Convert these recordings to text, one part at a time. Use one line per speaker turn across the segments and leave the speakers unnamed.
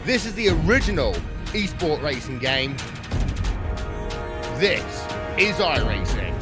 This is the original esport racing game. This is iRacing.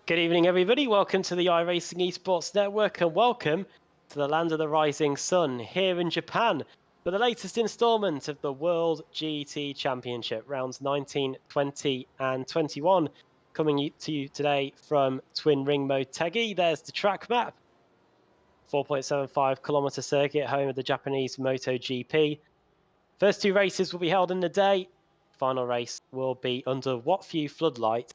Good evening, everybody. Welcome to the iRacing Esports Network and welcome to the land of the rising sun here in Japan for the latest installment of the World GT Championship, rounds 19, 20 and 21. Coming to you today from Twin Ring Motegi. There's the track map. 4.75 kilometer circuit, home of the Japanese MotoGP. First two races will be held in the day. Final race will be under what few floodlight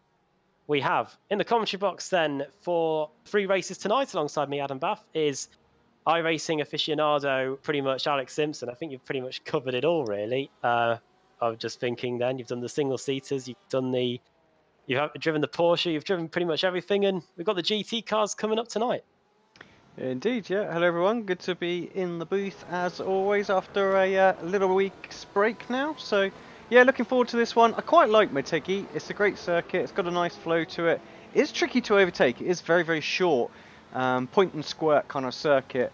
we have. In the commentary box then for 3 races tonight alongside me, Adam Bath, is iRacing aficionado, pretty much Alex Simpson. I think you've pretty much covered it all, really. I was just thinking then, you've done the single-seaters, you've driven the Porsche, you've driven pretty much everything, and we've got the GT cars coming up tonight.
Indeed, yeah. Hello everyone, good to be in the booth as always after a little week's break now. So yeah, looking forward to this one. I quite like Motegi. It's a great circuit, it's got a nice flow to it. It's tricky to overtake, it is very, very short, point and squirt kind of circuit.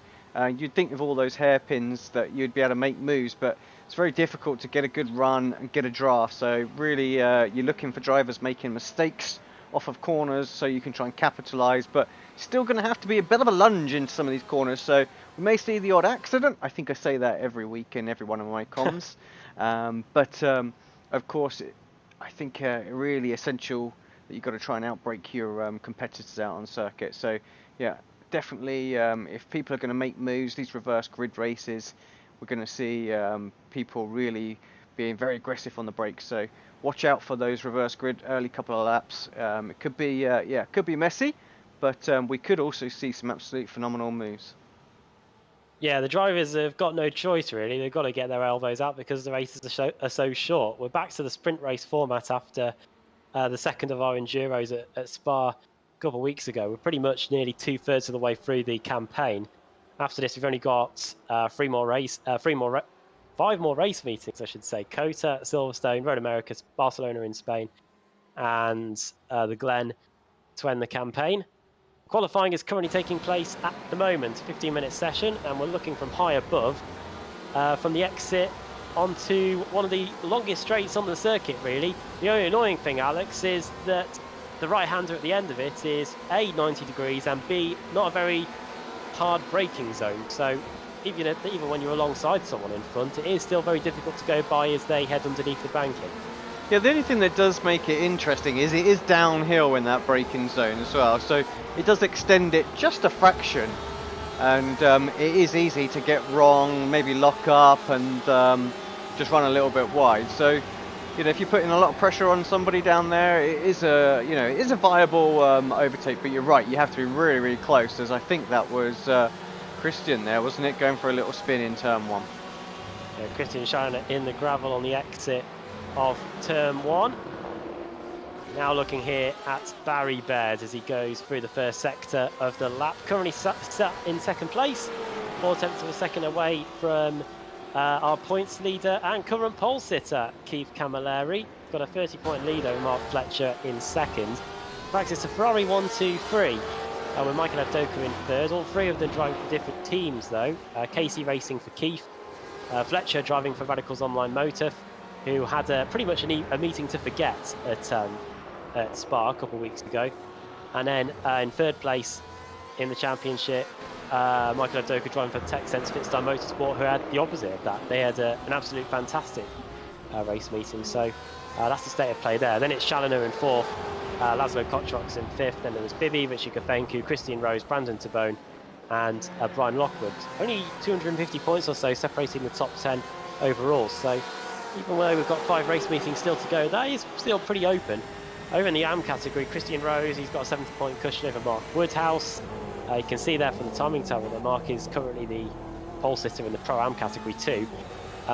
You'd think of all those hairpins that you'd be able to make moves, but it's very difficult to get a good run and get a draft. So really you're looking for drivers making mistakes off of corners so you can try and capitalise, but still going to have to be a bit of a lunge into some of these corners, so we may see the odd accident. I think I say that every week in every one of my comms. But of course, I think really essential that you've got to try and outbrake your competitors out on circuit. So yeah, definitely if people are going to make moves, these reverse grid races, we're going to see people really being very aggressive on the brakes. So watch out for those reverse grid early couple of laps. It could be it could be messy, but we could also see some absolute phenomenal moves.
Yeah, the drivers have got no choice, really. They've got to get their elbows out because the races are so short. We're back to the sprint race format after the second of our Enduros at Spa a couple of weeks ago. We're pretty much nearly 2/3 of the way through the campaign. After this, we've only got 5 more race meetings, I should say. Cota, Silverstone, Road Americas, Barcelona in Spain, and the Glen to end the campaign. Qualifying is currently taking place at the moment, 15-minute session, and we're looking from high above, from the exit onto one of the longest straights on the circuit, really. The only annoying thing, Alex, is that the right-hander at the end of it is A, 90 degrees, and B, not a very hard braking zone. So even when you're alongside someone in front, it is still very difficult to go by as they head underneath the banking.
Yeah, the only thing that does make it interesting is it is downhill in that braking zone as well, so it does extend it just a fraction, and it is easy to get wrong, maybe lock up and just run a little bit wide. So you know, if you're putting a lot of pressure on somebody down there, it is a viable overtake. But you're right, you have to be really, really close, as I think that was Christian there, wasn't it, going for a little spin in turn 1.
Yeah, Christian Scheiner in the gravel on the exit of turn 1. Now looking here at Barry Baird as he goes through the first sector of the lap. Currently sat in second place, 4/10 of a second away from our points leader and current pole sitter, Keith Camilleri. Got a 30-point lead over Mark Fletcher in second. In fact, it's a Ferrari 1-2-3. With Michael Abdoka in third. All 3 of them driving for different teams, though. Casey racing for Keith. Fletcher driving for Radicals Online Motor, who had pretty much a meeting to forget at Spa a couple of weeks ago. And then in third place in the championship, Michael Abdoka driving for TechSense Fitstar Motorsport, who had the opposite of that. They had an absolute fantastic race meeting. So that's the state of play there. Then it's Challoner in fourth, Laszlo Kotrox in fifth. Then there was Bibi, Richie Kafenku, Christian Rose, Brandon Tabone, and Brian Lockwood. Only 250 points or so separating the top 10 overall. So even though we've got 5 race meetings still to go, that is still pretty open. Over in the AM category, Christian Rose, he's got a 70-point cushion over Mark Woodhouse. You can see there from the timing tower that Mark is currently the pole sitter in the Pro-Am category too.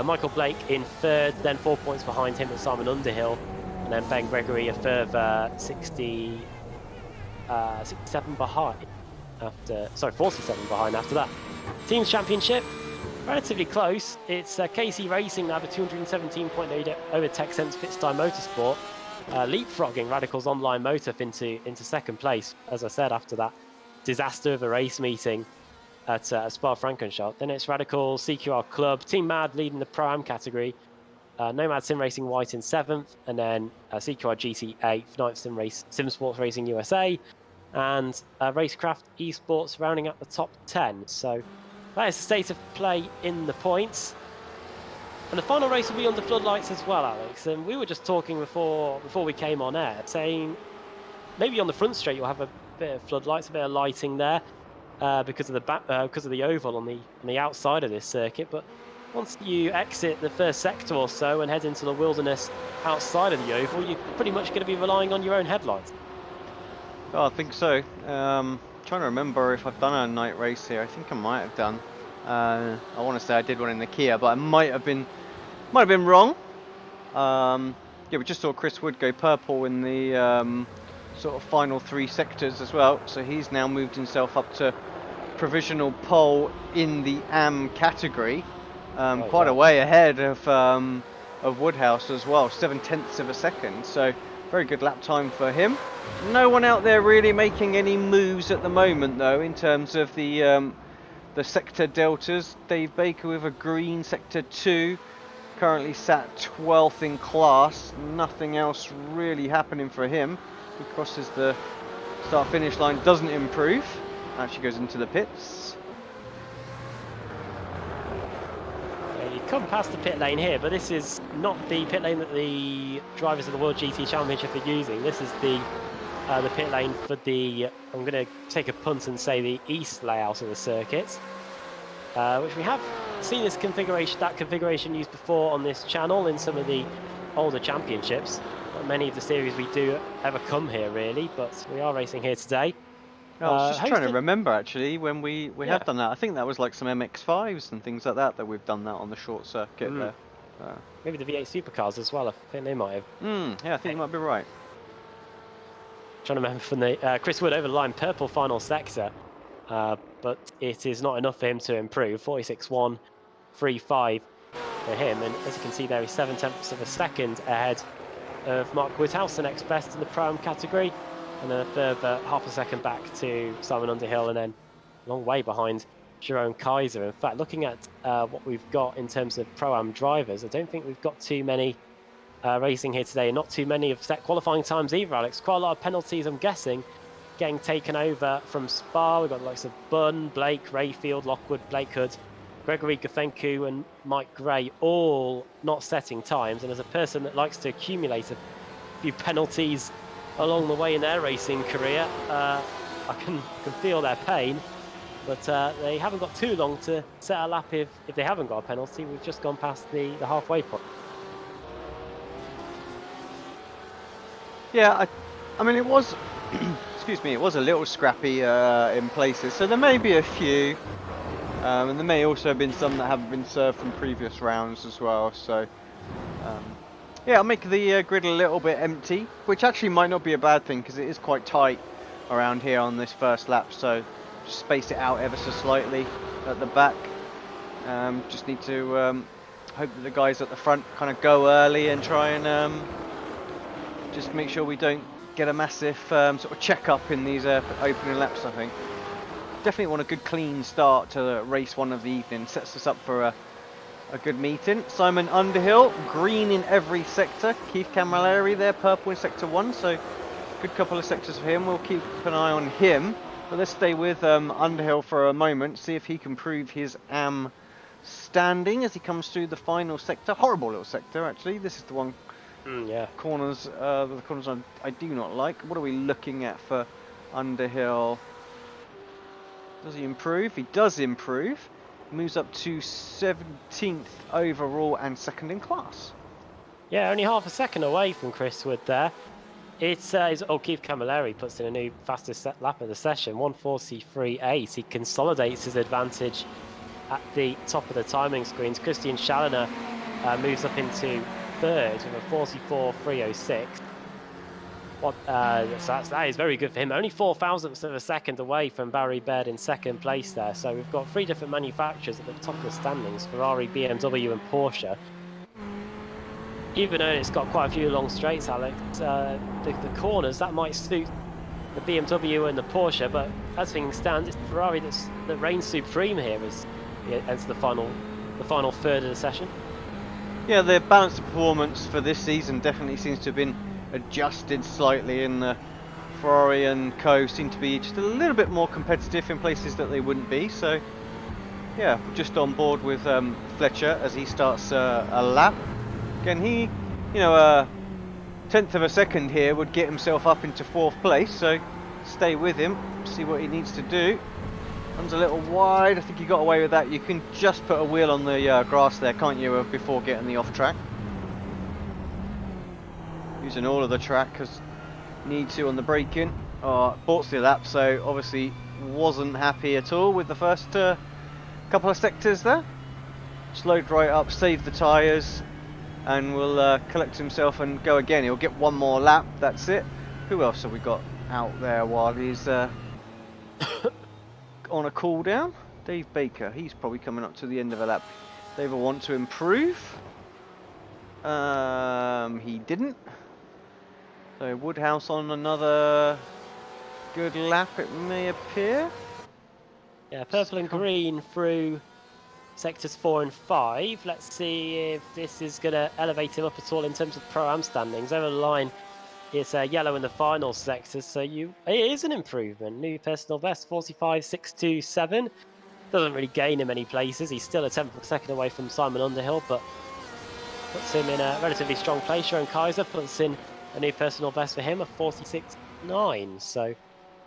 Michael Blake in 3rd, then 4 points behind him at Simon Underhill. And then Ben Gregory a further 67 behind. 47 behind after that. Teams Championship, relatively close. It's KC Racing now, the 217-point lead over Texense Pitstime Motorsport. Leapfrogging Radical's Online Motor into 2nd place, as I said, after that disaster of a race meeting at Spa-Francorchamps. Then it's Radical, CQR Club, Team Mad leading the Pro-Am category, Nomad Sim Racing White in 7th, and then CQR GT 8th, 9th Sim Sports Racing USA, and Racecraft Esports rounding up the top 10. So that is the state of play in the points. And the final race will be under floodlights as well, Alex. And we were just talking before we came on air, saying maybe on the front straight you'll have a bit of floodlights, a bit of lighting there because of the oval on the outside of this circuit. But once you exit the first sector or so and head into the wilderness outside of the oval, you're pretty much going to be relying on your own headlights.
Oh, I think so. Trying to remember if I've done a night race here. I think I might have done. I want to say I did one in the Kia, but I might have been wrong. Yeah, we just saw Chris Wood go purple in the sort of final 3 sectors as well. So he's now moved himself up to provisional pole in the AM category, quite a way ahead of Woodhouse as well, 7/10 of a second. So very good lap time for him. No one out there really making any moves at the moment, though, in terms of the sector deltas. Dave Baker with a green sector 2, currently sat 12th in class. Nothing else really happening for him. He crosses the start-finish line, doesn't improve. Actually goes into the pits.
You come past the pit lane here, but this is not the pit lane that the drivers of the World GT Championship are using. This is the pit lane for the, I'm going to take a punt and say, the east layout of the circuit, which we have seen that configuration used before on this channel in some of the older championships. Not many of the series we do ever come here really, but we are racing here today.
I was just trying to remember actually when we have done that. I think that was like some MX-5s and things like that we've done that on the short circuit there.
Maybe the V8 supercars as well. I think they might have.
Yeah, I think you might be right.
Trying to remember from the Chris Wood over the line, purple final sector, but it is not enough for him to improve. 46.135 for him, and as you can see there, he's 7/10 of a second ahead of Mark Woodhouse, the next best in the Pro-Am category, and then a further half a second back to Simon Underhill, and then a long way behind Jerome Kaiser. In fact, looking at what we've got in terms of Pro-Am drivers, I don't think we've got too many racing here today, not too many of set qualifying times either, Alex. Quite a lot of penalties, I'm guessing, getting taken over from Spa. We've got the likes of Bunn, Blake, Rayfield, Lockwood, Blake Hood, Gregory Gafenku and Mike Gray, all not setting times. And as a person that likes to accumulate a few penalties along the way in their racing career, I can feel their pain. But they haven't got too long to set a lap if they haven't got a penalty. We've just gone past the halfway point.
Yeah, I mean, it was, excuse me, it was a little scrappy in places. So there may be a few, and there may also have been some that haven't been served from previous rounds as well. So, yeah, I'll make the grid a little bit empty, which actually might not be a bad thing because it is quite tight around here on this first lap. So just space it out ever so slightly at the back. Just need to hope that the guys at the front kind of go early and try and just make sure we don't get a massive sort of check-up in these opening laps, I think. Definitely want a good clean start to race one of the evening. Sets us up for a good meeting. Simon Underhill, green in every sector. Keith Camilleri there, purple in sector 1. So good couple of sectors for him. We'll keep an eye on him. But let's stay with Underhill for a moment. See if he can prove his AM standing as he comes through the final sector. Horrible little sector, actually. This is the one.
Yeah.
Corners, the corners I do not like. What are we looking at for Underhill? Does he improve? He does improve. Moves up to 17th overall and second in class.
Yeah, only half a second away from Chris Wood there. It's Keith Camilleri puts in a new fastest lap of the session, 1:43.8. He consolidates his advantage at the top of the timing screens. Christian Schallner moves up into third with a 44.306. That is very good for him. Only 4 thousandths of a second away from Barry Baird in second place there. So we've got 3 different manufacturers at the top of the standings: Ferrari, BMW, and Porsche. Even though it's got quite a few long straights, Alex, the corners that might suit the BMW and the Porsche. But as things stand, it's Ferrari that reigns supreme here as it enters the final third of the session.
Yeah, the balance of performance for this season definitely seems to have been adjusted slightly, and the Ferrari and Co seem to be just a little bit more competitive in places that they wouldn't be. So yeah, just on board with Fletcher as he starts a lap. Again, he, a 10th of a second here would get himself up into 4th place, so stay with him, see what he needs to do. Runs a little wide. I think he got away with that. You can just put a wheel on the grass there, can't you, before getting the off track. Using all of the track because need to on the braking. Bought the lap, so obviously wasn't happy at all with the first couple of sectors there. Slowed right up, saved the tyres, and will collect himself and go again. He'll get one more lap, that's it. Who else have we got out there while he's on a cool down? Dave Baker, he's probably coming up to the end of a lap. They will want to improve. He didn't. So Woodhouse on another good lap, it may appear.
Yeah, purple and green through sectors 4 and 5. Let's see if this is going to elevate him up at all in terms of Pro-Am standings. Over the line, it's yellow in the final sectors, so it is an improvement. New personal best, 45.627. Doesn't really gain him any places. He's still a 10th of a second away from Simon Underhill, but puts him in a relatively strong place. Sharon Kaiser puts in a new personal best for him, a 46.9. So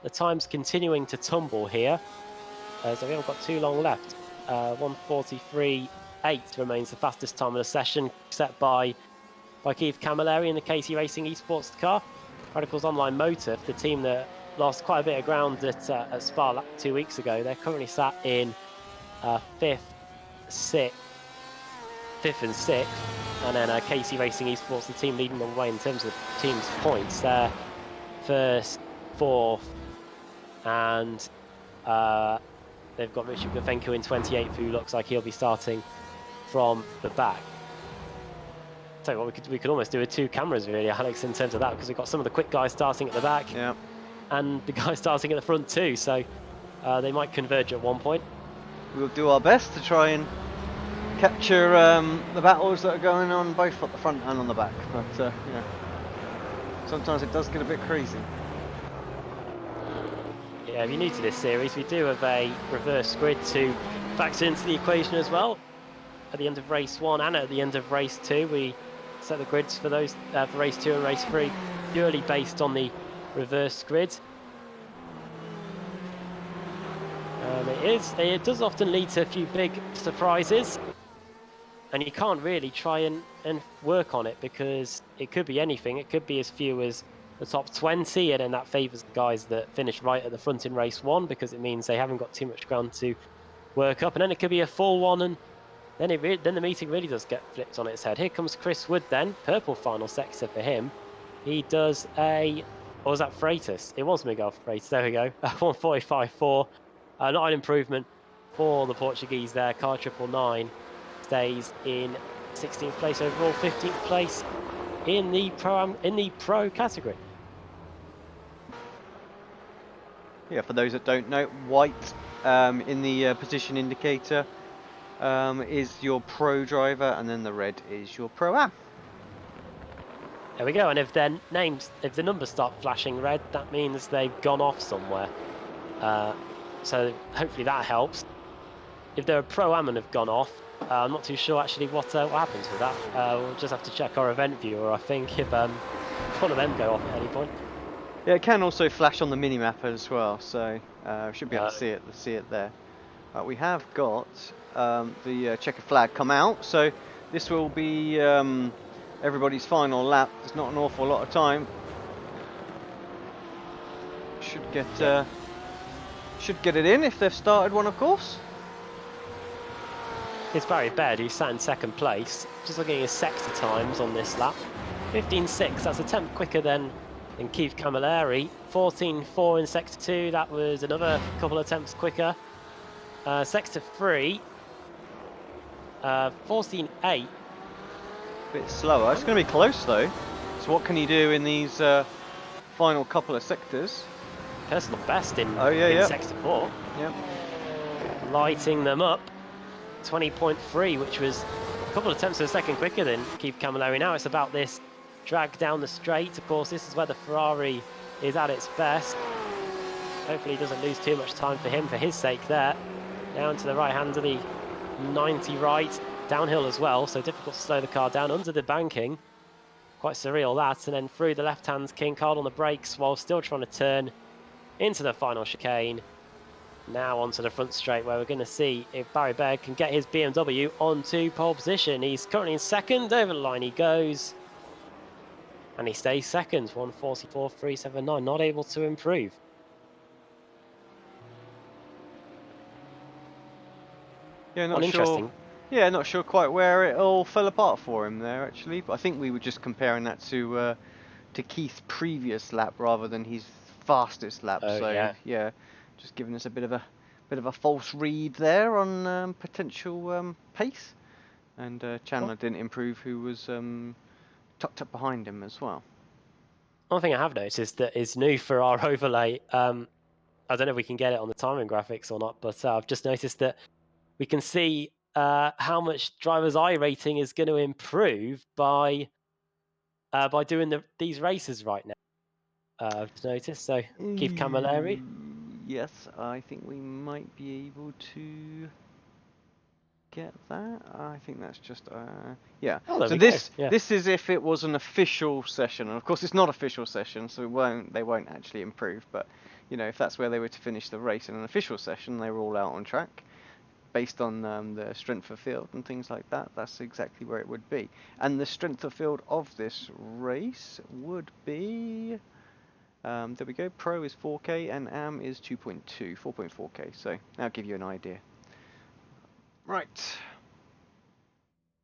the time's continuing to tumble here. So we haven't got too long left. 1:43.8 remains the fastest time of the session, set by Keith Camilleri in the KC Racing eSports car. Radicals Online Motor, the team that lost quite a bit of ground at Spa 2 weeks ago. They're currently sat in 5th and 6th. And then KC Racing eSports, the team leading the way in terms of the team's points. They're 1st, 4th, and they've got Richard Gafenko in 28th, who looks like he'll be starting from the back. So what we could almost do with 2 cameras really, Alex, in terms of that, because we've got some of the quick guys starting at the back,
yeah,
and the guys starting at the front too. So they might converge at one point.
We'll do our best to try and capture the battles that are going on both at the front and on the back, but sometimes it does get a bit crazy.
Yeah, if you're new to this series, we do have a reverse grid to factor into the equation as well. At the end of race 1 and at the end of race 2, we set the grids for those for race 2 and race 3 purely based on the reverse grid. It does often lead to a few big surprises, and you can't really try and work on it because it could be anything. It could be as few as the top 20, and then that favours the guys that finish right at the front in race 1 because it means they haven't got too much ground to work up. And then it could be a full one, and then the meeting really does get flipped on its head. Here comes Chris Wood then, purple final sector for him. He does or was that Freitas? It was Miguel Freitas, there we go. 1:45.4. Not an improvement for the Portuguese there. Car 999 stays in 16th place overall, 15th place in the pro category.
Yeah, for those that don't know, white in the position indicator is your pro driver, and then the red is your pro-am.
There we go. And if the numbers start flashing red, that means they've gone off somewhere. So hopefully that helps. If they're a pro-am and have gone off, I'm not too sure actually what happens with that. We'll just have to check our event viewer, I think, if one of them go off at any point.
Yeah, it can also flash on the mini-map as well, so should be able to see it there. We have got the checker flag come out, so this will be everybody's final lap. There's not an awful lot of time. Should get it in if they've started one, of course.
It's Barry Baird who sat in second place. Just looking at his sector times on this lap. 15.6, that's a tenth quicker than Keith Camilleri. 14.4 in sector 2, that was another couple of tenths quicker. Sector 3, 14.8.
Bit slower. It's going to be close though. So what can you do in these final couple of sectors?
Personal best in,
in
sector 4.
Yep.
Lighting them up. 20.3, which was a couple of tenths of a second quicker than Keith Camilleri. Now it's about this drag down the straight. Of course, this is where the Ferrari is at its best. Hopefully he doesn't lose too much time for him, for his sake there. Down to the right hand of the 90 right, downhill as well, so difficult to slow the car down under the banking. Quite surreal that, and then through the left hand, King Card on the brakes while still trying to turn into the final chicane. Now onto the front straight, where we're going to see if Barry Baird can get his BMW onto pole position. He's currently in second, over the line he goes. And he stays second, 1:44.379, not able to improve.
Yeah, not sure. Yeah, not sure quite where it all fell apart for him there, actually. But I think we were just comparing that to Keith's previous lap rather than his fastest lap.
Oh,
so yeah, just giving us a bit of a false read there on potential pace. And Chandler didn't improve, who was tucked up behind him as well.
One thing I have noticed is that is new for our overlay. I don't know if we can get it on the timing graphics or not, but I've just noticed that we can see how much driver's iRating is going to improve by doing these races right now. I've just noticed. So Keith Camilleri.
Yes, I think we might be able to get that. I think that's just yeah.
Oh,
so this is if it was an official session, and of course it's not official session, so they won't actually improve. But you know, if that's where they were to finish the race in an official session, they were all out on track. Based on the strength of field and things like that, that's exactly where it would be. And the strength of field of this race would be, there we go, Pro is 4K and AM is 2.2, 4.4K. So that'll give you an idea. Right.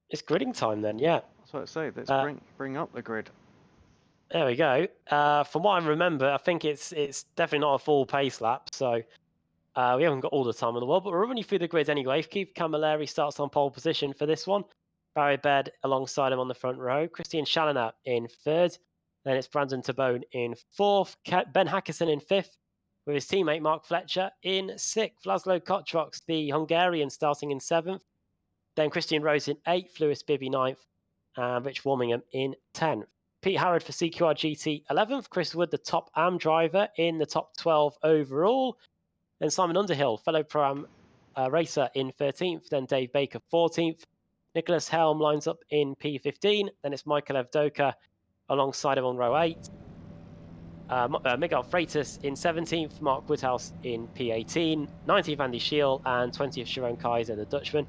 It's gridding time then, yeah.
That's what I say. Let's bring up the grid.
There we go. From what I remember, I think it's definitely not a full pace lap, so we haven't got all the time in the world, but we're running through the grid anyway. Keith Camilleri starts on pole position for this one. Barry Baird alongside him on the front row. Christian Challenat in third. Then it's Brandon Tabone in fourth. Ben Hackison in fifth, with his teammate Mark Fletcher in sixth. Laszlo Kotrox, the Hungarian, starting in seventh. Then Christian Rose in eighth. Lewis Bibby ninth. And Rich Warmingham in 10th. Pete Harrod for CQR GT 11th. Chris Wood, the top AM driver, in the top 12 overall. Then Simon Underhill, fellow Pro-Am racer, in 13th. Then Dave Baker, 14th. Nicholas Helm lines up in P15. Then it's Michael Evdoka alongside him on row 8. Miguel Freitas in 17th. Mark Woodhouse in P18. 19th, Andy Scheel. And 20th, Sharon Kaiser, the Dutchman.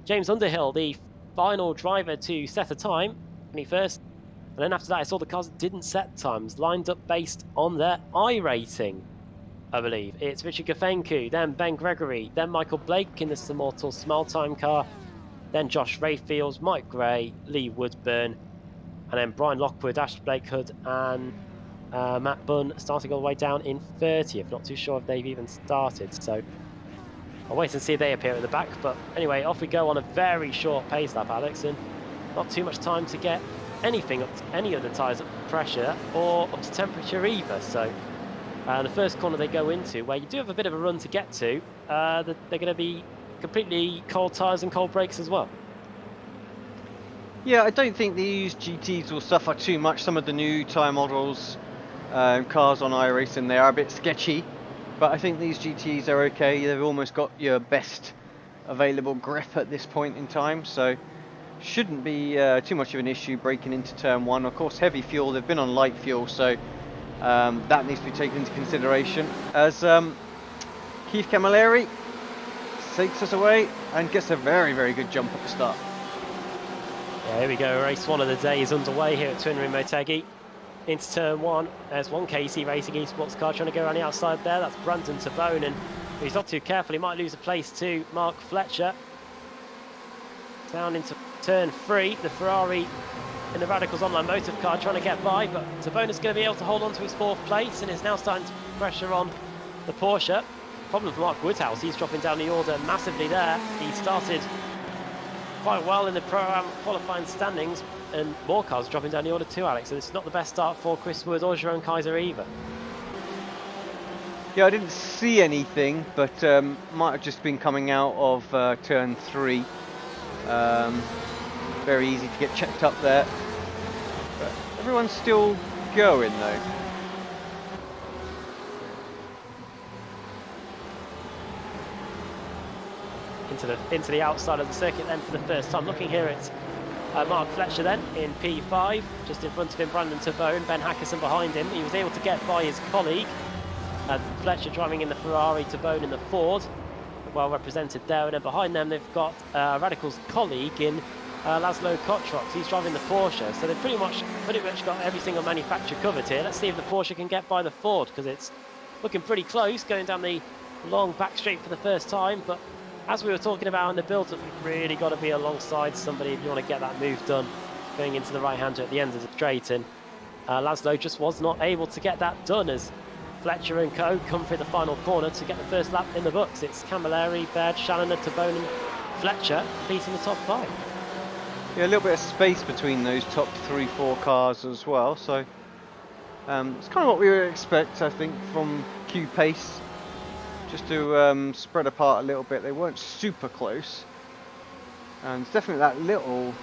James Underhill, the final driver to set a time, 21st. And then after that, I saw the cars that didn't set times, lined up based on their iRating. I believe it's Richard Gafenku, then Ben Gregory, then Michael Blake in the Immortal Small Time car, then Josh Rayfields, Mike Gray, Lee Woodburn, and then Brian Lockwood, Ash Blake Hood, and Matt Bunn starting all the way down in 30th. Not too sure if they've even started, so I'll wait and see if they appear at the back. But anyway, off we go on a very short pace lap, Alex, and not too much time to get anything up to any of the tyres up to pressure or up to temperature either. So the first corner they go into, where you do have a bit of a run to get to, they're going to be completely cold tyres and cold brakes as well.
Yeah, I don't think these GTs will suffer too much. Some of the new tyre models, cars on iRacing, they are a bit sketchy, but I think these GTs are okay. They've almost got your best available grip at this point in time, so shouldn't be too much of an issue breaking into turn one. Of course, heavy fuel, they've been on light fuel, so That needs to be taken into consideration as Keith Camilleri takes us away and gets a very, very good jump at the start.
Yeah, here we go. Race 1 of the day is underway here at Twin Ring Motegi. Into turn 1. There's one KC Racing esports car trying to go around the outside there. That's Brandon Tabone, and if he's not too careful, he might lose a place to Mark Fletcher. Down into turn 3, the Ferrari in the Radicals Online Motive car trying to get by, but Tabone is going to be able to hold on to his 4th place and is now starting to put pressure on the Porsche. Problem for Mark Woodhouse, he's dropping down the order massively there. He started quite well in the Pro-Am qualifying standings, and more cars dropping down the order too, Alex, and it's not the best start for Chris Wood or Jerome Kaiser either.
Yeah, I didn't see anything, but might have just been coming out of turn 3. Very easy to get checked up there. But everyone's still going though.
Into the outside of the circuit then for the first time. Looking here at Mark Fletcher then in P5, just in front of him Brandon Tabone, Ben Hackerson behind him. He was able to get by his colleague. Fletcher driving in the Ferrari, Tabone in the Ford, well represented there. And then behind them they've got Radical's colleague in Laszlo Kotrox. He's driving the Porsche, so they've pretty much got every single manufacturer covered here. Let's see if the Porsche can get by the Ford, because it's looking pretty close, going down the long back straight for the first time. But as we were talking about in the build-up, you've really got to be alongside somebody if you want to get that move done, going into the right-hander at the end of the straight. And Laszlo just was not able to get that done as Fletcher and co come through the final corner to get the first lap in the books. It's Camilleri, Baird, Challoner, Tabone and Fletcher beating the top 5.
Yeah, a little bit of space between those top 3-4 cars as well, so it's kind of what we would expect, I think, from Q Pace. Just to spread apart a little bit. They weren't super close, and it's definitely that little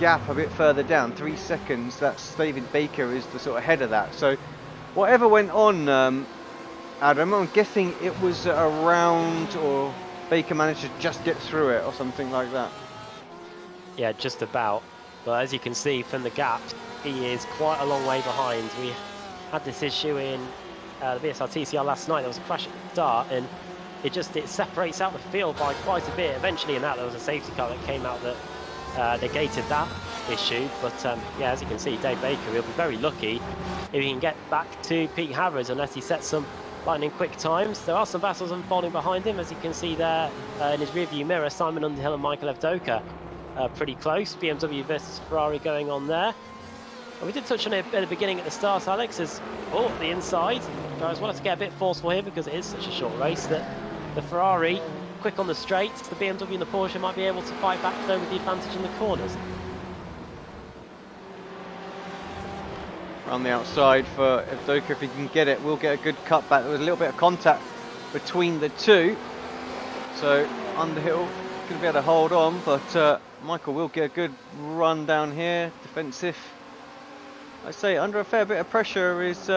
gap a bit further down, 3 seconds. That's David Baker is the sort of head of that. So whatever went on, Adam, I'm guessing it was around, or Baker managed to just get through it or something like that.
Yeah, just about. But as you can see from the gap, he is quite a long way behind. We had this issue in the BSR TCR last night. There was a crash at the start, and it separates out the field by quite a bit. Eventually in that there was a safety car that came out that negated that issue. But yeah, as you can see, Dave Baker, he'll be very lucky if he can get back to Pete Harrods, unless he sets some lightning quick times. There are some battles unfolding behind him, as you can see there in his rearview mirror. Simon Underhill and Michael Evdoka pretty close. BMW versus Ferrari going on there. And we did touch on it at the beginning at the start, Alex, as the inside. Drivers wanted to get a bit forceful here because it is such a short race that the Ferrari, quick on the straights, the BMW and the Porsche might be able to fight back though with the advantage in the corners.
On the outside for Evdoka, if he can get it, we'll get a good cutback. There was a little bit of contact between the two, so Underhill going to be able to hold on, but Michael will get a good run down here, defensive. I say under a fair bit of pressure is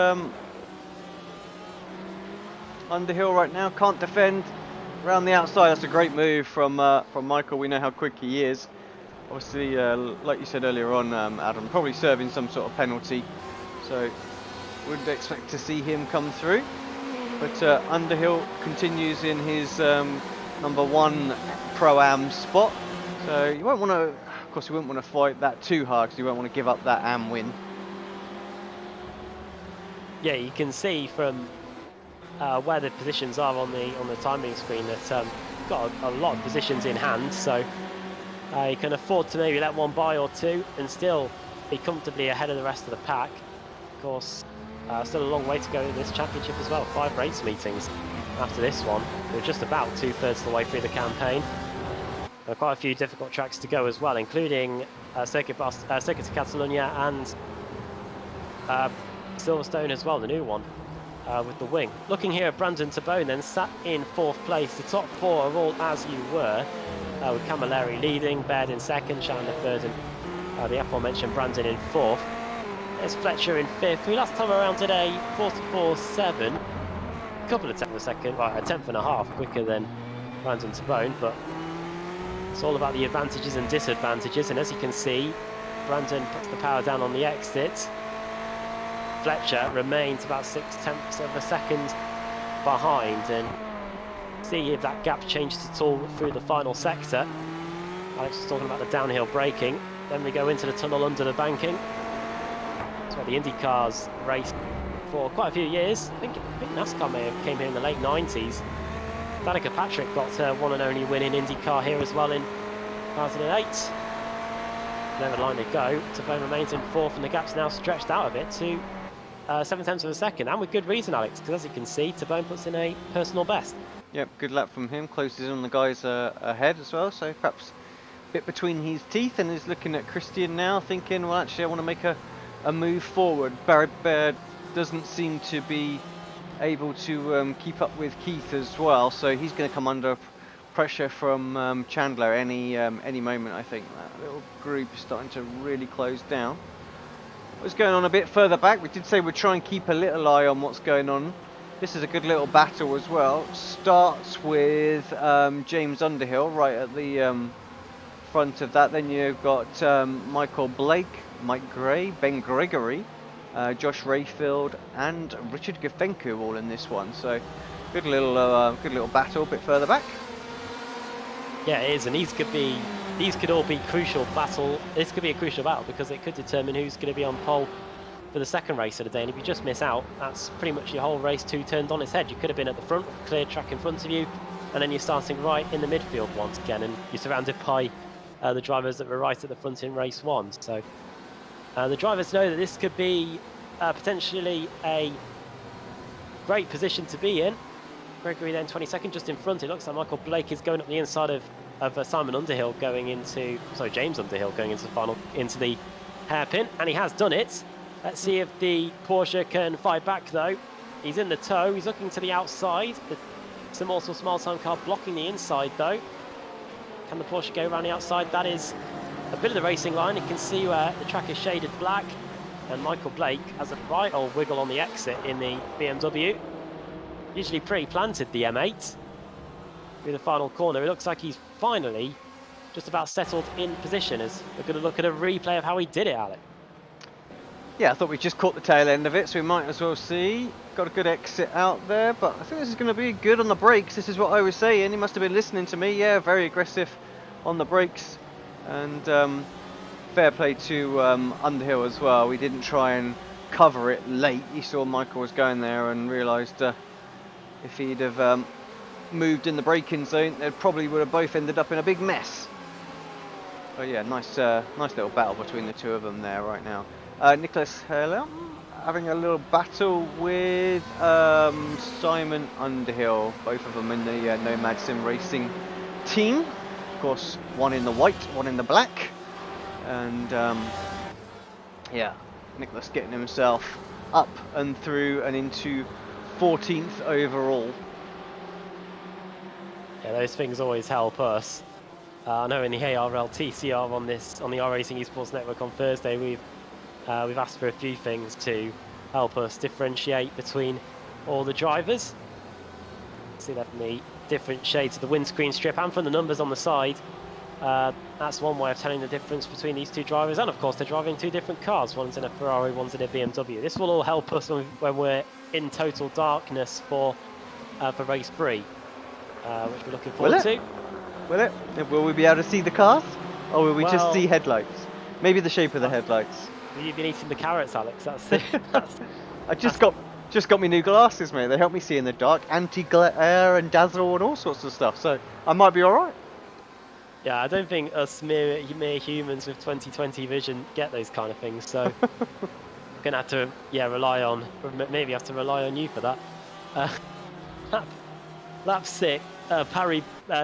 Underhill right now, can't defend. Around the outside, that's a great move from Michael. We know how quick he is. Obviously, like you said earlier on, Adam, probably serving some sort of penalty, so wouldn't expect to see him come through. But Underhill continues in his #1 Pro-Am spot, so you won't want to, of course you wouldn't want to fight that too hard, because you won't want to give up that Am win.
Yeah, you can see from where the positions are on the timing screen that got a lot of positions in hand, so you can afford to maybe let one by or two and still be comfortably ahead of the rest of the pack. Of course, still a long way to go in this championship as well. 5 race meetings after this one. We're just about 2/3 of the way through the campaign. There are quite a few difficult tracks to go as well, including Circuit de Catalunya and Silverstone as well, the new one with the wing. Looking here at Brandon Tabone then, sat in 4th place. The top 4 are all as you were, with Camilleri leading, Baird in 2nd, Chandler 3rd, and the aforementioned Brandon in 4th. There's Fletcher in 5th, who last time around today, 44.7. A couple of tenths of a second, well, a tenth and a half quicker than Brandon Tabone, but it's all about the advantages and disadvantages. And as you can see, Brandon puts the power down on the exit. Fletcher remains about 0.6 of a second behind, and see if that gap changes at all through the final sector. Alex was talking about the downhill braking. Then we go into the tunnel under the banking. That's where the Indy cars raced for quite a few years. I think NASCAR may have came here in the late 90s. Danica Patrick got her one and only win in IndyCar here as well in 2008. Never line to go. Tabone remains in fourth, and the gap's now stretched out a bit to 0.7 of a second, and with good reason, Alex, because as you can see, Tabone puts in a personal best.
Yep, good lap from him. Closes on the guys ahead as well, so perhaps a bit between his teeth, and is looking at Christian now, thinking, well, actually, I want to make a move forward. Barry Baird doesn't seem to be able to keep up with Keith as well, so he's going to come under pressure from Chandler any moment. I think that little group is starting to really close down. What's going on a bit further back? We did say we'd try and keep a little eye on what's going on. This is a good little battle as well. Starts with James Underhill right at the front of that. Then you've got Michael Blake, Mike Gray, Ben Gregory, Josh Rayfield, and Richard Gafenko all in this one. So good little battle a bit further back.
Yeah, it is, and these could all be crucial battle. This could be a crucial battle because it could determine who's going to be on pole for the second race of the day. And if you just miss out, that's pretty much your whole race two turned on its head. You could have been at the front, clear track in front of you, and then you're starting right in the midfield once again, and you're surrounded by the drivers that were right at the front in race one. So the drivers know that this could be potentially a great position to be in. Gregory then 22nd, just in front. It looks like Michael Blake is going up the inside of Simon Underhill James Underhill going into the hairpin, and he has done it. Let's see if the Porsche can fight back though. He's in the tow, he's looking to the outside. Some also small time car blocking the inside though. Can the Porsche go around the outside? That is a bit of the racing line. You can see where the track is shaded black, and Michael Blake has a right old wiggle on the exit in the BMW. Usually pretty planted, the M8. Through the final corner, it looks like he's finally just about settled in position, as we're going to look at a replay of how he did it, Alec.
Yeah, I thought we just caught the tail end of it, so we might as well see. Got a good exit out there, but I think this is going to be good on the brakes. This is what I was saying. He must have been listening to me. Yeah, very aggressive on the brakes, and fair play to Underhill as well. We didn't try and cover it late. He saw Michael was going there and realised if he'd have moved in the braking zone, they probably would have both ended up in a big mess. But yeah, nice little battle between the two of them there right now. Nicholas Herlem having a little battle with Simon Underhill, both of them in the Nomad Sim Racing team. Of course, one in the white, one in the black. And yeah, Nicholas getting himself up and through and into 14th overall.
Yeah, those things always help us. I know in the ARL TCR on the iRacing Esports Network on Thursday, we've asked for a few things to help us differentiate between all the drivers. See that from the different shades of the windscreen strip and from the numbers on the side. That's one way of telling the difference between these two drivers, and of course they're driving two different cars. One's in a Ferrari, one's in a BMW. This will all help us when we're in total darkness for race 3, which we're looking forward to.
Will it? Will we be able to see the cars, or will we just see headlights? Maybe the shape of the headlights.
You've been eating the carrots, Alex. That's it.
I just got me new glasses, mate. They help me see in the dark, anti-glare and dazzle and all sorts of stuff. So I might be all right.
Yeah, I don't think us mere humans with 20/20 vision get those kind of things. So I'm gonna have to rely on you for that. Lap 6,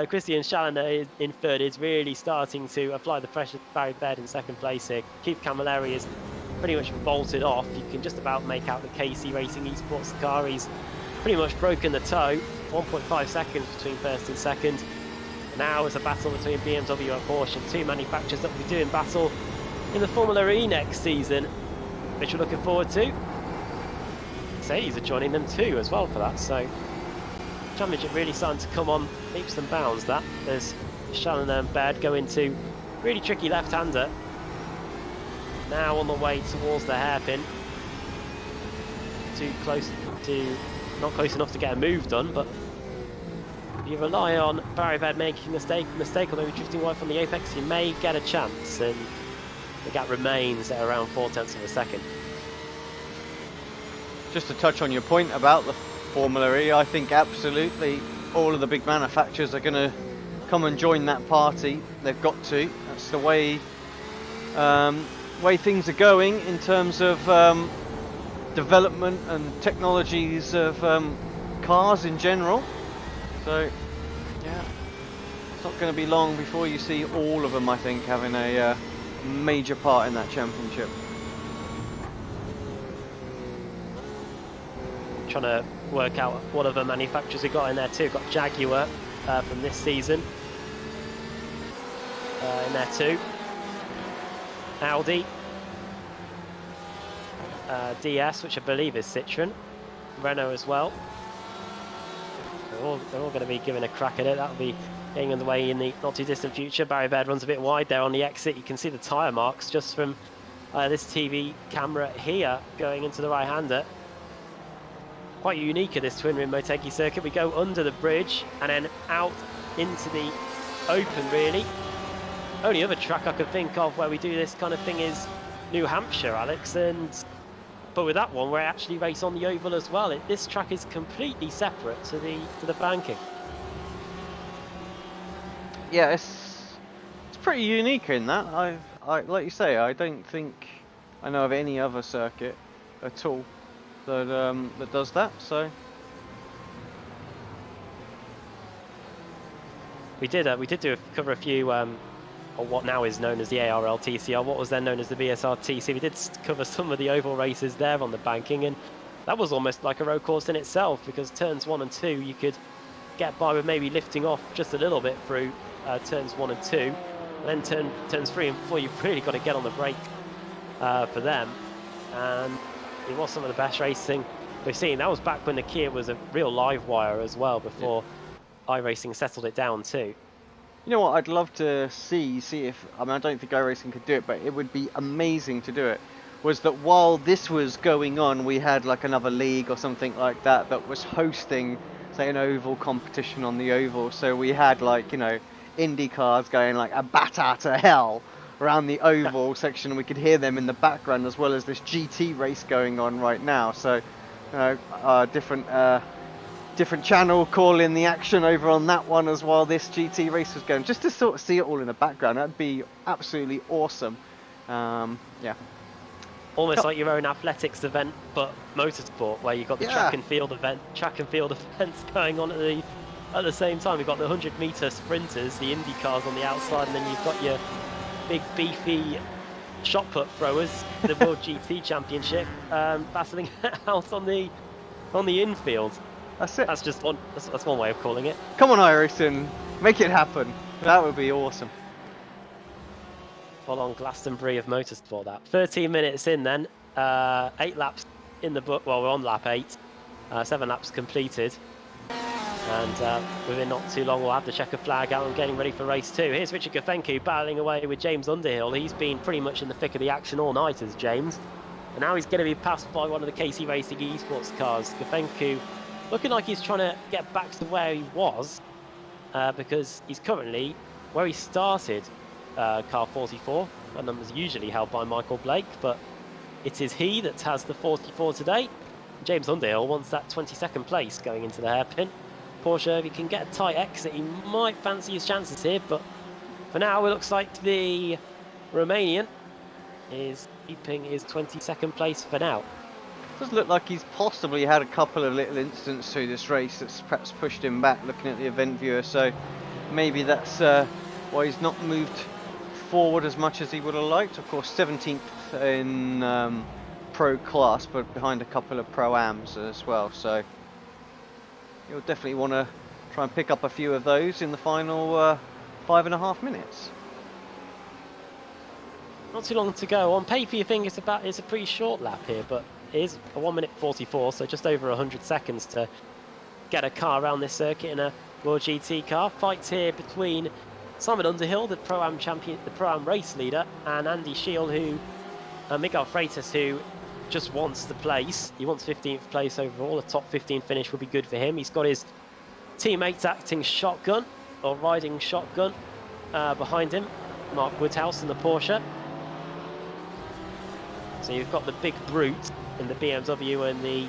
Christian Challoner in third is really starting to apply the pressure to Barry Baird in second place here. Keith Camilleri is pretty much bolted off. You can just about make out the KC Racing Esports car. He's pretty much broken the toe. 1.5 seconds between first and second. Now it's a battle between BMW and Porsche, two manufacturers that will be doing battle in the Formula E next season, which we're looking forward to. Mercedes are joining them too as well for that, so championship really starting to come on leaps and bounds. That there's Challoner and Baird go into really tricky left-hander. Now on the way towards the hairpin. not close enough to get a move done, but you rely on Barry Baird making a mistake or maybe drifting away from the apex, you may get a chance, and the gap remains at around 0.4 of a second.
Just to touch on your point about the Formula E, I think absolutely all of the big manufacturers are going to come and join that party. They've got to. That's the way things are going in terms of development and technologies of cars in general. So, yeah, it's not going to be long before you see all of them, I think, having a major part in that championship.
Trying to work out what other manufacturers we got in there too. We've got Jaguar from this season in there too. Audi, DS, which I believe is Citroen, Renault as well. They're all going to be giving a crack at it. That'll be getting underway in the not too distant future. Barry Baird runs a bit wide there on the exit. You can see the tyre marks just from this TV camera here going into the right-hander. Quite unique at this twin rim Motegi circuit. We go under the bridge and then out into the open, really. Only other track I could think of where we do this kind of thing is New Hampshire, Alex, but with that one we actually race on the oval as well. This track is completely separate to the banking.
Yeah, it's pretty unique in that. I like you say, I don't think I know of any other circuit at all that does that. So
we did cover a few or what now is known as the ARL TCR, what was then known as the BSR TC. We did cover some of the oval races there on the banking, and that was almost like a road course in itself, because turns 1 and 2 you could get by with maybe lifting off just a little bit through turns 1 and 2, and then turns 3 and 4 you've really got to get on the brake for them. And it was some of the best racing we've seen. That was back when the Kia was a real live wire as well, before iRacing settled it down too.
you know what I'd love to see if, I mean, I don't think iRacing could do it, but it would be amazing to do it, was that while this was going on, we had like another league or something like that that was hosting, say, an oval competition on the oval. So we had, like, you know, Indy cars going like a bat out of hell around the oval section. We could hear them in the background, as well as this GT race going on right now. So, you know, different channel calling the action over on that one as well. This GT race was going, just to sort of see it all in the background. That'd be absolutely awesome. Yeah.
Almost like your own athletics event, but motorsport, where you've got the track and field events going on at the same time. You've got the 100-meter sprinters, the Indy cars on the outside, and then you've got your big beefy shot put throwers, the World GT Championship, battling out on the infield.
That's it.
That's just one. That's one way of calling it.
Come on, iRacing, make it happen. That would be awesome.
Full on Glastonbury of motorsport. That 13 minutes in, then 8 laps in the book. Well, we're on lap 8. 7 laps completed, and within not too long we'll have the checker flag out and getting ready for race 2. Here's Richard Gafencu battling away with James Underhill. He's been pretty much in the thick of the action all night as James, and now he's going to be passed by one of the KC Racing esports cars. Gafencu looking like he's trying to get back to where he was, because he's currently where he started, car 44. That number's usually held by Michael Blake, but it is he that has the 44 today. James Underhill wants that 22nd place going into the hairpin. Porsche, if he can get a tight exit, he might fancy his chances here, but for now it looks like the Romanian is keeping his 22nd place for now.
Does look like he's possibly had a couple of little incidents through this race that's perhaps pushed him back, looking at the event viewer, so maybe that's why he's not moved forward as much as he would have liked. Of course, 17th in pro class, but behind a couple of pro-ams as well, so you'll definitely want to try and pick up a few of those in the final 5.5 minutes.
Not too long to go. On paper you think it's a pretty short lap here, but it is a 1:44, so just over 100 seconds to get a car around this circuit in a World GT car. Fights here between Simon Underhill, the Pro-Am champion, the Pro-Am race leader, and Andy Shield, Miguel Freitas, who just wants the place. He wants 15th place overall. A top 15 finish would be good for him. He's got his teammates acting shotgun or riding shotgun behind him. Mark Woodhouse in the Porsche. So you've got the big brute in the BMW and the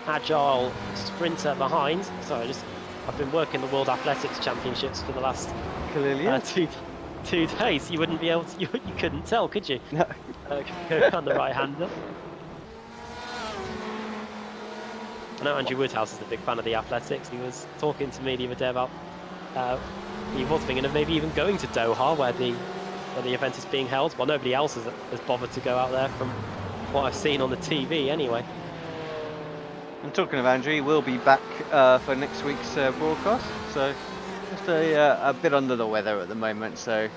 agile sprinter behind. Sorry, I've been working the World Athletics Championships for the last two days. You wouldn't be able to, you couldn't tell, could you?
No.
On the right hander. I know Andrew Woodhouse is a big fan of the athletics. He was talking to me the other day about he was thinking of maybe even going to Doha where the event is being held. Well, nobody else has bothered to go out there from what I've seen on the TV anyway.
And talking of Andrew, he will be back for next week's broadcast. So just a bit under the weather at the moment. So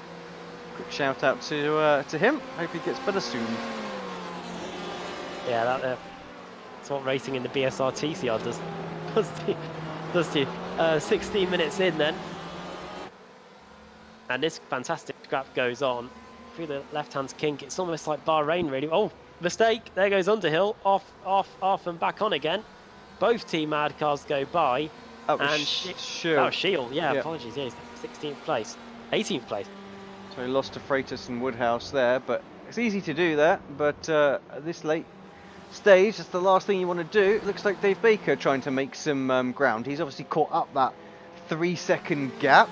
quick shout out to him. Hope he gets better soon.
Yeah, that's what racing in the BSR-TCR does to you. 16 minutes in then. And this fantastic scrap goes on through the left-hand kink. It's almost like Bahrain, really. Oh, mistake. There goes Underhill. Off, and back on again. Both Team Mad cars go by.
That was
and
Shield.
Oh, Shield. Yeah,
yeah.
Apologies. Yeah, he's 16th place. 18th place.
So he lost to Freitas and Woodhouse there, but it's easy to do that. But at this late stage, that's the last thing you want to do. It looks like Dave Baker trying to make some ground. He's obviously caught up that 3-second gap.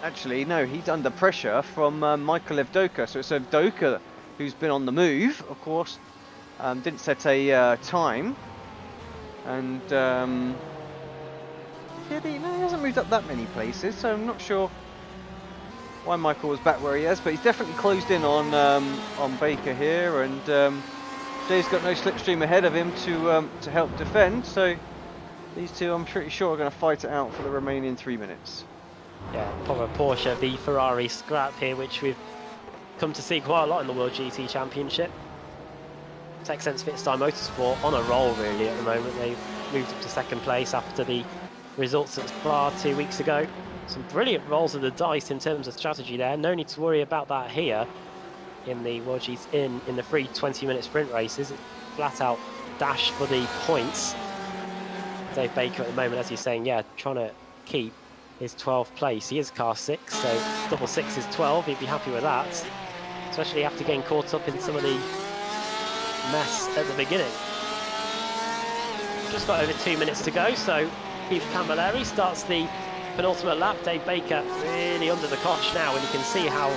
Actually, no, he's under pressure from Michael Evdoka. So it's Evdoka who's been on the move, of course. Didn't set a time. And yeah, he hasn't moved up that many places, so I'm not sure why Michael was back where he is, but he's definitely closed in on Baker here, and Jay's got no slipstream ahead of him to help defend. So these two, I'm pretty sure, are going to fight it out for the remaining 3 minutes.
Yeah, probably Porsche v Ferrari scrap here, which we've come to see quite a lot in the World GT Championship. TechSense Fitstyle Motorsport on a roll really at the moment. They've moved up to second place after the results at Spa 2 weeks ago. Some brilliant rolls of the dice in terms of strategy there. No need to worry about that here in the World GT in the free 20-minute sprint races. Flat out dash for the points. Dave Baker at the moment, as you're saying, yeah, trying to keep his 12th place. He is car 6, so double 6 is 12. He'd be happy with that, especially after getting caught up in some of the mess at the beginning. Just got over 2 minutes to go, so Keith Camilleri starts the penultimate lap. Dave Baker really under the cosh now, and you can see how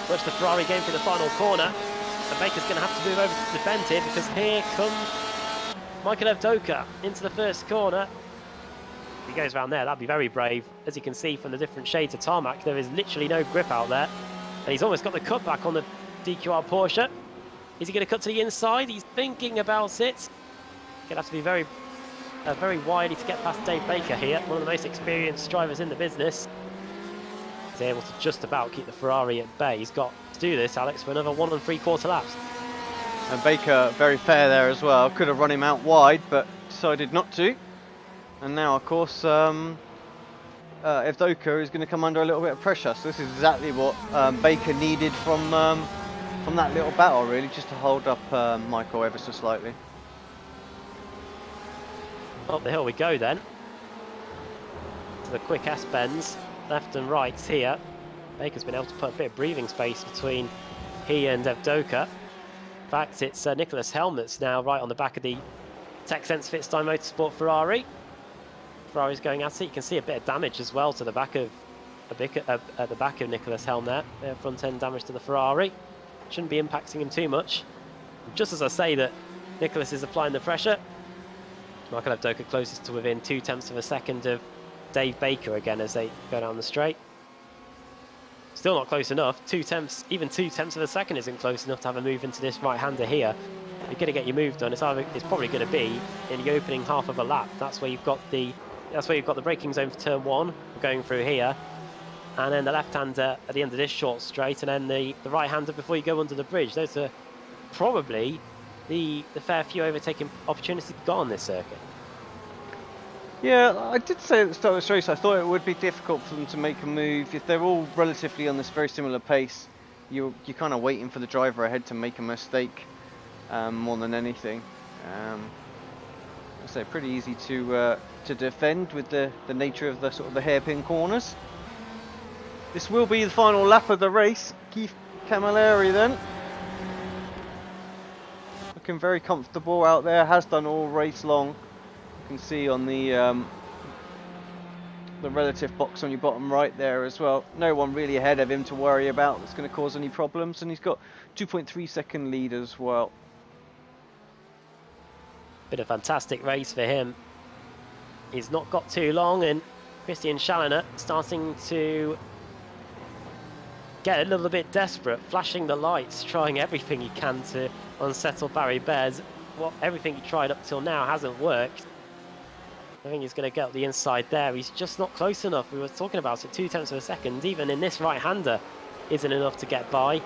much the Ferrari game for the final corner. And Baker's going to have to move over to defend here, because here comes Michael Evdoka into the first corner. If he goes around there, that'd be very brave. As you can see from the different shades of tarmac, there is literally no grip out there. And he's almost got the cutback on the DQR Porsche. Is he going to cut to the inside? He's thinking about it. Going to have to be very wily to get past Dave Baker here. One of the most experienced drivers in the business. He's able to just about keep the Ferrari at bay. He's got to do this, Alex, for another 1 3/4 laps.
And Baker very fair there as well. Could have run him out wide, but decided not to. And now, of course, Evdoka is going to come under a little bit of pressure. So this is exactly what Baker needed from that little battle, really, just to hold up Michael ever so slightly.
Up the hill we go then. To the quick S-bends, left and right here. Baker's been able to put a bit of breathing space between he and Evdoka. In fact, it's Nicholas Helmets now right on the back of the TechSense Fitstyle Motorsport Ferrari. Ferrari's going at it. You can see a bit of damage as well to the back of at the back of Nicholas Helm there. Front end damage to the Ferrari. Shouldn't be impacting him too much. Just as I say that Nicholas is applying the pressure, Michael Evdoka closest to within 0.2 of a second of Dave Baker again as they go down the straight. Still not close enough. Even 0.2 of a second isn't close enough to have a move into this right-hander here. If you're going to get your move done, it's probably going to be in the opening half of a lap. That's where you've got the braking zone for turn 1. We're going through here, and then the left-hander at the end of this short straight, and then the right-hander before you go under the bridge. Those are probably the fair few overtaking opportunities you've got on this circuit.
Yeah, I did say at the start of this race I thought it would be difficult for them to make a move if they're all relatively on this very similar pace you're kind of waiting for the driver ahead to make a mistake more than anything. So pretty easy to defend with the nature of the sort of the hairpin corners. This will be the final lap of the race. Keith Camilleri then. Looking very comfortable out there, has done all race long. You can see on the relative box on your bottom right there as well. No one really ahead of him to worry about that's going to cause any problems, and he's got 2.3 second lead as well.
Been a fantastic race for him. He's not got too long, and Christian Challoner starting to get a little bit desperate, flashing the lights, trying everything he can to unsettle Barry Baird. Everything he tried up till now hasn't worked. I think he's going to get up the inside there. He's just not close enough. We were talking about it, 0.2 of a second. Even in this right-hander isn't enough to get by.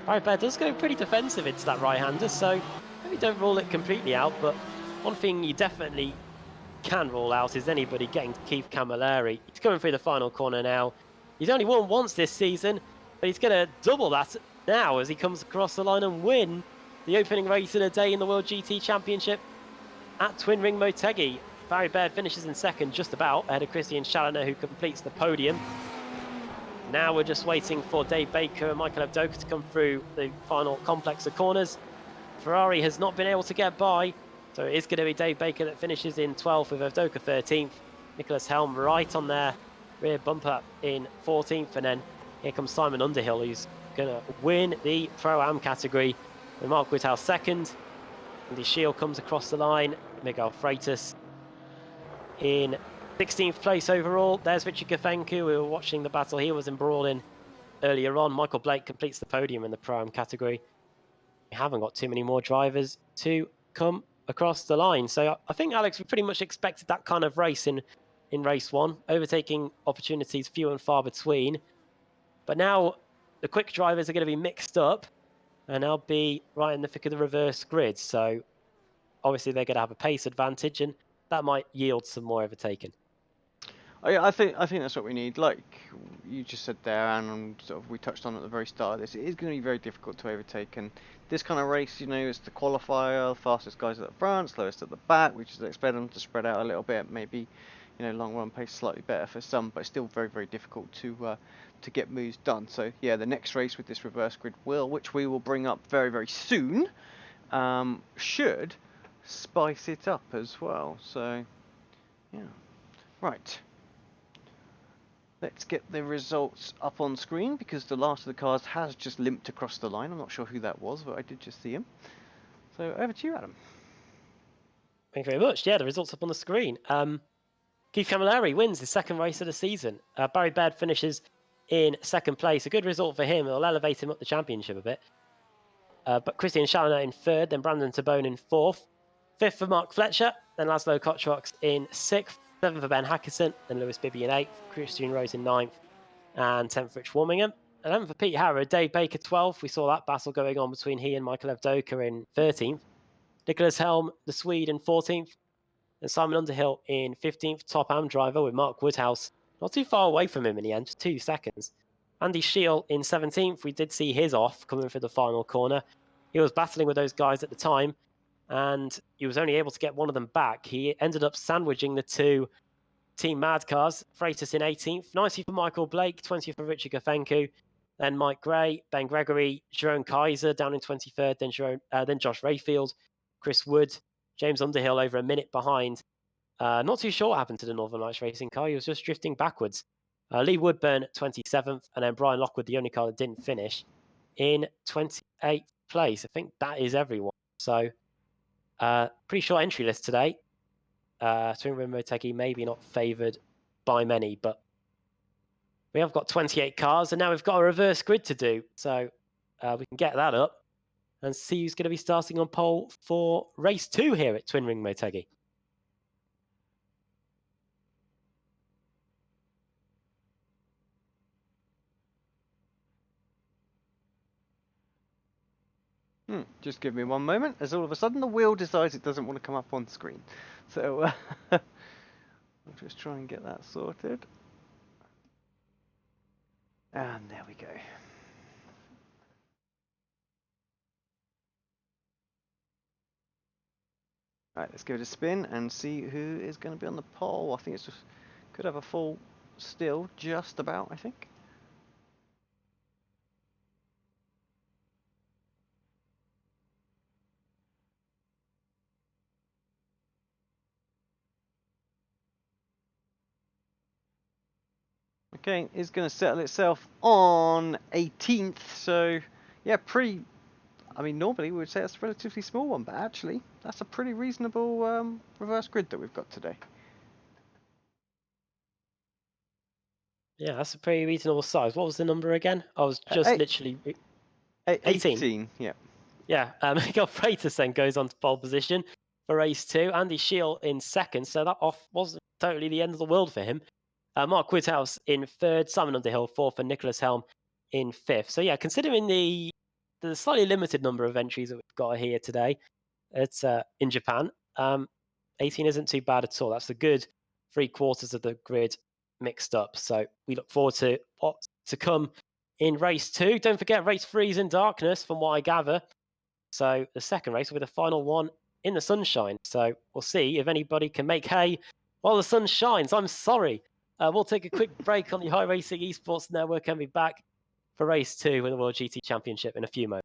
Barry Baird does go pretty defensive into that right-hander, so maybe don't rule it completely out. But one thing you definitely can rule out is anybody getting to Keith Camilleri. He's coming through the final corner now. He's only won once this season, but he's going to double that now as he comes across the line and win the opening race of the day in the World GT Championship at Twin Ring Motegi. Barry Baird finishes in second, just about, ahead of Christian Challoner, who completes the podium. Now we're just waiting for Dave Baker and Michael Avdoka to come through the final complex of corners. Ferrari has not been able to get by, so it is going to be Dave Baker that finishes in 12th with Avdoka 13th. Nicholas Helm right on their rear bumper in 14th, and then here comes Simon Underhill, who's going to win the Pro-Am category. And Mark Woodhouse second. Andy Shield comes across the line. Miguel Freitas in 16th place overall. There's Richard Gafenku. We were watching the battle he was embroiled in earlier on. Michael Blake completes the podium in the Pro-Am category. We haven't got too many more drivers to come across the line. So I think, Alex, we pretty much expected that kind of race in race one. Overtaking opportunities few and far between. But now the quick drivers are going to be mixed up, and they'll be right in the thick of the reverse grid. So obviously they're going to have a pace advantage, and that might yield some more overtaking.
I think that's what we need. Like you just said there, and sort of we touched on at the very start of this, it is going to be very difficult to overtake. And this kind of race, you know, it's the qualifier, the fastest guys at the front, slowest at the back. We just expect them to spread out a little bit. Maybe, you know, long run pace slightly better for some, but still very, very difficult to get moves done. So yeah, the next race with this reverse grid which we will bring up very, very soon, should spice it up as well. So yeah, right. Let's get the results up on screen, because the last of the cars has just limped across the line. I'm not sure who that was, but I did just see him. So over to you, Adam.
Thank you very much. Yeah, the results up on the screen. Keith Camilleri wins his second race of the season. Barry Baird finishes in second place. A good result for him. It'll elevate him up the championship a bit. But Christian Challoner in third, then Brandon Tabone in fourth. Fifth for Mark Fletcher, then Laszlo Kotrox in sixth. Seventh for Ben Hackerson, then Lewis Bibby in eighth. Christian Rose in ninth, and 10th for Rich Warmingham. 11th for Pete Harrow, Dave Baker 12th. We saw that battle going on between he and Michael Avdoka in 13th. Nicholas Helm, the Swede, in 14th. And Simon Underhill in 15th, top am driver with Mark Woodhouse. Not too far away from him in the end, just 2 seconds. Andy Shield in 17th. We did see his off coming for the final corner. He was battling with those guys at the time, and he was only able to get one of them back. He ended up sandwiching the two Team Mad cars. Freitas in 18th. 90th for Michael Blake, 20th for Richard Gafenku. Then Mike Gray, Ben Gregory, Jerome Kaiser down in 23rd. Then Josh Rayfield, Chris Wood, James Underhill over a minute behind. Not too sure what happened to the Northern Lights racing car. He was just drifting backwards. Lee Woodburn 27th, and then Brian Lockwood, the only car that didn't finish, in 28th place. I think that is everyone. So pretty short entry list today. Twin Rim Motegi maybe not favoured by many, but we have got 28 cars, and now we've got a reverse grid to do. So we can get that up and see who's going to be starting on pole for race 2 here at Twin Ring Motegi.
Just give me one moment, as all of a sudden the wheel decides it doesn't want to come up on screen. So I'll just try and get that sorted. And there we go. Right, let's give it a spin and see who is going to be on the pole. I think it's just could have a full still, just about, I think. Okay, is going to settle itself on 18th, so yeah, I mean, normally we would say that's a relatively small one, but actually, that's a pretty reasonable reverse grid that we've got today.
Yeah, that's a pretty reasonable size. What was the number again? I was just literally 18.
18, yeah.
Yeah, Miguel Freitas then goes on to pole position for race 2. Andy Scheel in second, so that off wasn't totally the end of the world for him. Mark Woodhouse in 3rd, Simon Underhill 4th, and Nicholas Helm in 5th. So yeah, considering the slightly limited number of entries that we've got here today, it's in Japan, 18 isn't too bad at all. That's a good 3/4 of the grid mixed up. So we look forward to what's to come in race 2. Don't forget, race 3 is in darkness, from what I gather. So the second race will be the final one in the sunshine. So we'll see if anybody can make hay while the sun shines. I'm sorry. We'll take a quick break on the iRacing Esports Network and be back for race 2 in the World GT Championship in a few moments.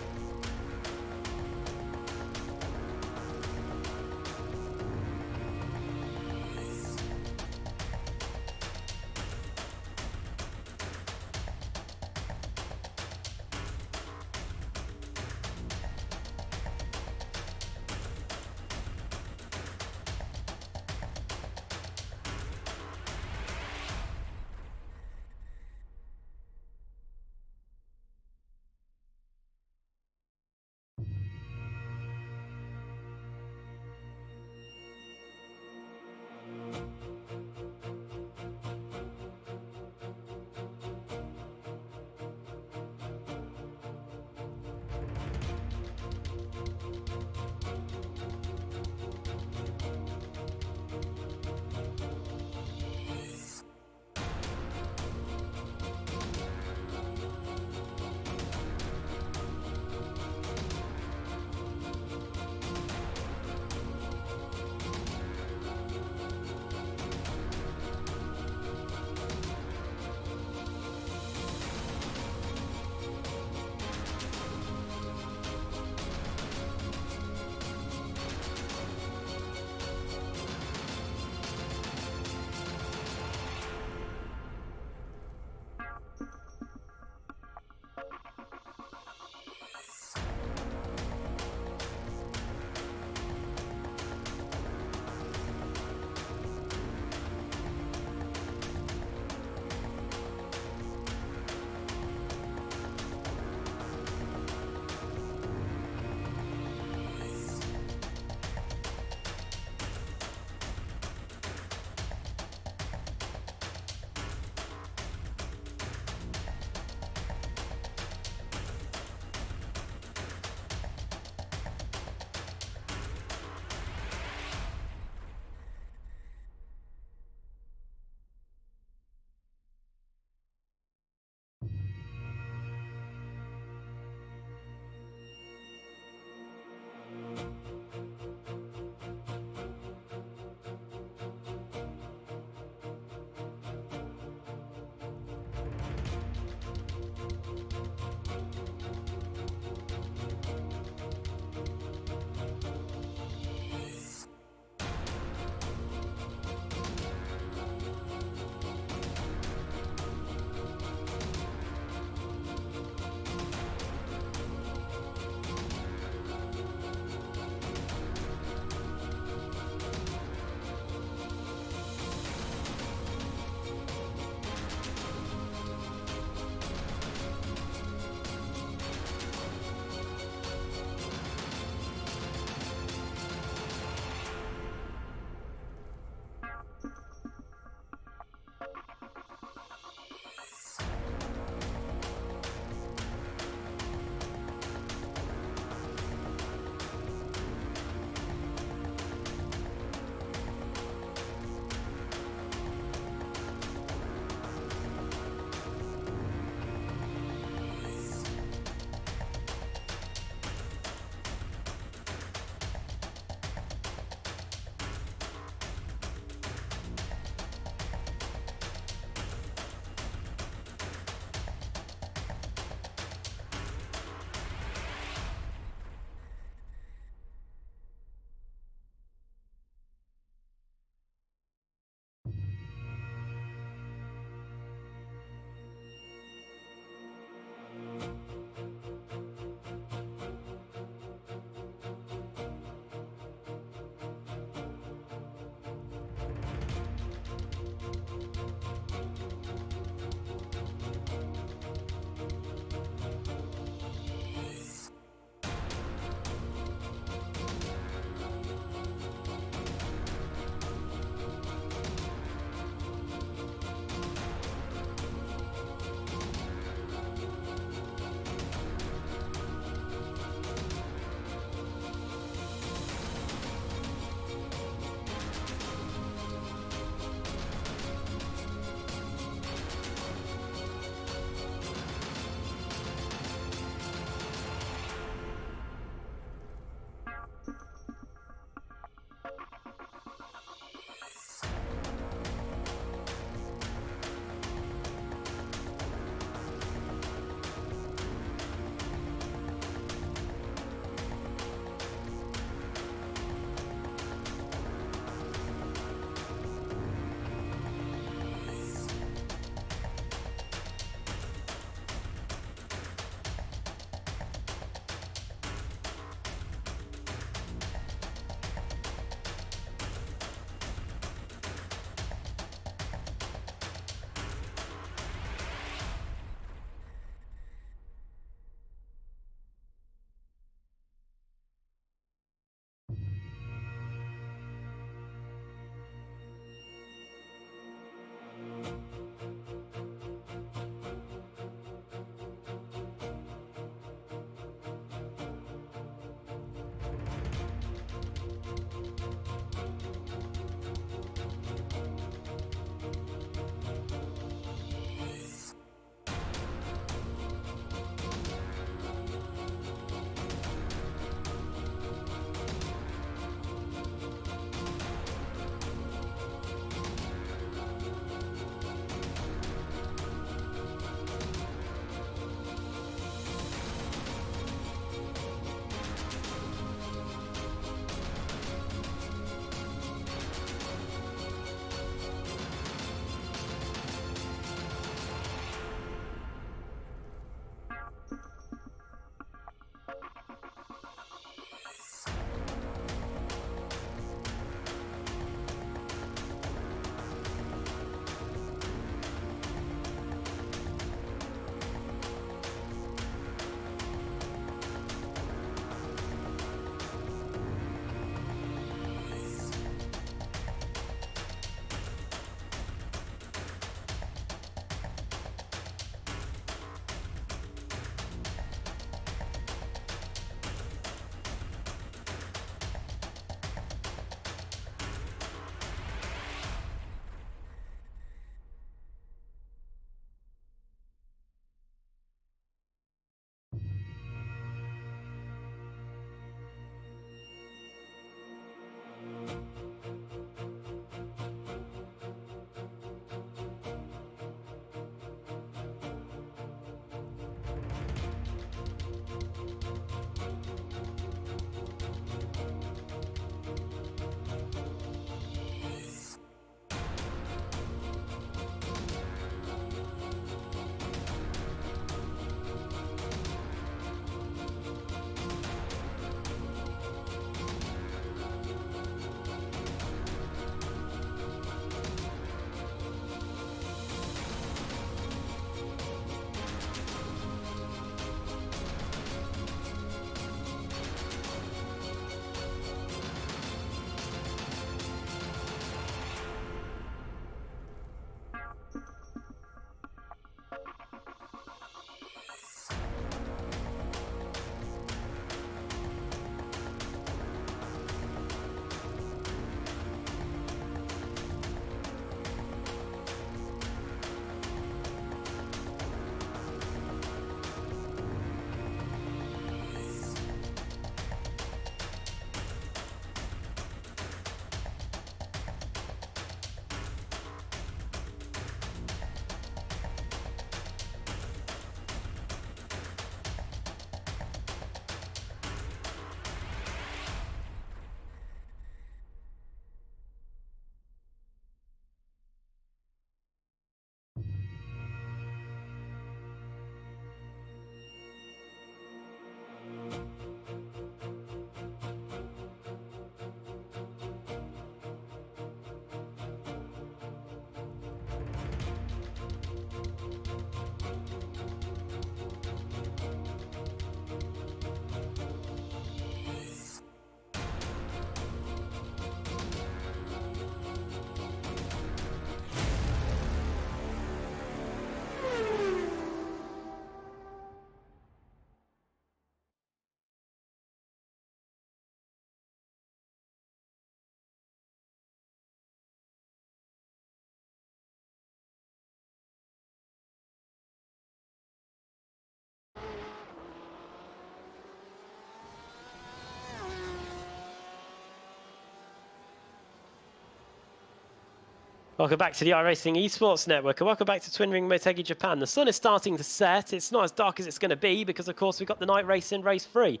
Welcome back to the iRacing Esports Network, and welcome back to Twin Ring Motegi Japan. The sun is starting to set. It's not as dark as it's going to be because, of course, we've got the night race in race 3.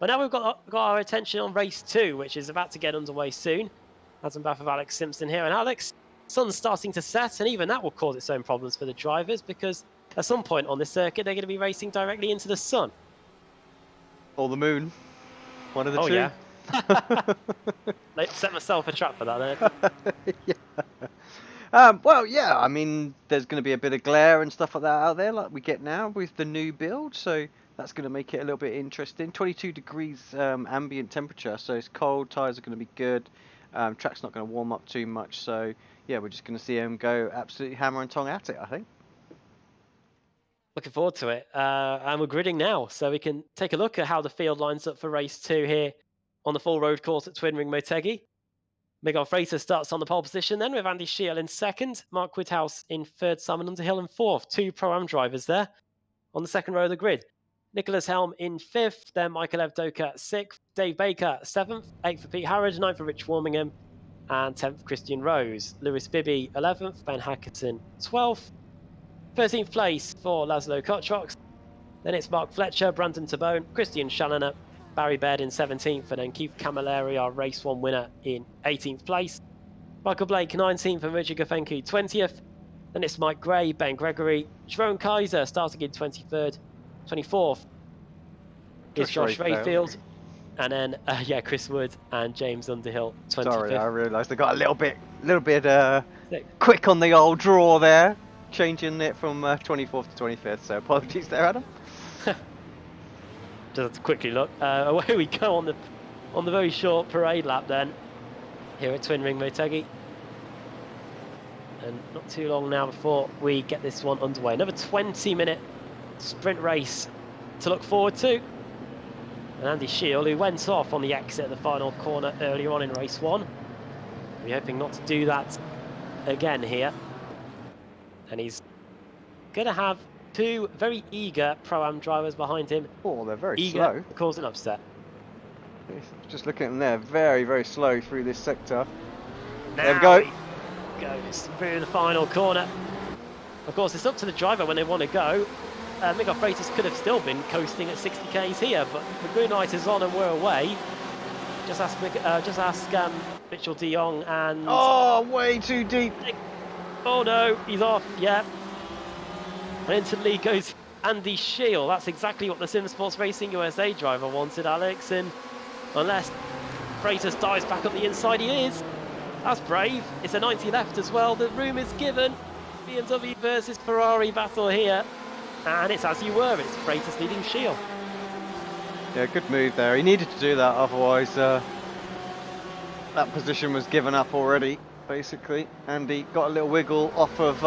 But now we've got our attention on race 2, which is about to get underway soon. As on behalf of Alex Simpson here. And Alex, sun's starting to set, and even that will cause its own problems for the drivers because at some point on this circuit, they're going to be racing directly into the sun.
Or the moon. One of the two.
Yeah. I set myself a trap for that there.
Yeah. Well, yeah, I mean, there's going to be a bit of glare and stuff like that out there, like we get now with the new build, so that's going to make it a little bit interesting. 22 degrees ambient temperature, so it's cold, tyres are going to be good, track's not going to warm up too much, so yeah, we're just going to see them go absolutely hammer and tong at it, I think.
Looking forward to it. And we're gridding now, so we can take a look at how the field lines up for race 2 here on the full road course at Twin Ring Motegi. Miguel Freitas starts on the pole position then with Andy Scheel in second, Mark Whithouse in third, Simon Underhill in fourth. 2 Pro-Am drivers there on the second row of the grid. Nicholas Helm in fifth, then Michael Evdoka sixth, Dave Baker seventh, eighth for Pete Harrod, ninth for Rich Warmingham, and 10th Christian Rose. Lewis Bibby 11th, Ben Hackerton 12th, 13th place for Laszlo Kotrox. Then it's Mark Fletcher, Brandon Tabone, Christian Challoner, Barry Baird in 17th, and then Keith Camilleri, our race 1 winner, in 18th place. Michael Blake 19th and Richard Gafenku 20th. Then it's Mike Gray, Ben Gregory, Jerome Kaiser starting in 23rd. 24th is Josh Rayfield. And then, Chris Wood and James Underhill 25th.
Sorry, I realised I got a little bit quick on the old draw there, changing it from 24th to 25th, so apologies there, Adam.
Just have to quickly look. Away we go on the very short parade lap then, here at Twin Ring Motegi. And not too long now before we get this one underway. Another 20-minute sprint race to look forward to. And Andy Scheel, who went off on the exit at the final corner earlier on in race 1. We're hoping not to do that again here. And he's going to have 2 very eager Pro-Am drivers behind him.
Oh, they're very
eager
slow.
to cause an upset.
Just looking at them there, very, very slow through this sector.
Now
there we go.
He goes through the final corner. Of course, it's up to the driver when they want to go. Miguel Freitas could have still been coasting at 60 k's here, but the green light is on and we're away. Just ask Mitchell de Jong and...
Oh, way too deep.
Oh no, he's off, yeah. And into the lead goes Andy Scheel. That's exactly what the Sim Sports Racing USA driver wanted, Alex. And unless Freitas dives back up the inside, he is. That's brave. It's a 90 left as well. The room is given. BMW versus Ferrari battle here. And it's as you were. It's Freitas leading Scheel.
Yeah, good move there. He needed to do that, otherwise that position was given up already, basically. And he got a little wiggle off of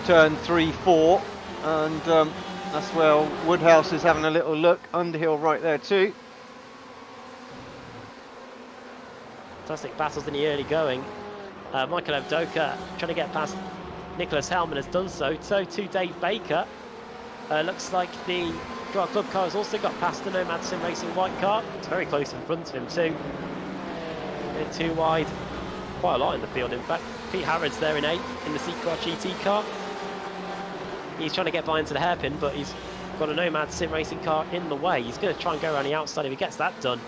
turn 3-4, and that's where Woodhouse is having a little look. Underhill right there too.
Fantastic battles in the early going. Michael Evdoka trying to get past Nicholas Hellman has done so. So too Dave Baker. Looks like the club car has also got past the Nomad Sim Racing white car. It's very close in front of him too. A bit too wide. Quite a lot in the field, in fact. Pete Harrod's there in 8th in the Sequoia GT car. He's trying to get by into the hairpin, but he's got a Nomad Sim Racing car in the way. He's going to try and go around the outside. If he gets that done,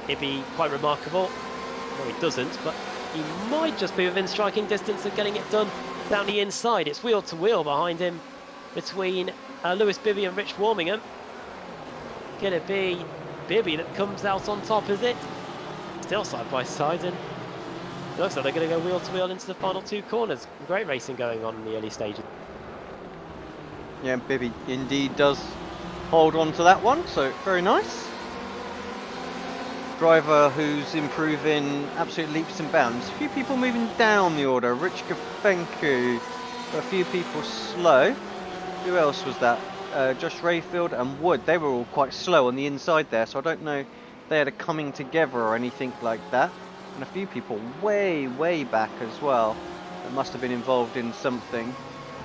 it'd be quite remarkable. No, he doesn't, but he might just be within striking distance of getting it done down the inside. It's wheel to wheel behind him between Lewis Bibby and Rich Warmingham. Gonna be Bibby that comes out on top, is it? Still side by side, and it looks like they're going to go wheel to wheel into the final 2 corners. Great racing going on in the early stages.
Yeah, Bibby indeed does hold on to that one, so very nice. Driver who's improving absolute leaps and bounds. A few people moving down the order. Rich Gafenku, a few people slow. Who else was that? Josh Rayfield and Wood. They were all quite slow on the inside there, so I don't know if they had a coming together or anything like that. And a few people way, way back as well that must have been involved in something.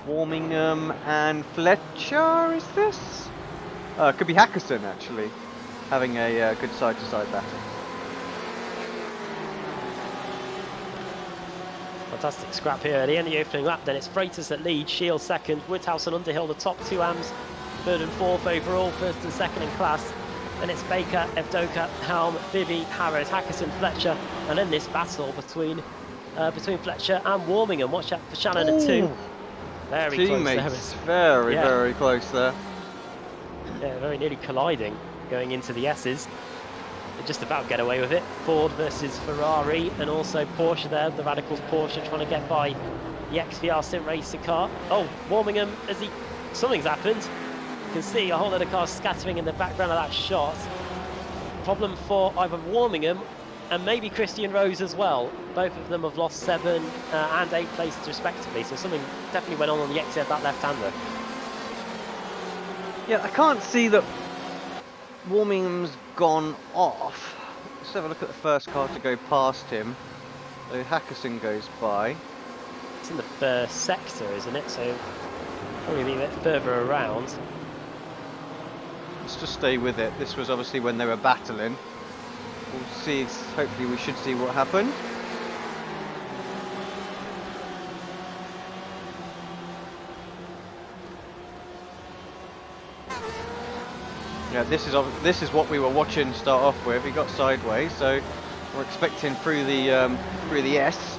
Warmingham and Fletcher, is this? Could be Hackerson actually, having a good side-to-side battle.
fantastic scrap here at the end of the opening lap. Then it's Freitas that lead, Shield second, Woodhouse and Underhill the top two AMs, third and fourth overall, first and second in class. Then it's Baker, Evdoka, Helm, Bibby, Harrod, Hackerson, Fletcher, and then this battle between Fletcher and Warmingham. Watch out for Shannon at 2. Very
teammates,
close there.
very close there.
Yeah, very nearly colliding going into the S's. They just about get away with it. Ford versus Ferrari, and also Porsche there. The Radicals Porsche trying to get by the XVR Sim Racer car. Oh, Warmingham, something's happened. You can see a whole lot of cars scattering in the background of that shot. Problem for either Warmingham and maybe Christian Rose as well. Both of them have lost 7 and 8 places respectively, so something definitely went on the exit of that left-hander.
Yeah, I can't see that Warmingham's gone off. Let's have a look at the first car to go past him. So Hackerson goes by.
It's in the first sector, isn't it? So probably be a bit further around.
Let's just stay with it. This was obviously when they were battling. We'll see, hopefully we should see what happened. Yeah, this is what we were watching start off with. He got sideways, so we're expecting through the S.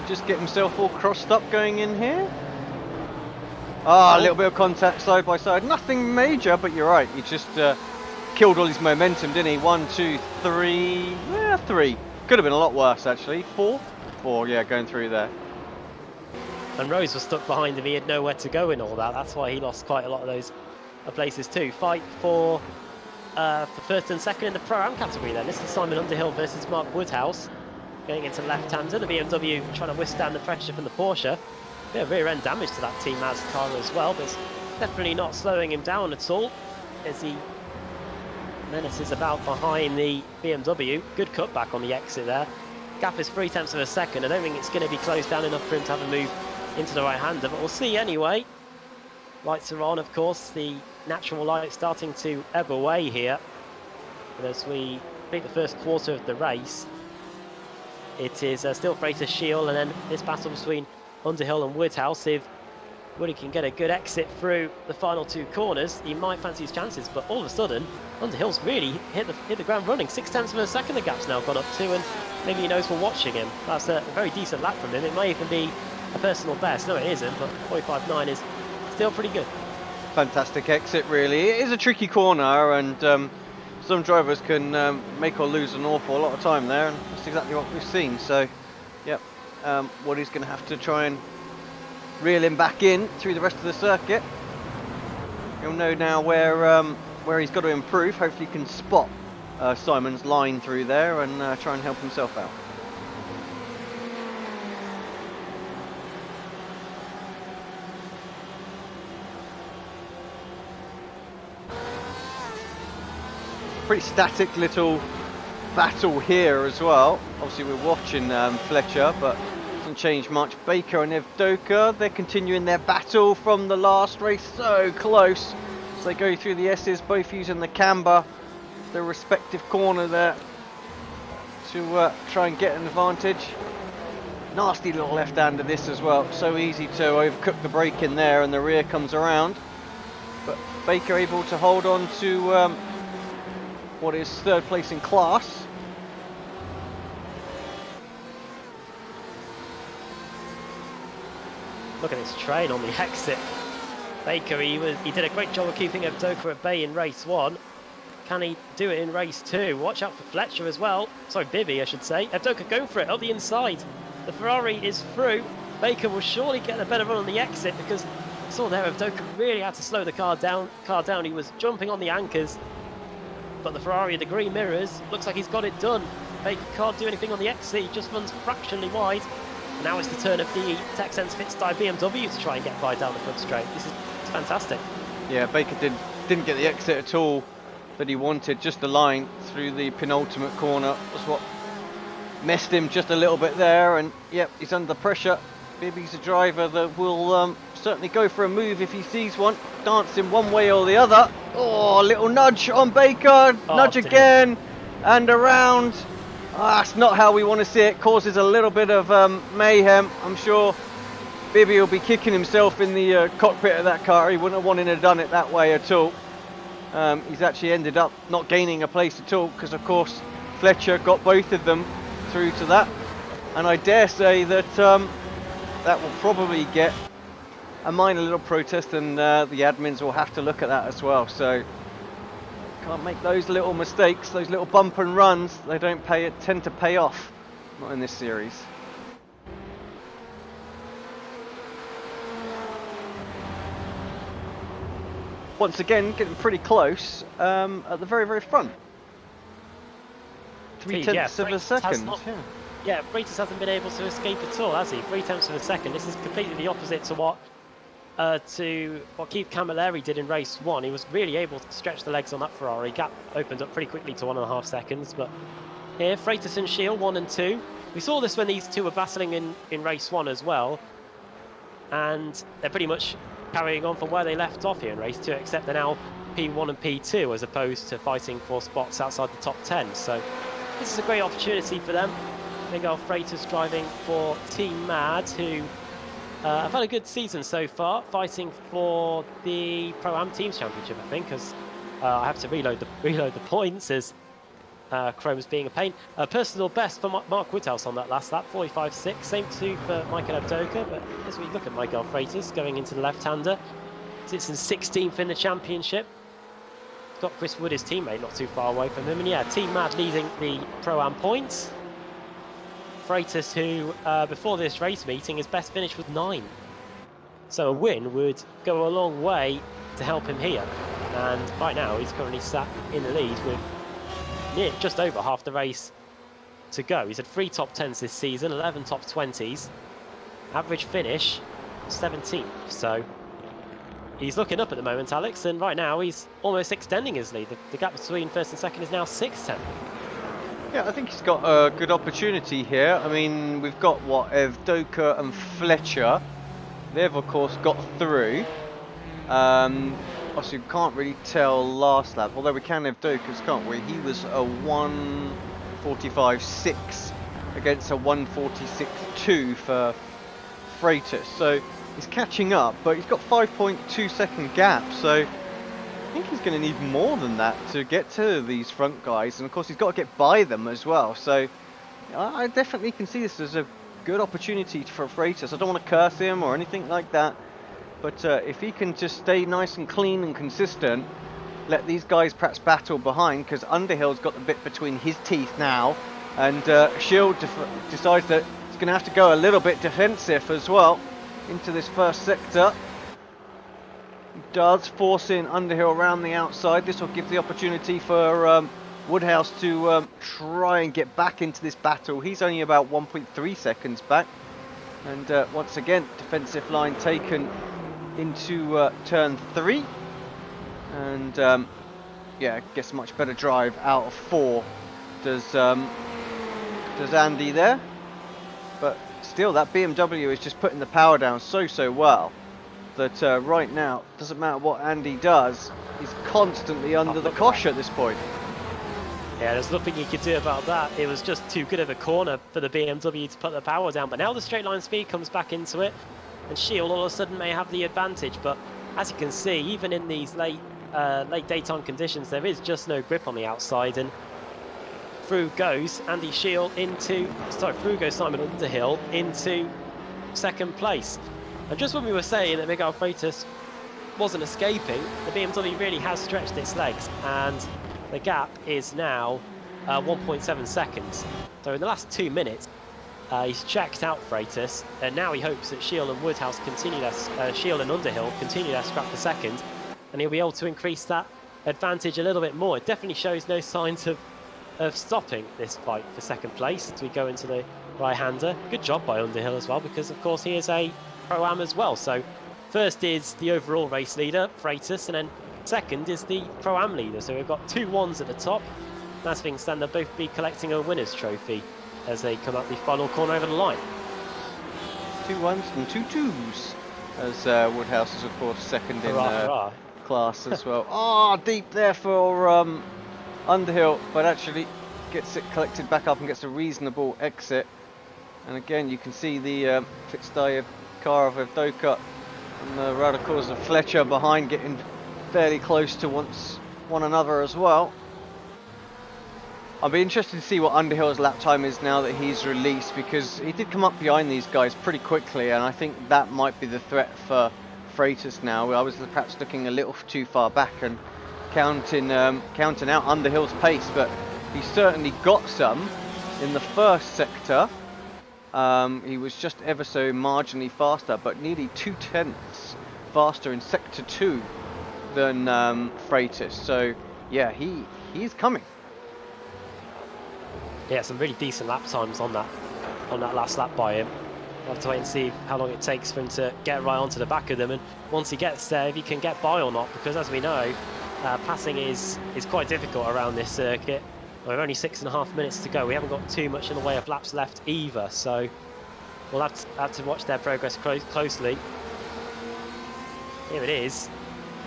Just get himself all crossed up going in here. Ah, a little bit of contact side by side. Nothing major, but you're right. He just killed all his momentum, didn't he? 1, 2, 3. Yeah, 3. Could have been a lot worse, actually. 4? 4, yeah, going through there.
And Rose was stuck behind him. He had nowhere to go in all that. That's why he lost quite a lot of those places too. Fight for first and second in the Pro-Am category then. This is Simon Underhill versus Mark Woodhouse. Going into left-hander, the BMW trying to withstand the pressure from the Porsche. Bit of rear-end damage to that Team Maz car as well, but it's definitely not slowing him down at all as he menaces about behind the BMW. Good cutback on the exit there. Gap is 0.3 of a second. I don't think it's going to be closed down enough for him to have a move into the right-hander, but we'll see anyway. Lights are on, of course. The natural light starting to ebb away here. But as we complete the first quarter of the race, it is still Freitas Shield, and then this battle between Underhill and Woodhouse. If Woody can get a good exit through the final 2 corners, he might fancy his chances, but all of a sudden Underhill's really hit the ground running. 0.6 of a second the gap's now gone up to, and maybe he knows we're watching him. That's a very decent lap from him. It may even be a personal best. No, it isn't, but 45.9 is still pretty good.
Fantastic exit, really. It is a tricky corner, and some drivers can make or lose an awful lot of time there, and that's exactly what we've seen. So, yep, Woody's going to have to try and reel him back in through the rest of the circuit. He'll know now where he's got to improve. Hopefully he can spot Simon's line through there and try and help himself out. Pretty static little battle here as well. Obviously we're watching Fletcher, but doesn't change much. Baker and Evdoka, they're continuing their battle from the last race. So close as they go through the S's, both using the camber, their respective corner there, to try and get an advantage. Nasty little left-hander this as well. So easy to overcook the brake in there, and the rear comes around. But Baker able to hold on to what is 3rd place in class.
Look at this train on the exit. Baker, he did a great job of keeping Evdoka at bay in race 1. Can he do it in race 2? Watch out for Fletcher as well. Sorry, Bibby, I should say. Evdoka going for it up the inside. The Ferrari is through. Baker will surely get a better run on the exit, because I saw there Evdoka really had to slow the car down. He was jumping on the anchors. But the Ferrari, the green mirrors, looks like he's got it done. Baker can't do anything on the exit, he just runs fractionally wide. And now it's the turn of the Texense Fitstyle BMW to try and get by down the front straight. It's fantastic.
Yeah, Baker didn't get the exit at all that he wanted, just the line through the penultimate corner was what messed him just a little bit there, and yep, he's under pressure Bibby's a driver that will certainly go for a move if he sees one, dancing one way or the other. Oh, a little nudge on Baker, nudge
dear.
again, and around. That's not how we want to see it. Causes a little bit of mayhem. I'm sure Bibby will be kicking himself in the cockpit of that car. He wouldn't have wanted to have done it that way at all. He's actually ended up not gaining a place at all because, of course, Fletcher got both of them through to that. And I dare say that that will probably get a minor little protest, and the admins will have to look at that as well. So can't make those little mistakes, those little bump and runs. They don't tend to pay off, not in this series. Once again, getting pretty close at the very, very front. 3/10 of a second.
Yeah, Freitas hasn't been able to escape at all, has he? 3/10 of a second. This is completely the opposite to what Keith Camilleri did in race 1. He was really able to stretch the legs on that Ferrari. Gap opened up pretty quickly to 1.5 seconds. But here, Freitas and Shield 1 and 2. We saw this when these two were battling in race 1 as well. And they're pretty much carrying on from where they left off here in race 2, except they're now P1 and P2 as opposed to fighting for spots outside the top 10. So this is a great opportunity for them. Miguel Freitas driving for Team Mad, who have had a good season so far, fighting for the Pro-Am Teams Championship, I think, as I have to reload the points as Chrome's being a pain. Personal best for Mark Woodhouse on that last lap, 45.6. Same too for Michael Abdoka, but as we look at Miguel Freitas going into the left-hander, sits in 16th in the championship. Got Chris Wood, his teammate, not too far away from him. And yeah, Team Mad leading the Pro-Am points. Freitas, who before this race meeting, his best finish was 9. So a win would go a long way to help him here. And right now, he's currently sat in the lead with just over half the race to go. He's had 3 top 10s this season, 11 top 20s. Average finish, 17th. So he's looking up at the moment, Alex, and right now he's almost extending his lead. The gap between first and second is now 6/10.
Yeah, I think he's got a good opportunity here. I mean, we've got Evdoka and Fletcher. They've of course got through. Obviously, we can't really tell last lap, although we can Evdoka's, can't we? He was a 1:45.6 against a 1:46.2 for Freitas. So he's catching up, but he's got 5.2 second gap. So I think he's going to need more than that to get to these front guys, and of course he's got to get by them as well. So I definitely can see this as a good opportunity for Freitas. I don't want to curse him or anything like that, but if he can just stay nice and clean and consistent, let these guys perhaps battle behind, because Underhill's got the bit between his teeth now, and Shield decides that he's going to have to go a little bit defensive as well into this first sector. Does force in Underhill around the outside. This will give the opportunity for Woodhouse to try and get back into this battle. He's only about 1.3 seconds back, and once again defensive line taken into turn 3, and yeah, gets a much better drive out of 4 does Andy there, but still that BMW is just putting the power down so well that right now, doesn't matter what Andy does, he's constantly under the cosh at this point.
Yeah, there's nothing you could do about that. It was just too good of a corner for the BMW to put the power down. But now the straight line speed comes back into it, and Shield all of a sudden may have the advantage. But as you can see, even in these late daytime conditions, there is just no grip on the outside. And through goes Andy Shield through goes Simon Underhill into second place. And just when we were saying that Miguel Freitas wasn't escaping, the BMW really has stretched its legs, and the gap is now 1.7 seconds. So in the last 2 minutes, he's checked out Freitas, and now he hopes that Shield and Woodhouse Shield and Underhill continue their scrap for second, and he'll be able to increase that advantage a little bit more. It definitely shows no signs of stopping this fight for second place as we go into the right-hander. Good job by Underhill as well, because of course he is a Pro-Am as well. So first is the overall race leader, Freitas, and then second is the Pro-Am leader. So we've got 2 1s at the top. As things stand, they'll both be collecting a winner's trophy as they come up the final corner over the line.
2 1s and 2 2s. As Woodhouse is, of course, second in
Hurrah.
class as well. Oh, deep there for Underhill, but actually gets it collected back up and gets a reasonable exit. And again, you can see the Fitzdive car of Evdoka and the Radicals of Fletcher behind, getting fairly close to one another as well. I'll be interested to see what Underhill's lap time is now that he's released, because he did come up behind these guys pretty quickly, and I think that might be the threat for Freitas now. I was perhaps looking a little too far back and counting out Underhill's pace, but he certainly got some in the first sector. He was just ever so marginally faster, but nearly 2/10 faster in sector 2 than Freitas. So yeah, he's coming.
Yeah, some really decent lap times on that last lap by him. We'll have to wait and see how long it takes for him to get right onto the back of them, and once he gets there, if he can get by or not, because as we know, passing is quite difficult around this circuit. We've only 6.5 minutes to go. We haven't got too much in the way of laps left either, so we'll have to watch their progress closely. Here it is.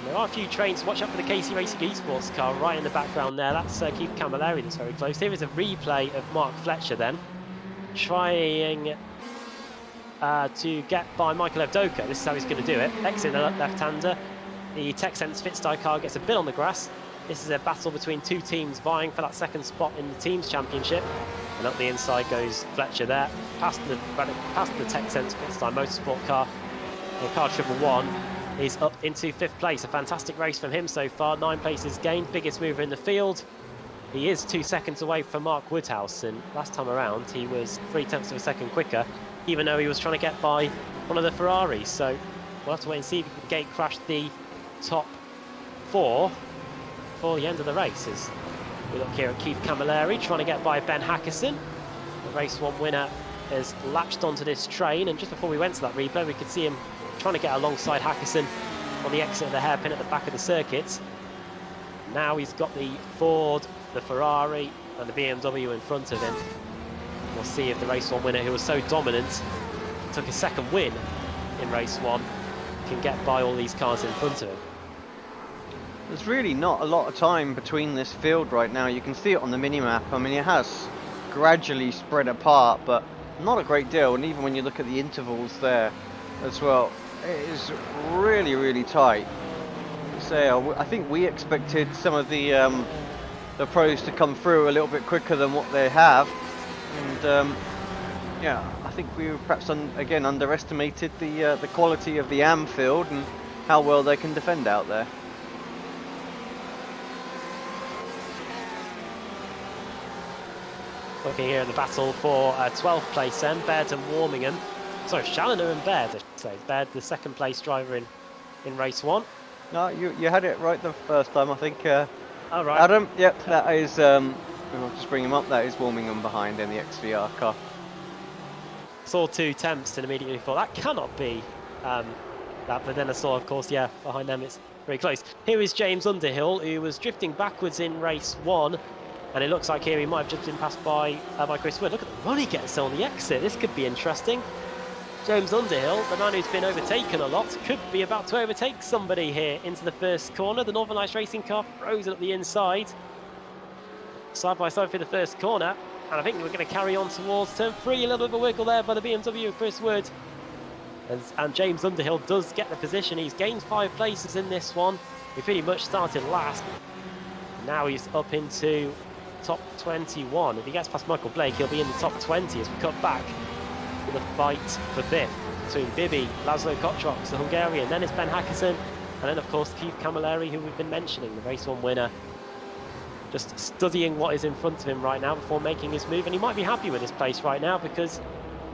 There are a few trains. Watch out for the KC Racing Esports car right in the background there. That's Keith Camilleri that's very close. Here is a replay of Mark Fletcher then, trying to get by Michael Evdoka. This is how he's going to do it. Exit the left-hander. The Texense Fitzdi car gets a bit on the grass. This is a battle between two teams vying for that second spot in the teams championship. And up the inside goes Fletcher there, past the Texense Fitzdi Motorsport car. The car 111 is up into 5th place. A fantastic race from him so far. 9 places gained, biggest mover in the field. He is 2 seconds away from Mark Woodhouse, and last time around he was 0.3 of a second quicker, even though he was trying to get by one of the Ferraris. So we'll have to wait and see if he can gate crash the top 4 before the end of the race. As we look here at Keith Camilleri trying to get by Ben Hackerson. The race 1 winner has latched onto this train, and just before we went to that replay we could see him trying to get alongside Hackerson on the exit of the hairpin at the back of the circuit. Now he's got the Ford, the Ferrari and the BMW in front of him. We'll see if the race 1 winner, who was so dominant, took his second win in race 1, can get by all these cars in front of him.
There's really not a lot of time between this field right now. You can see it on the mini-map. I mean, it has gradually spread apart, but not a great deal. And even when you look at the intervals there as well, it is really, really tight. So I think we expected some of the pros to come through a little bit quicker than what they have, and yeah, I think we perhaps again underestimated the quality of the AM field and how well they can defend out there.
Looking here at the battle for 12th place then, Baird and Warmingham. Sorry, Challoner and Baird, I should say. Baird, the 2nd place driver in race 1.
No, you had it right the first time, I think.
Oh, right.
Adam, yep, that is, we'll just bring him up, that is Warmingham behind in the XVR car.
Saw 2 temps and immediately thought that cannot be that, but then I saw, of course, yeah, behind them it's very close. Here is James Underhill, who was drifting backwards in race 1, and it looks like here he might have just been passed by Chris Wood. Look at the run he gets on the exit. This could be interesting. James Underhill, the man who's been overtaken a lot, could be about to overtake somebody here into the first corner. The Northern Lights Racing car frozen at the inside. Side by side for the first corner. And I think we're going to carry on towards turn 3. A little bit of a wiggle there by the BMW of Chris Wood. And James Underhill does get the position. He's gained 5 places in this one. He pretty much started last. Now he's up into top 21. If he gets past Michael Blake, he'll be in the top 20 as we cut back to the fight for 5th between Bibi, Laszlo Kotrox, the Hungarian, then it's Ben Hackerson, and then of course Keith Camilleri, who we've been mentioning, the race 1 winner, just studying what is in front of him right now before making his move. And he might be happy with his place right now, because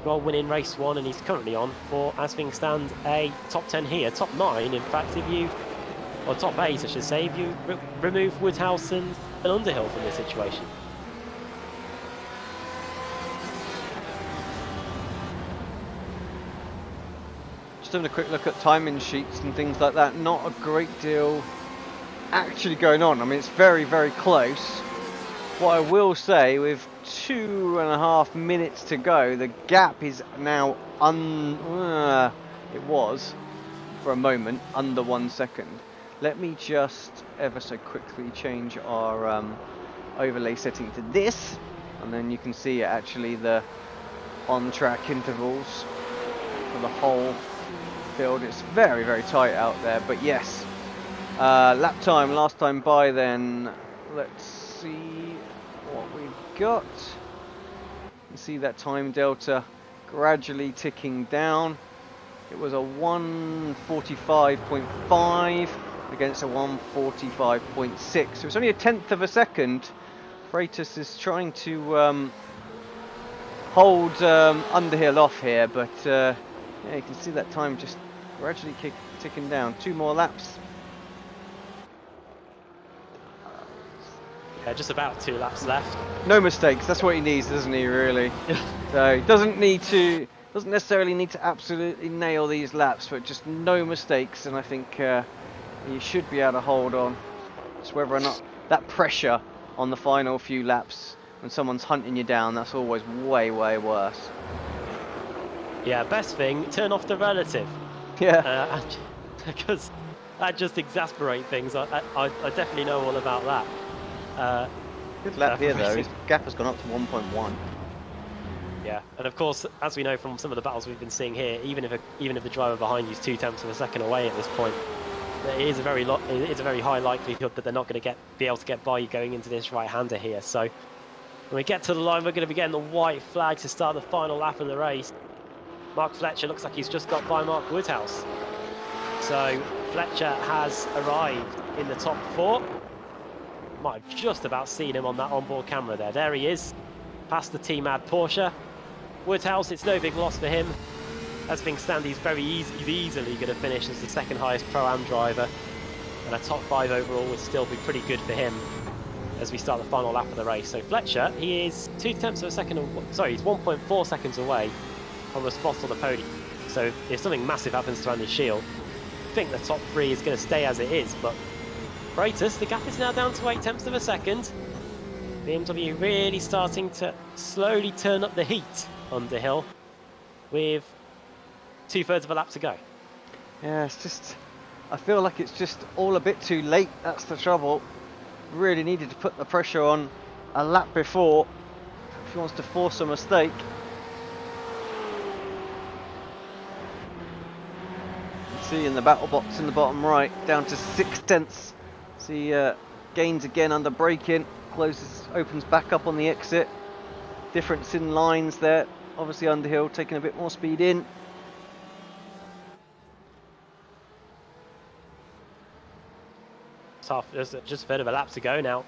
well, winning race 1, and he's currently on for, as things stand, a top 10 here, top 9 in fact, if you, or top 8 I should say, if you remove Woodhouse and Underhill from this situation.
Having a quick look at timing sheets and things like that, not a great deal actually going on. I mean, it's very, very close. What I will say, with 2.5 minutes to go. The gap is now it was for a moment under 1 second. Let me just ever so quickly change our overlay setting to this, and then you can see actually the on-track intervals for the whole field. It's very, very tight out there, but yes. Lap time, last time by then. Let's see what we've got. You see that time delta gradually ticking down. It was a 1:45.5 against a 1:45.6. So it's only a tenth of a second. Freitas is trying to hold Underhill off here, but yeah, you can see that time just gradually ticking down. 2 more laps.
Yeah, just about 2 laps left.
No mistakes. That's what he needs, doesn't he? Really. So he doesn't necessarily need to absolutely nail these laps, but just no mistakes. And I think he should be able to hold on. It's whether or not that pressure on the final few laps when someone's hunting you down, that's always way, way worse.
Yeah, best thing, turn off the relative.
Yeah.
Because that just exasperates things. I definitely know all about that.
Good lap here though, his gap has gone up to 1.1.
Yeah, and of course, as we know from some of the battles we've been seeing here, even if the driver behind you is 0.2 of a second away at this point, it is a very high likelihood that they're not going to be able to get by you going into this right-hander here. So when we get to the line, we're going to be getting the white flag to start the final lap of the race. Mark Fletcher looks like he's just got by Mark Woodhouse. So Fletcher has arrived in the top 4. Might have just about seen him on that onboard camera there. There he is, past the Team-Ad Porsche. Woodhouse, it's no big loss for him. As things stand, he's easily going to finish as the 2nd highest Pro-Am driver. And a top 5 overall would still be pretty good for him as we start the final lap of the race. So Fletcher, he is 0.2 of a second, he's 1.4 seconds away from the spot on the podium. So if something massive happens to Andy Shield, I think the top 3 is going to stay as it is, but Freitas, the gap is now down to 0.8 of a second. BMW really starting to slowly turn up the heat Underhill with 2/3 of a lap to go.
Yeah, it's just, I feel like it's just all a bit too late. That's the trouble. Really needed to put the pressure on a lap before if he wants to force a mistake. You can see in the battle box in the bottom right, down to 0.6. See gains again under braking, opens back up on the exit. Difference in lines there. Obviously Underhill taking a bit more speed in.
There's just a bit of a lap to go now.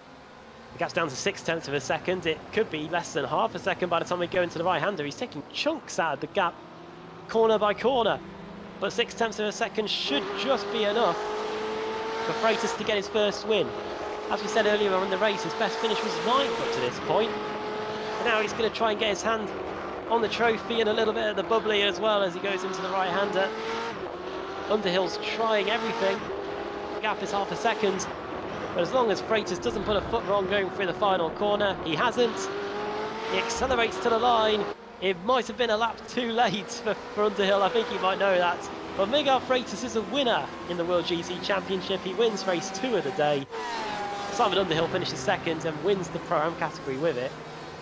The gap's down to 0.6 of a second. It could be less than half a second by the time we go into the right-hander. He's taking chunks out of the gap, corner by corner. But 0.6 of a second should just be enough for Freitas to get his first win. As we said earlier in the race, his best finish was 9th up to this point. And now he's going to try and get his hand on the trophy and a little bit of the bubbly as well as he goes into the right-hander. Underhill's trying everything. The gap is half a second. But as long as Freitas doesn't put a foot wrong going through the final corner, he hasn't. He accelerates to the line. It might have been a lap too late for Underhill. I think you might know that. But Miguel Freitas is a winner in the World GC Championship. He wins race 2 of the day. Simon Underhill finishes 2nd and wins the Pro-Am category with it.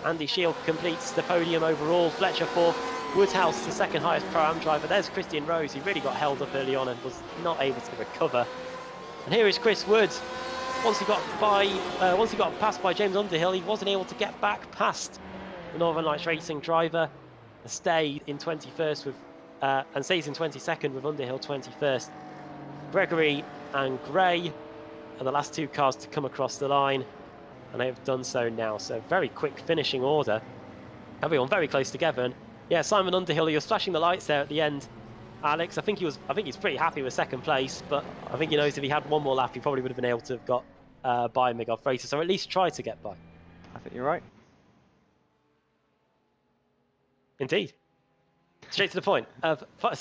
Andy Shield completes the podium overall. Fletcher 4th. Woodhouse, the 2nd highest Pro-Am driver. There's Christian Rose, who really got held up early on and was not able to recover. And here is Chris Wood. Once he got passed by James Underhill, he wasn't able to get back past the Northern Lights Racing driver and stay in 21st with and stays in 22nd with Underhill 21st. Gregory and Gray are the last 2 cars to come across the line, and they have done so now. So very quick finishing order. Everyone very close together. And yeah, Simon Underhill, he was flashing the lights there at the end. Alex, I think he's pretty happy with 2nd place, but I think he knows if he had one more lap, he probably would have been able to have got by Miguel Freitas, or at least try to get by.
I think you're right.
Indeed. Straight to the point.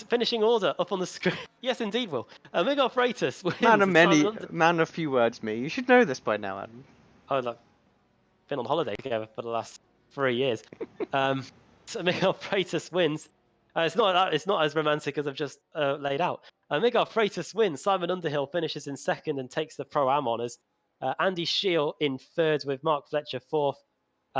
Finishing order up on the screen. Yes, indeed, Will. Miguel Freitas wins.
Man of few words, me. You should know this by now, Adam.
Oh, look. Been on holiday together for the last 3 years. So Miguel Freitas wins. It's not as romantic as I've just laid out. Miguel Freitas wins. Simon Underhill finishes in second and takes the Pro-Am honours. Andy Scheel in third with Mark Fletcher fourth.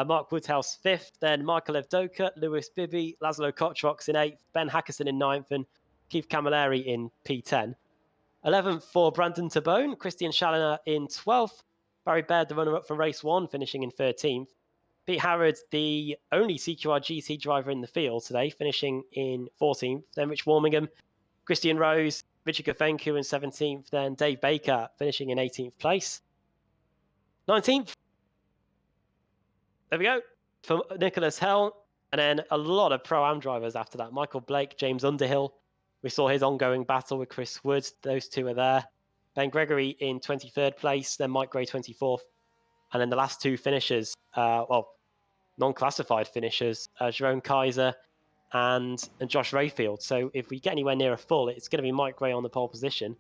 Mark Woodhouse fifth. Then Michael Evdoka, Lewis Bibby, Laszlo Kotrox in eighth. Ben Hackerson in ninth and Keith Camilleri in P10. 11th for Brandon Tabone. Christian Challoner in 12th. Barry Baird, the runner-up from race 1, finishing in 13th. Pete Harrod, the only CQR GT driver in the field today, finishing in 14th. Then Rich Warmingham, Christian Rose, Richard Gafenku in 17th. Then Dave Baker finishing in 18th place. 19th. There we go. For Nicholas Hell. And then a lot of Pro-Am drivers after that. Michael Blake, James Underhill. We saw his ongoing battle with Chris Woods. Those two are there. Ben Gregory in 23rd place. Then Mike Gray 24th. And then the last two finishers, non-classified finishers, Jerome Kaiser and Josh Rayfield. So if we get anywhere near a full, it's going to be Mike Gray on the pole position.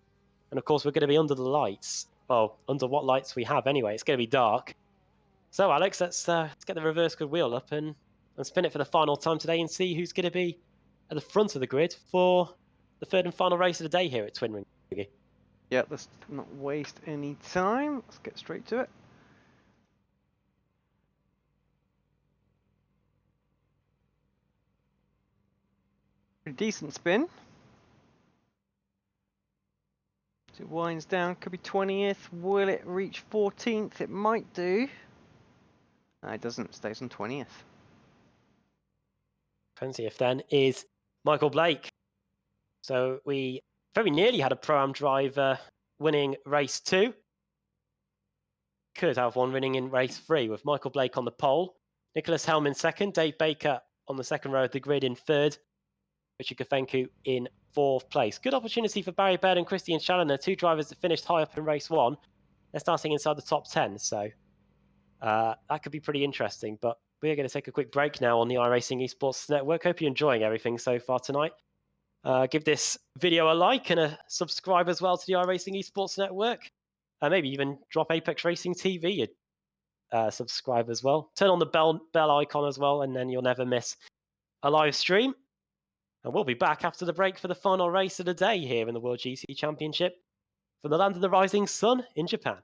And of course, we're going to be under the lights. Well, under what lights we have anyway. It's going to be dark. So Alex, let's get the reverse grid wheel up and spin it for the final time today and see who's going to be at the front of the grid for the third and final race of the day here at Twin Ring.
Yeah, let's not waste any time. Let's get straight to it. Pretty decent spin. As it winds down, could be 20th. Will it reach 14th? It might do. No, it doesn't. It stays on 20th.
20th then is Michael Blake. So we very nearly had a Pro-Am driver winning race 2. Could have one winning in race 3 with Michael Blake on the pole. Nicholas Helm in second. Dave Baker on the second row of the grid in third. Richard Gafenku in 4th place. Good opportunity for Barry Baird and Christian Challoner, two drivers that finished high up in race 1. They're starting inside the top 10, so that could be pretty interesting. But we're going to take a quick break now on the iRacing Esports Network. Hope you're enjoying everything so far tonight. Give this video a like and a subscribe as well to the iRacing Esports Network. Maybe even drop Apex Racing TV subscribe as well. Turn on the bell icon as well, and then you'll never miss a live stream. And we'll be back after the break for the final race of the day here in the World GC Championship from the land of the rising sun in Japan.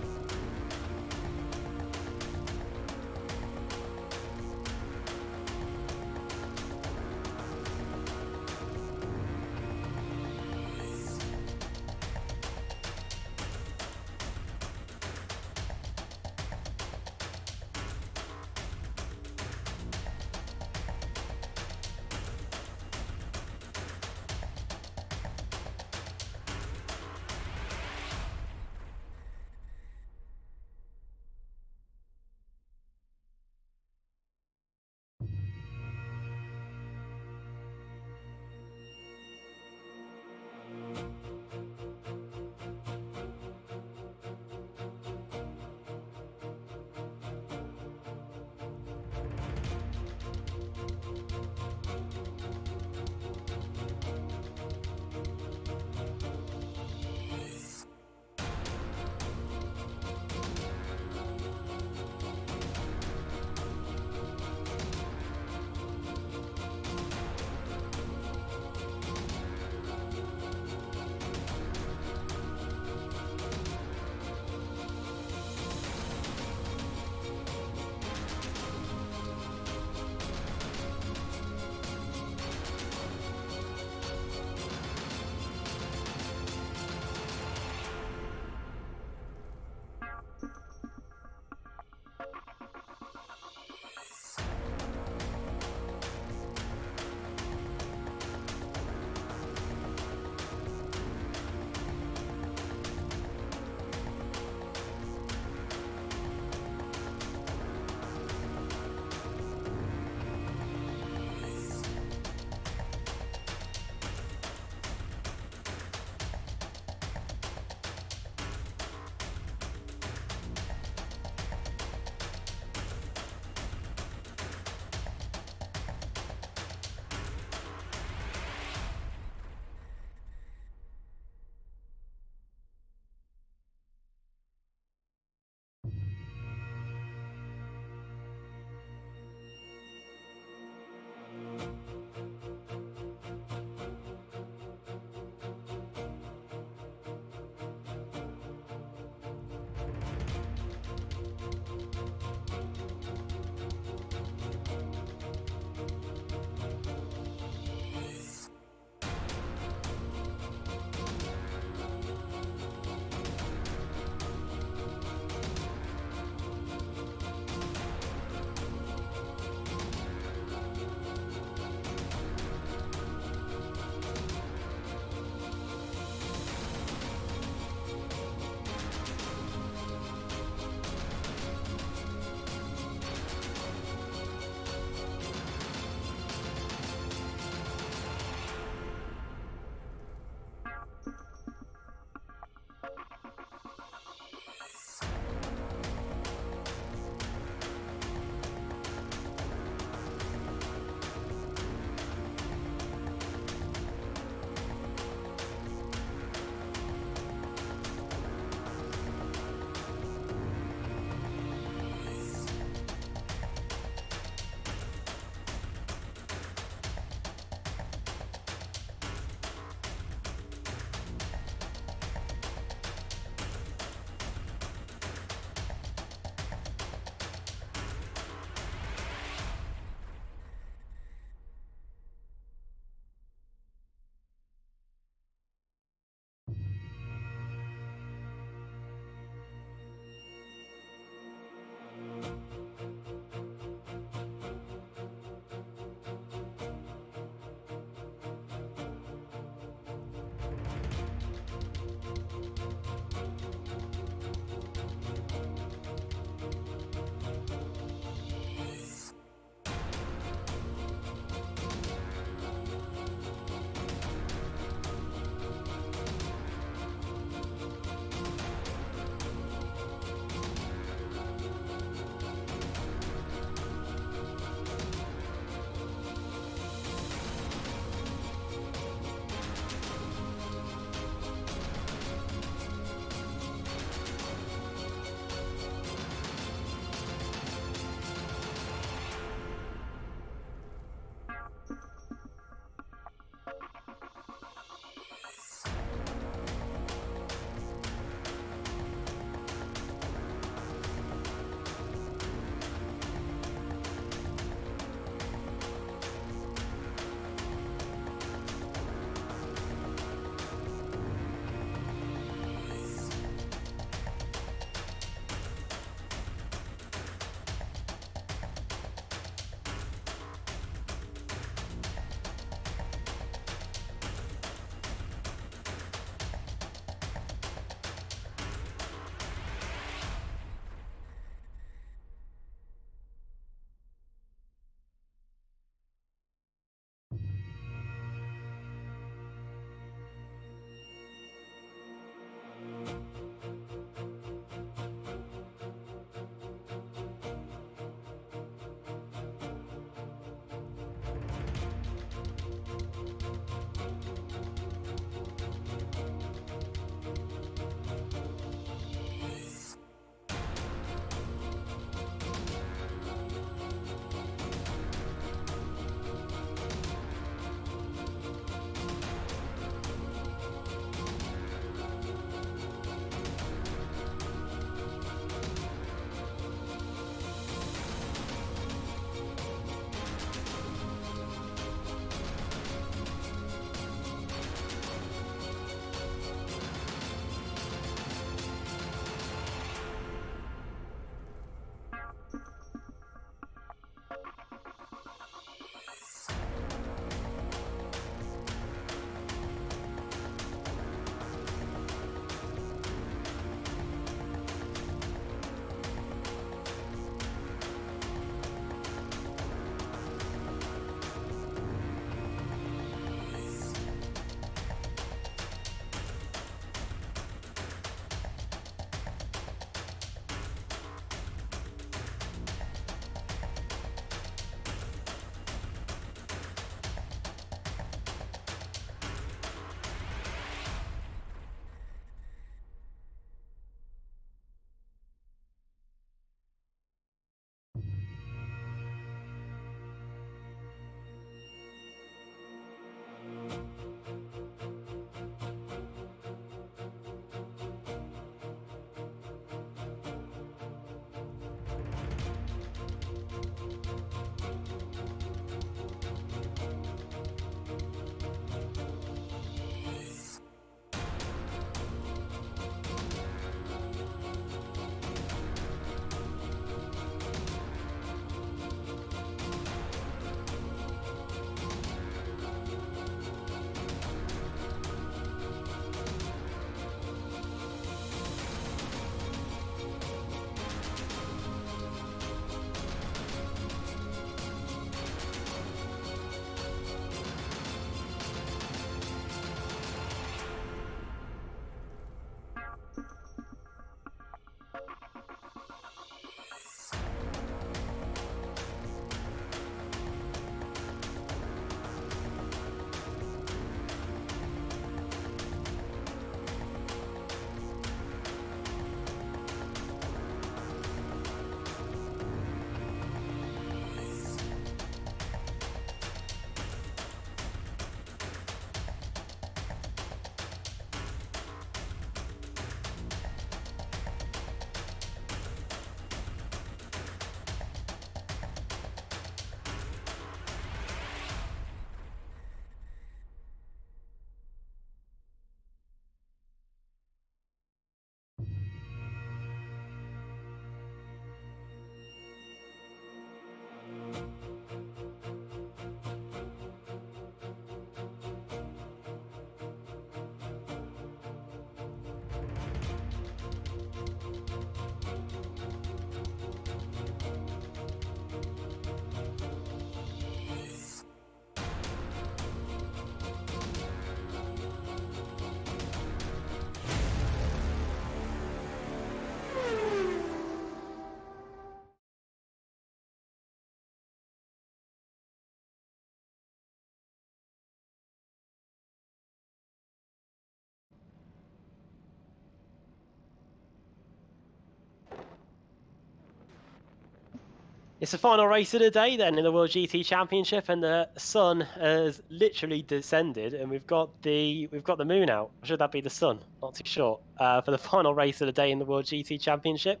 It's the final race of the day then in the World GT Championship, and the sun has literally descended, and we've got the moon out. Or should that be the sun? Not too sure. For the final race of the day in the World GT Championship,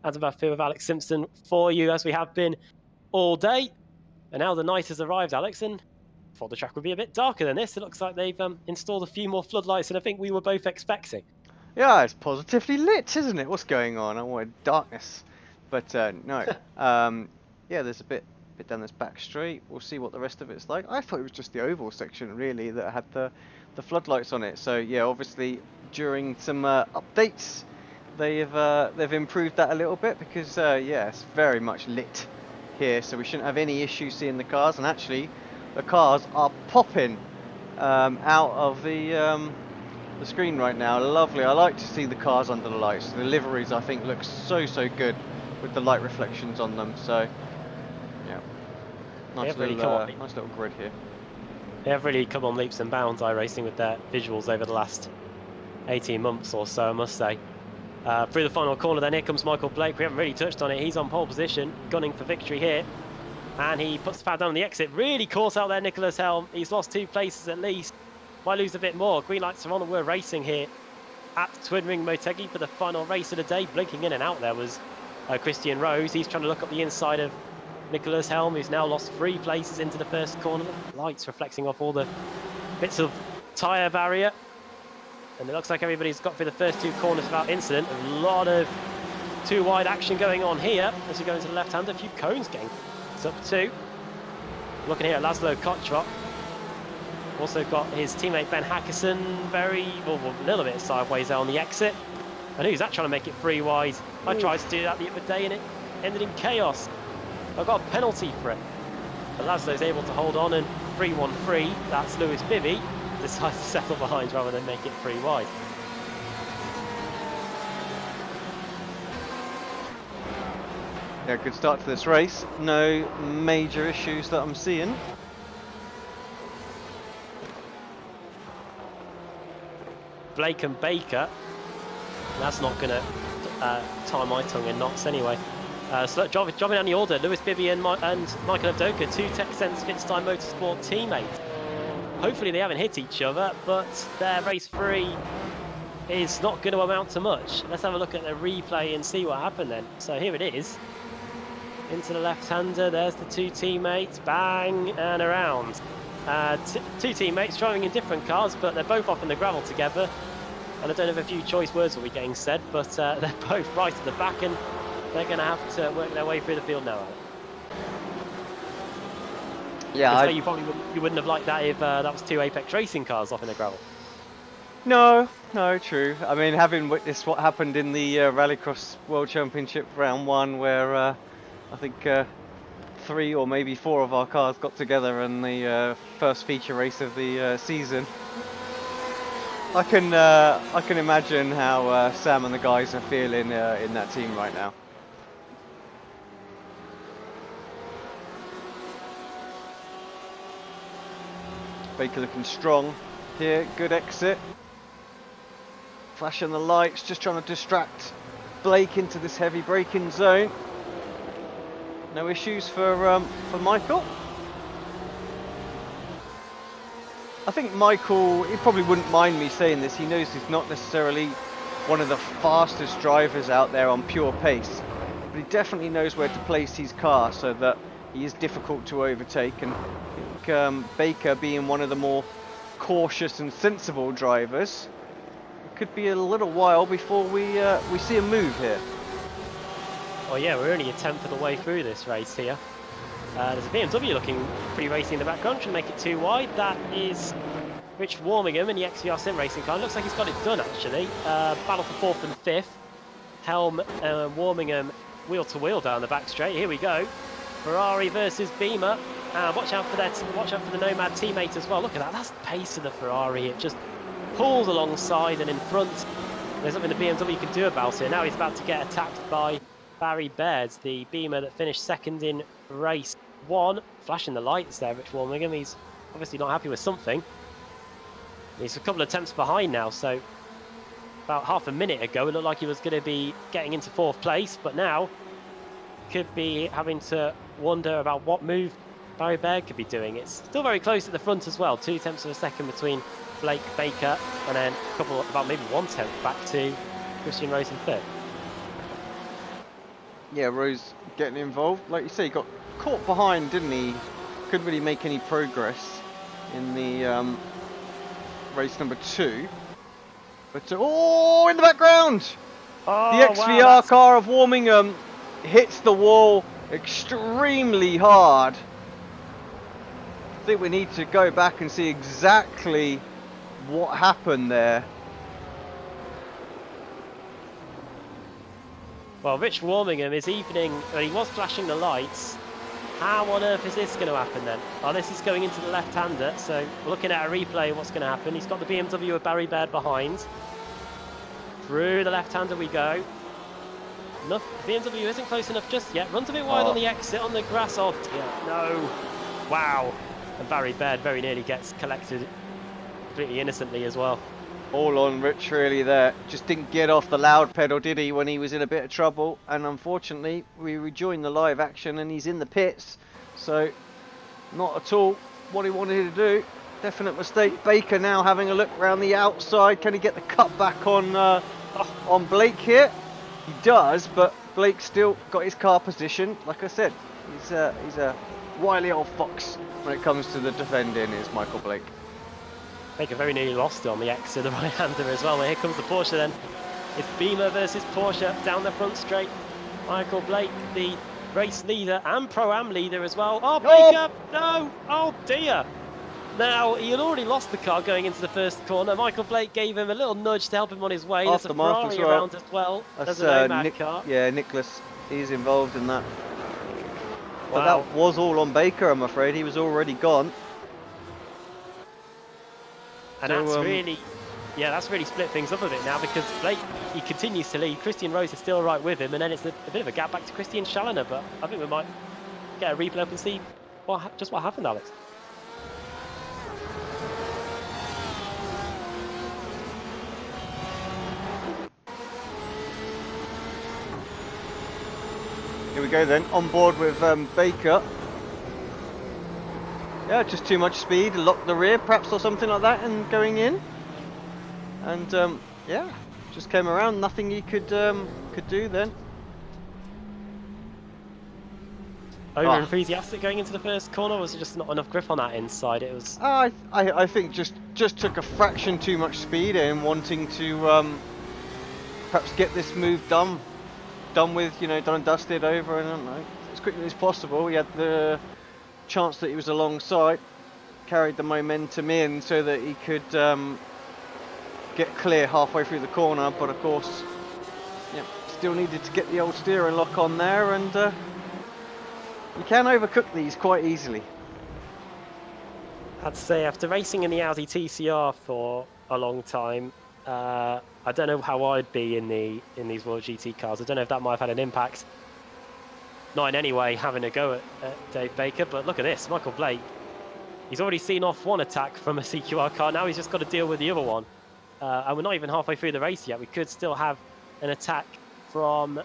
as about feel with Alex Simpson for you, as we have been all day. And now the night has arrived, Alex, and thought the track would be a bit darker than this. It looks like they've installed a few more floodlights than I think we were both expecting.
Yeah, it's positively lit, isn't it? What's going on? I wanted darkness, but no. Yeah, there's a bit down this back straight. We'll see what the rest of it's like. I thought it was just the oval section really that had the floodlights on it. So yeah, obviously during some updates, they've improved that a little bit because yeah, it's very much lit here, so we shouldn't have any issue seeing the cars. And actually, the cars are popping out of the screen right now. Lovely. I like to see the cars under the lights. The liveries I think look so good with the light reflections on them. So yeah, nice little grid here.
They have really come on leaps and bounds, iRacing, with their visuals over the last 18 months or so, I must say. Through the final corner then, here comes Michael Blake. We haven't really touched on it. He's on pole position, gunning for victory here. And he puts the pad down on the exit. Really caught out there, Nicholas Helm. He's lost 2 places at least. Might lose a bit more. Green lights are on and we're racing here at Twin Ring Motegi for the final race of the day. Blinking in and out there was Christian Rose. He's trying to look up the inside of Nicholas Helm, who's now lost 3 places into the first corner. Lights reflecting off all the bits of tyre barrier. And it looks like everybody's got through the first 2 corners without incident. A lot of 2 wide action going on here as we go into the left hand. A few cones getting up 2. Looking here at Laszlo Kotrok. Also got his teammate Ben Hackerson a little bit sideways there on the exit. And who's that trying to make it 3 wide? I tried to do that the other day and it ended in chaos. I got a penalty for it. But Laszlo's able to hold on, and 3-1-3, that's Lewis Bibby, decides to settle behind rather than make it 3 wide.
Yeah, good start to this race. No major issues that I'm seeing.
Blake and Baker, that's not going to tie my tongue in knots anyway. So dropping down the order, Lewis Bibby and Michael Avdoka, 2 Texsense Fitztime Motorsport teammates. Hopefully they haven't hit each other, but their race 3 is not going to amount to much. Let's have a look at the replay and see what happened then. So here it is. Into the left-hander, there's the 2 teammates, bang, and around. 2 teammates driving in different cars, but they're both off in the gravel together. And I don't know if a few choice words will be getting said, but they're both right at the back, and they're going to have to work their way through the field now.
Yeah,
you wouldn't have liked that if that was 2 Apex Racing cars off in the gravel.
No, true. I mean, having witnessed what happened in the Rallycross World Championship round 1, where I think 3 or maybe 4 of our cars got together in the first feature race of the season. I can imagine how Sam and the guys are feeling in that team right now. Baker looking strong here, good exit. Flashing the lights, just trying to distract Blake into this heavy braking zone. No issues for Michael. I think Michael, he probably wouldn't mind me saying this, he knows he's not necessarily one of the fastest drivers out there on pure pace, but he definitely knows where to place his car so that he is difficult to overtake. And I think Baker, being one of the more cautious and sensible drivers, it could be a little while before we see a move here.
Oh yeah, we're only a 10th of the way through this race here. There's a BMW looking pretty racy in the background, trying to make it 2 wide. That is Rich Warmingham in the XVR Sim Racing car. Looks like he's got it done actually. Battle for 4th and 5th. Helm Warmingham wheel to wheel down the back straight. Here we go. Ferrari versus Beamer. Watch out for the Nomad teammate as well. Look at that. That's the pace of the Ferrari. It just pulls alongside and in front. There's nothing the BMW can do about it. Now he's about to get attacked by Barry Baird, the Beamer that finished 2nd in race 1. Flashing the lights there, Rich Warmingham. He's obviously not happy with something. He's a couple of attempts behind now, so about half a minute ago it looked like he was going to be getting into 4th place, but now could be having to wonder about what move Barry Baird could be doing. It's still very close at the front as well. 0.2 of a second between Blake, Baker, and then a couple, about maybe 1/10 back to Christian Rose in third.
Yeah, Rose getting involved. Like you say, he got caught behind, didn't he? Couldn't really make any progress in the race number 2. But, oh, in the background!
Oh,
The XVR car of Warmingham hits the wall extremely hard. I think we need to go back and see exactly what happened there.
Well, Rich Warmingham is evening, well, he was flashing the lights. How on earth is this going to happen then? Oh, this is going into the left-hander, so we're looking at a replay of what's going to happen. He's got the BMW with Barry Baird behind. Through the left-hander we go. BMW isn't close enough just yet. Runs a bit wide on the exit, on the grass. Oh dear, no. Wow. And Barry Baird very nearly gets collected completely innocently as well.
All on Rich really there. Just didn't get off the loud pedal, did he, when he was in a bit of trouble. And unfortunately, we rejoined the live action and he's in the pits. So, not at all what he wanted to do. Definite mistake. Baker now having a look around the outside. Can he get the cut back on Blake here? He does, but Blake's still got his car positioned. Like I said, he's a wily old fox when it comes to the defending, is Michael Blake.
Baker very nearly lost it on the exit, the right-hander as well. Here comes the Porsche then. It's Beamer versus Porsche down the front straight. Michael Blake, the race leader and Pro-Am leader as well. Oh, Baker, no, oh dear. Now, he had already lost the car going into the first corner. Michael Blake gave him a little nudge to help him on his way. There's a Ferrari around as well. There's a Nomad car.
Yeah, Nicholas, he's involved in that.
Wow.
But that was all on Baker, I'm afraid. He was already gone.
And so, that's really, yeah, that's really split things up a bit now, because Blake, he continues to lead. Christian Rose is still right with him, and then it's a bit of a gap back to Christian Challoner. But I think we might get a replay up and see just what happened, Alex.
Here we go then, on board with Baker. Yeah, just too much speed, locked the rear perhaps or something like that, and going in. And yeah, just came around, nothing he could do then.
Over enthusiastic going into the first corner, or was it just not enough grip on that inside? It was.
I think just took a fraction too much speed in, wanting to perhaps get this move done with, you know, done and dusted over, and I don't know, as quickly as possible. He had the chance that he was alongside, carried the momentum in so that he could get clear halfway through the corner, but of course, yeah, still needed to get the old steering lock on there, and you can overcook these quite easily.
I'd say after racing in the Audi TCR for a long time, I don't know how I'd be in these World GT cars. I don't know if that might have had an impact. Not in any way having a go at Dave Baker, but look at this, Michael Blake. He's already seen off one attack from a CQR car. Now he's just got to deal with the other one. And we're not even halfway through the race yet. We could still have an attack from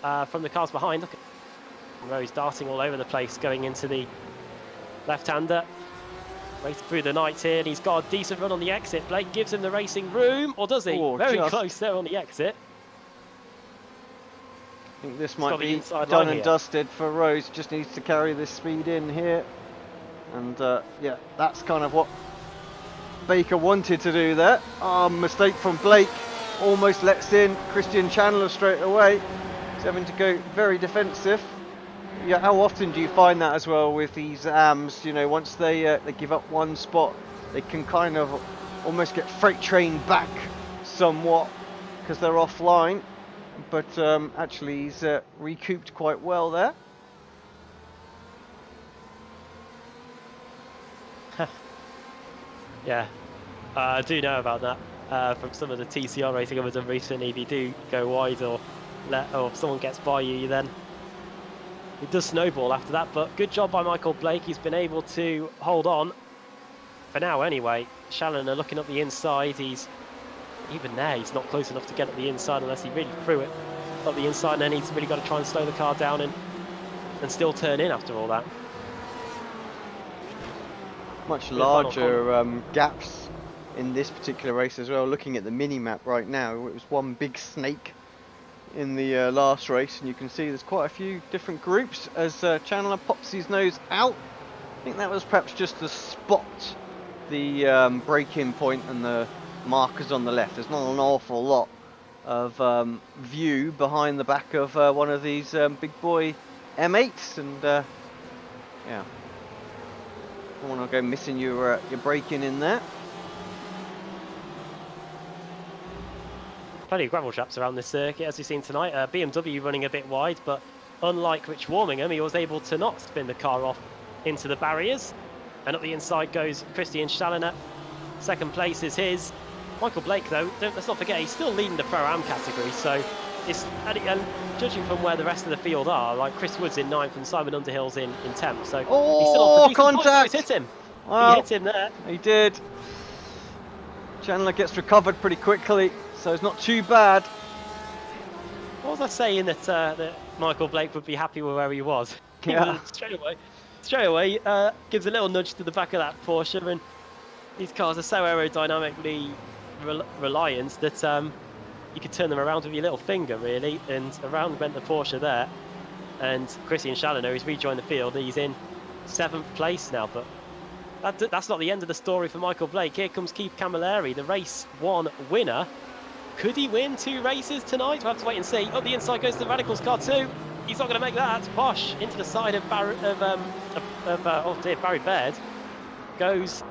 the cars behind. Look at Rose darting all over the place, going into the left-hander. Racing through the night here, and he's got a decent run on the exit. Blake gives him the racing room, or does he?
Oh,
very close there on the exit.
I think this might be done and dusted for Rose. Just needs to carry this speed in here. And yeah, that's kind of what Baker wanted to do there. Mistake from Blake. Almost lets in Christian Chandler straight away. He's having to go very defensive. Yeah, how often do you find that as well with these AMs? You know, once they give up one spot, they can kind of almost get freight trained back somewhat because they're offline. But actually, he's recouped quite well there.
Yeah, I do know about that from some of the TCR racing I've done recently. If you do go wide or if someone gets by you, then it does snowball after that. But good job by Michael Blake. He's been able to hold on for now anyway. Challoner looking up the inside. He's even there. He's not close enough to get up the inside unless he really threw it up the inside, and then he's really got to try and slow the car down and still turn in after all that.
Much larger gaps in this particular race as well. Looking at the mini map right now, it was one big snake in the last race, and you can see there's quite a few different groups as Chandler pops his nose out. I think that was perhaps just to spot the break-in point and the markers on the left. There's not an awful lot of view behind the back of one of these big boy M8s, and yeah, don't want to go missing your break-in in there.
Plenty of gravel traps around this circuit, as we've seen tonight. BMW running a bit wide, but unlike Rich Warmingham, he was able to not spin the car off into the barriers. And up the inside goes Christian Challener. Second place is his. Michael Blake, though, let's not forget, he's still leading the Pro-Am category, so it's, and judging from where the rest of the field are, like Chris Wood's in 9th and Simon Underhill's in 10th, so he's still on for
contact!
He's hit him.
Well,
he hit him there.
He did. Chandler gets recovered pretty quickly, so it's not too bad.
What was I saying that Michael Blake would be happy with where he was?
Yeah.
straight away gives a little nudge to the back of that Porsche, and these cars are so aerodynamically reliant that you could turn them around with your little finger, really, and around went the Porsche there. And Christian Challener, who's rejoined the field, he's in 7th place now, but that's not the end of the story for Michael Blake. Here comes Keith Camilleri, the race 1 winner. Could he win 2 races tonight? We'll have to wait and see. Up the inside goes the Radicals car 2. He's not going to make that. Bosch into the side of Barry Baird goes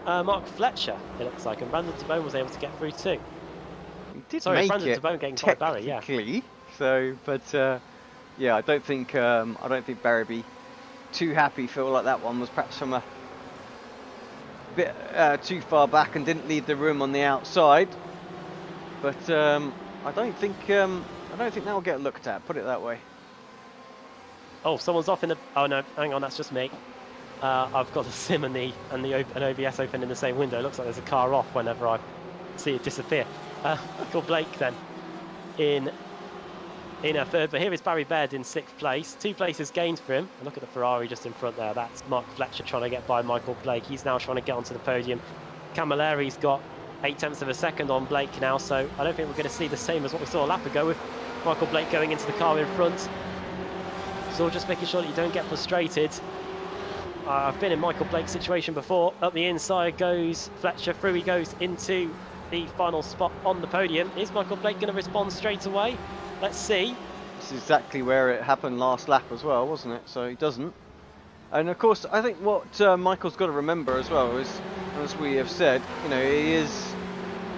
Mark Fletcher, it looks like, and Brandon DeBone was able to get through too.
He did
Sorry,
make
Brandon
it
DeBone getting by Barry, yeah.
So, but yeah, I don't think Barry be too happy. Feel like that one was perhaps from a bit too far back and didn't leave the room on the outside. But I don't think that will get looked at. Put it that way.
Oh, someone's off in the. Oh no, hang on, that's just me. I've got the sim and the OBS open in the same window. It looks like there's a car off whenever I see it disappear. Michael Blake then in a third, but here is Barry Baird in 6th place. 2 places gained for him. And look at the Ferrari just in front there. That's Mark Fletcher trying to get by Michael Blake. He's now trying to get onto the podium. Camilleri's got 0.8 of a second on Blake now, so I don't think we're going to see the same as what we saw a lap ago with Michael Blake going into the car in front. So just making sure that you don't get frustrated. I've been in Michael Blake's situation before. Up the inside goes Fletcher, through he goes into the final spot on the podium. Is Michael Blake going to respond straight away? Let's see.
This is exactly where it happened last lap as well, wasn't it? So he doesn't. And of course, I think what Michael's got to remember as well is, as we have said, you know, he is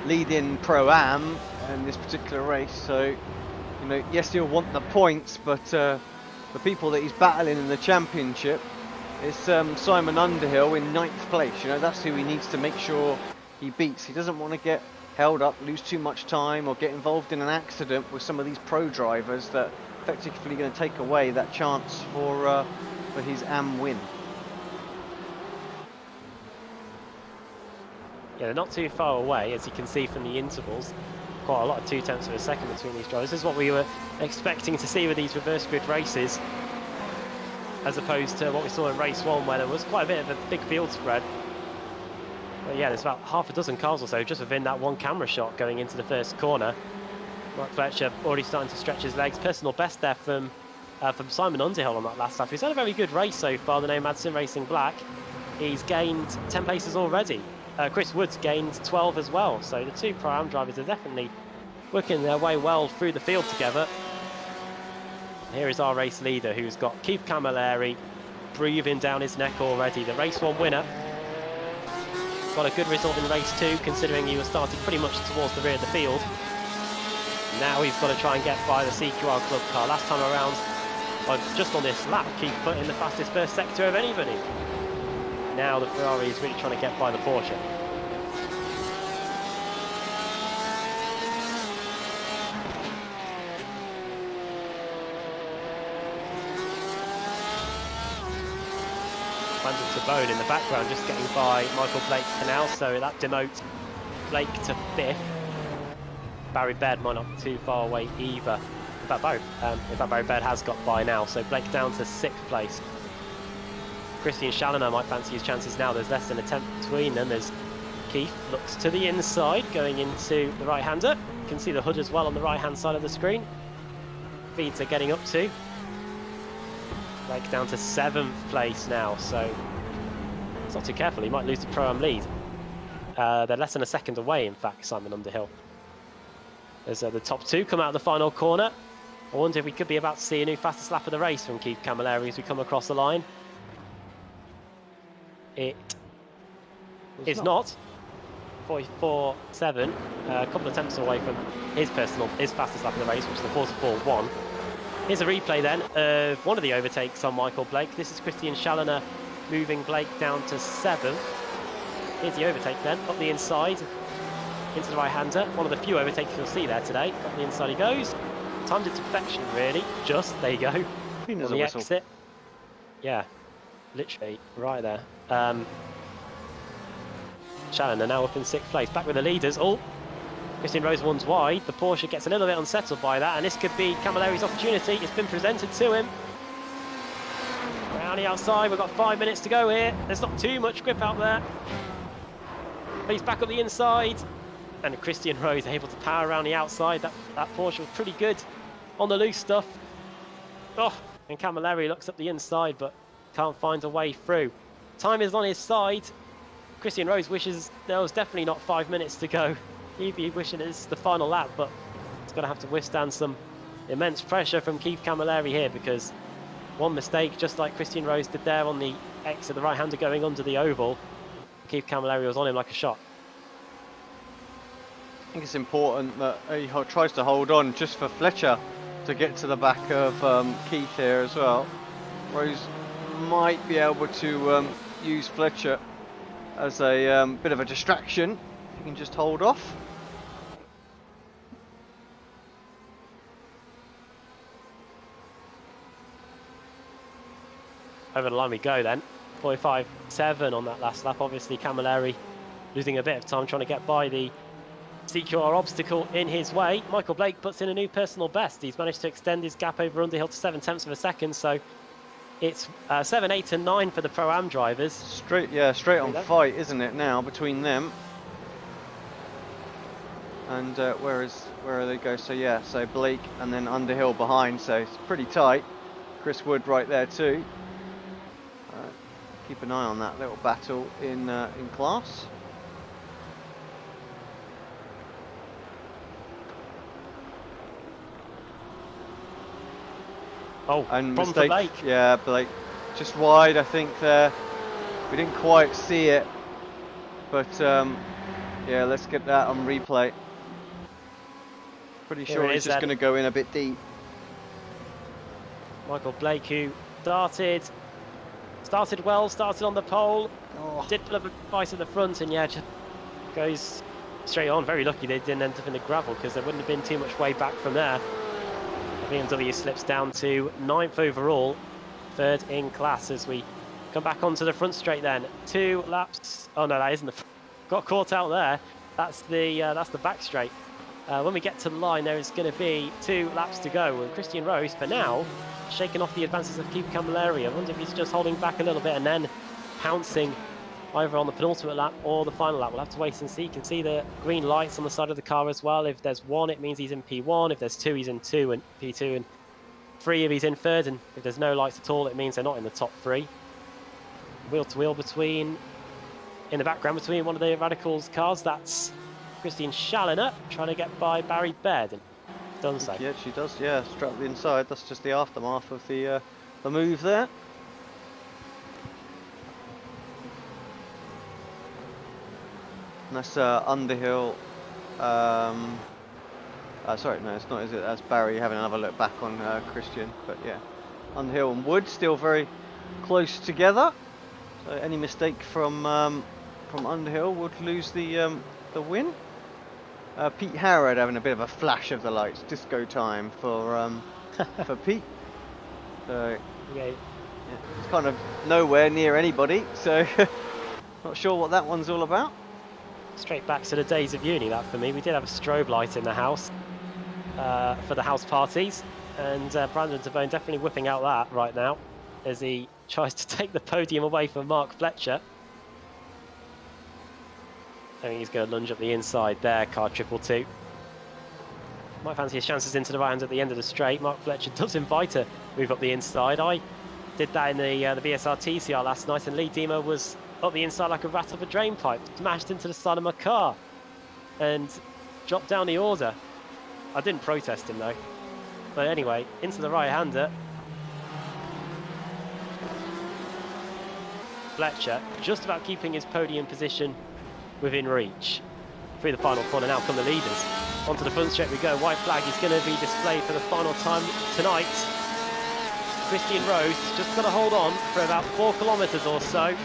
leading Pro-Am in this particular race. So, you know, yes, he'll want the points, but the people that he's battling in the championship is Simon Underhill in 9th place. You know, that's who he needs to make sure he beats. He doesn't want to get held up, lose too much time, or get involved in an accident with some of these pro drivers that effectively going to take away that chance for his AM win.
Yeah, they're not too far away, as you can see from the intervals. Quite a lot of 0.2 of a second between these drivers. This is what we were expecting to see with these reverse grid races, as opposed to what we saw in race 1, where there was quite a bit of a big field spread. But yeah, there's about half a dozen cars or so just within that one camera shot going into the first corner. Mark Fletcher already starting to stretch his legs. Personal best there from Simon Underhill on that last lap. He's had a very good race so far, the nomad Sim Racing Black. He's gained 10 places already. Chris Woods gained 12 as well. So the 2 Pro-Am drivers are definitely working their way well through the field together. Here is our race leader, who's got Keith Camilleri breathing down his neck already. The race 1 winner. Got a good result in race 2, considering he was starting pretty much towards the rear of the field. Now he's got to try and get by the CQR Club car. Last time around, just on this lap, Keith put in the fastest first sector of anybody. Now the Ferrari is really trying to get by the Porsche. Brandon DeBone in the background just getting by Michael Blake Canal, so that demotes Blake to 5th. Barry Baird might not be too far away either. In fact, Barry Baird has got by now, so Blake down to 6th place. Christian Challoner might fancy his chances now. There's less than a tenth between them. There's Keith, looks to the inside, going into the right-hander. You can see the hood as well on the right-hand side of the screen. Feeds are getting up to. Blake down to 7th place now, so it's not too careful. He might lose the Pro-Am lead. They're less than a second away, in fact, Simon Underhill. As the top two come out of the final corner. I wonder if we could be about to see a new fastest lap of the race from Keith Camilleri as we come across the line. It is not. 44.7, a couple of attempts away from his fastest lap of the race, which is the 44.1. Here's a replay then of one of the overtakes on Michael Blake. This is Christian Challoner moving Blake down to 7th. Here's the overtake then, up the inside, into the right-hander. One of the few overtakes you'll see there today. Up the inside he goes. Timed it to perfection, really. Just, there you go. On the exit. Yeah, literally, right there. Challoner now up in 6th place, back with the leaders. Oh, Christian Rose one's wide. The Porsche gets a little bit unsettled by that, and this could be Camilleri's opportunity. It's been presented to him. Around the outside, we've got 5 minutes to go here. There's not too much grip out there. He's back up the inside, and Christian Rose able to power around the outside. That Porsche was pretty good on the loose stuff. Oh, and Camilleri looks up the inside, but can't find a way through. Time is on his side. Christian Rose wishes there was definitely not 5 minutes to go. He'd be wishing it's the final lap, but he's going to have to withstand some immense pressure from Keith Camilleri here, because one mistake, just like Christian Rose did there on the exit, the right-hander going under the oval, Keith Camilleri was on him like a shot.
I think it's important that he tries to hold on just for Fletcher to get to the back of Keith here as well. Rose might be able to use Fletcher as a bit of a distraction. If you can just hold off.
Over the line we go then. 45.7 on that last lap. Obviously Camilleri losing a bit of time trying to get by the CQR obstacle in his way. Michael Blake puts in a new personal best. He's managed to extend his gap over Underhill to 7/10 of a second, so it's 7, 8 and 9 for the Pro-Am drivers.
Straight on fight, isn't it, now, between them? And where are they go? So yeah, so Blake and then Underhill behind, so it's pretty tight. Chris Wood right there too. Keep an eye on that little battle in class.
Oh,
and
problem for Blake.
Yeah, Blake just wide, I think there. We didn't quite see it, but yeah, let's get that on replay. Pretty sure he's just going to go in a bit deep.
Michael Blake, who started well, started on the pole, did pull up a bite at the front, and yeah, just goes straight on. Very lucky they didn't end up in the gravel, because there wouldn't have been too much way back from there. BMW slips down to 9th overall, 3rd in class as we come back onto the front straight then. 2 laps. Oh no, that isn't the front. Got caught out there. That's the back straight. When we get to the line, there is going to be 2 laps to go, and Christian Rose, for now, shaking off the advances of Keith Camilleri. I wonder if he's just holding back a little bit and then pouncing either on the penultimate lap or the final lap. We'll have to wait and see. You can see the green lights on the side of the car as well. If there's 1, it means he's in P1. If there's 2, he's in 2 and P2, and 3 if he's in 3rd. And if there's no lights at all, it means they're not in the top 3. Wheel to wheel in the background between one of the Radicals cars. That's Christian Challoner trying to get by Barry Baird, and done so.
Yeah, she does. Yeah, straight up the inside. That's just the aftermath of the move there. And that's Underhill. Sorry, no, it's not, is it? That's Barry having another look back on Christian. But yeah, Underhill and Wood still very close together. So any mistake from Underhill would lose the win. Pete Howard having a bit of a flash of the lights. Disco time for Pete. So yeah, it's kind of nowhere near anybody. So not sure what that one's all about.
Straight back to the days of uni, that for me. We did have a strobe light in the house. for the house parties. And Brandon Tabone definitely whipping out that right now as he tries to take the podium away from Mark Fletcher. I think he's going to lunge up the inside there, car 222. Might fancy his chances into the right hand at the end of the straight. Mark Fletcher does invite a move up the inside. I did that in the BSR TCR last night, and Lee Dima was up the inside like a rat up a drain pipe, smashed into the side of my car and dropped down the order. I didn't protest him though. But anyway, into the right-hander. Fletcher just about keeping his podium position within reach. Through the final corner now come the leaders. Onto the front straight we go. White flag is going to be displayed for the final time tonight. Christian Rose just got to hold on for about 4 kilometres or so.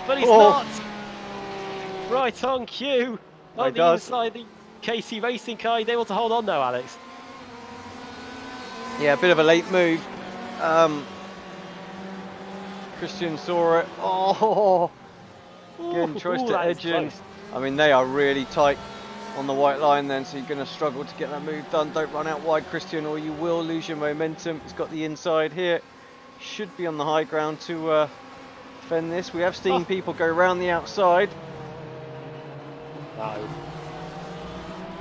But he's not. Right on cue. On the inside, the KC Racing car. He's able to hold on though, Alex.
Yeah, a bit of a late move. Christian saw it. Again, tries to edge in. I mean, they are really tight on the white line then, so you're going to struggle to get that move done. Don't run out wide, Christian, or you will lose your momentum. He's got the inside here. Should be on the high ground to defend this. We have seen people go around the outside.
No.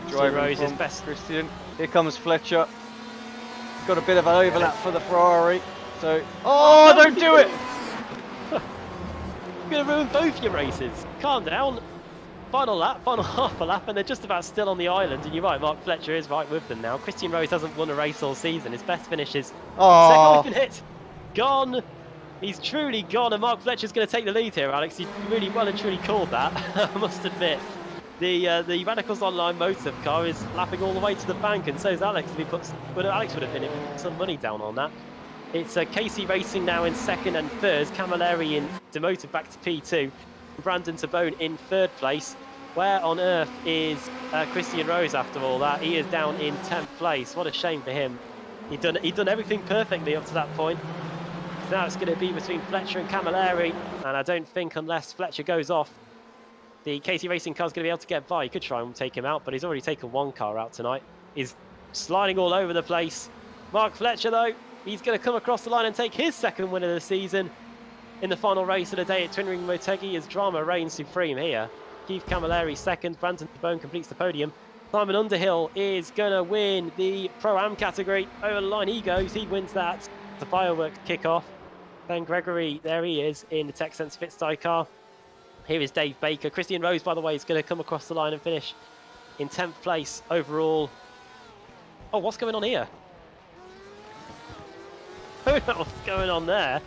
Driving from best. Christian. Here comes Fletcher. Got a bit of an overlap for the Ferrari. So, don't do it!
You're going to ruin both your races. Calm down. Final lap, final half a lap, and they're just about still on the island. And you're right, Mark Fletcher is right with them now. Christian Rose hasn't won a race all season. His best finish is second hit. Gone. He's truly gone, and Mark Fletcher's going to take the lead here, Alex. You really well and truly called that, I must admit. The Radicals Online motor car is lapping all the way to the bank, and so is Alex. Alex would have been some money down on that. It's KC Racing now in second and third. Camilleri in demoted back to P2. Brandon Tabone in third place. Where on earth is Christian Rose after all that? He is down in 10th place. What a shame for him. He'd done everything perfectly up to that point. So now it's going to be between Fletcher and Camilleri, and I don't think unless Fletcher goes off, the KC Racing car is going to be able to get by. He could try and take him out, but he's already taken one car out tonight. He's sliding all over the place. Mark Fletcher, though, he's going to come across the line and take his second win of the season in the final race of the day at Twin Ring Motegi as drama reigns supreme here. Keith Camilleri second, Brandon Tabone completes the podium. Simon Underhill is going to win the Pro-Am category. Over the line he goes, he wins that. The fireworks kick off. Ben Gregory, there he is in the TechSense Fitstyle car. Here is Dave Baker. Christian Rose, by the way, is going to come across the line and finish in 10th place overall. Oh, what's going on here? I don't know what's going on there.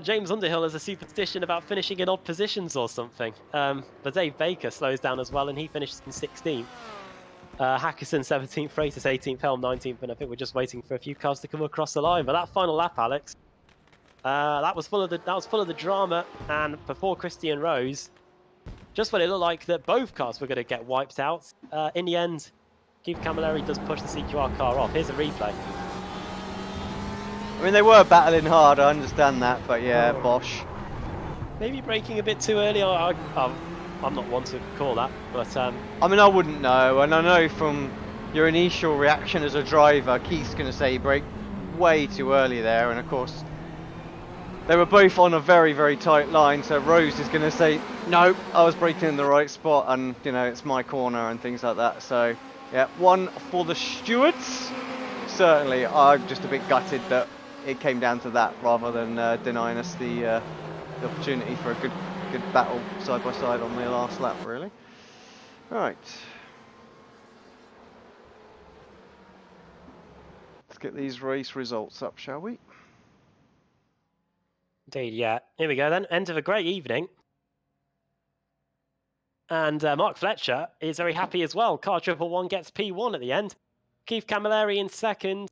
James Underhill has a superstition about finishing in odd positions or something. But Dave Baker slows down as well, and he finishes in 16th. Hackerson 17th, Freitas 18th, Helm 19th, and I think we're just waiting for a few cars to come across the line. But that final lap, Alex, that was full of the drama. And before Christian Rose, just when it looked like that both cars were going to get wiped out, in the end, Keith Camilleri does push the CQR car off. Here's a replay.
I mean, they were battling hard, I understand that, but yeah, Bosch.
Maybe braking a bit too early. I'm not one to call that, but I
mean, I wouldn't know, and I know from your initial reaction as a driver, Keith's going to say he braked way too early there, and of course, they were both on a very, very tight line, so Rose is going to say, no, I was braking in the right spot, and, you know, it's my corner and things like that, so, yeah, one for the stewards. Certainly, I'm just a bit gutted that it came down to that rather than denying us the opportunity for a good battle side by side on the last lap, really. Right. Let's get these race results up, shall we?
Indeed, yeah. Here we go then. End of a great evening. And Mark Fletcher is very happy as well. Car 111 gets P1 at the end. Keith Camilleri in second.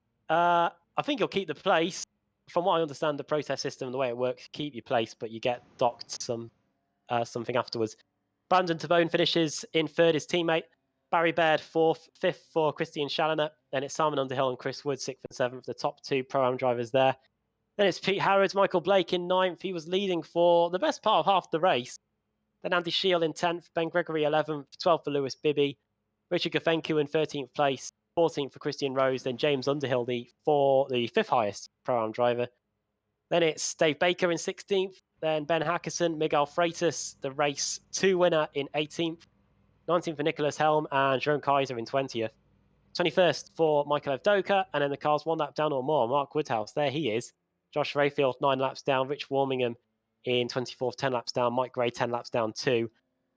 I think he'll keep the place. From what I understand, the protest system and the way it works, keep your place, but you get docked something afterwards. Brandon Tabone finishes in third, his teammate. Barry Baird fourth, fifth for Christian Challoner. Then it's Simon Underhill and Chris Wood, sixth and seventh, the top two Pro-Am drivers there. Then it's Pete Harrods, Michael Blake in ninth. He was leading for the best part of half the race. Then Andy Shield in 10th, Ben Gregory 11th, 12th for Lewis Bibby. Richard Gafencu in 13th place, 14th for Christian Rose, then James Underhill, the 5th highest Pro-Am driver. Then it's Dave Baker in 16th, then Ben Hackerson, Miguel Freitas, the race 2 winner in 18th, 19th for Nicholas Helm, and Jerome Kaiser in 20th. 21st for Michael Evdoka, and then the cars 1 lap down or more. Mark Woodhouse, there he is. Josh Rayfield, 9 laps down. Rich Warmingham in 24th, 10 laps down. Mike Gray, 10 laps down too.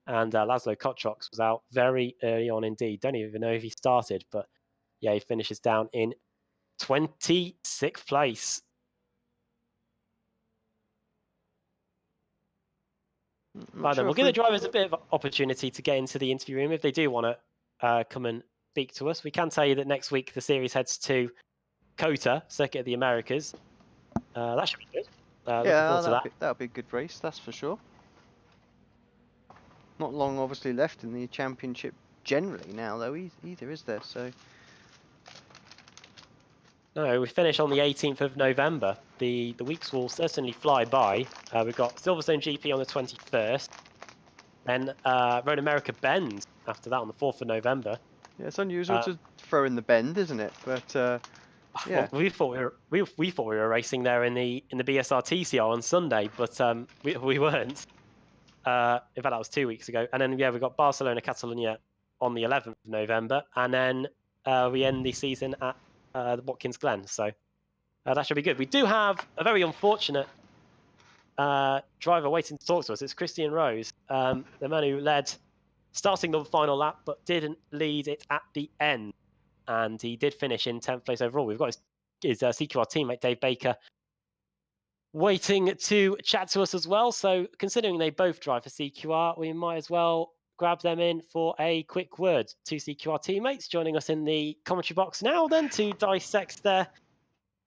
And Laszlo Kotrox was out very early on indeed. Don't even know if he started, but yeah, he finishes down in 26th place. Right, then we'll give the drivers a bit of opportunity to get into the interview room if they do want to come and speak to us. We can tell you that next week the series heads to COTA, Circuit of the Americas. That should be good. Looking forward to that.
That'll be a good race, that's for sure. Not long, obviously, left in the championship generally now, though, either, is there? So.
No, we finish on the 18th of November. The weeks will certainly fly by. We've got Silverstone GP on the 21st. Then Road America Bend after that on the 4th of November.
Yeah, it's unusual to throw in the Bend, isn't it? But yeah,
well, we thought we were racing there in the BSR TCR on Sunday, but we weren't. In fact, that was 2 weeks ago. And then we've got Barcelona Catalunya on the 11th of November, and then we end the season at the Watkins Glen. So that should be good. We do have a very unfortunate driver waiting to talk to us. It's Christian Rose, the man who led starting the final lap, but didn't lead it at the end. And he did finish in 10th place overall. We've got his CQR teammate, Dave Baker, waiting to chat to us as well. So considering they both drive for CQR, we might as well grab them in for a quick word. 2 CQR teammates joining us in the commentary box now then to dissect their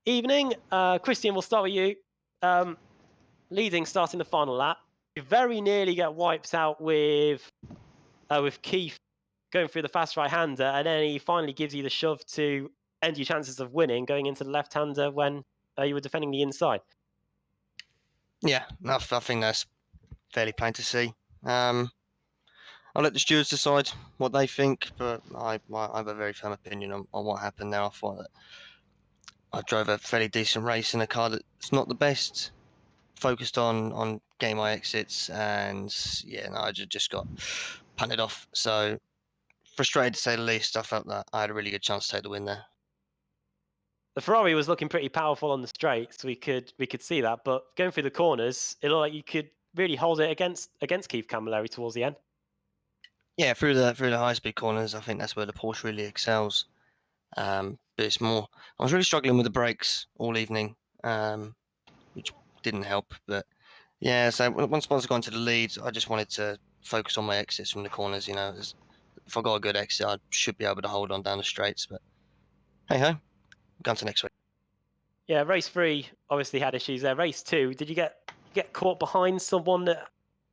evening. Christian, we'll start with you. Leading, starting the final lap. You very nearly get wiped out with Keith going through the fast right-hander, and then he finally gives you the shove to end your chances of winning, going into the left-hander when you were defending the inside.
Yeah, I think that's fairly plain to see. I'll let the stewards decide what they think, but I have a very firm opinion on what happened there. I thought that I drove a fairly decent race in a car that's not the best, focused on getting my exits, and yeah, no, I just got punted off. So frustrated to say the least. I felt that I had a really good chance to take the win there.
The Ferrari was looking pretty powerful on the straights. We could see that, but going through the corners, it looked like you could really hold it against Keith Camilleri towards the end.
Yeah, through the high speed corners, I think that's where the Porsche really excels. But it's more. I was really struggling with the brakes all evening, which didn't help. But yeah, so once I got into the lead, I just wanted to focus on my exits from the corners. You know, if I got a good exit, I should be able to hold on down the straights. But hey ho, go on to next week.
Yeah, race 3 obviously had issues there. Race 2, did you get caught behind someone that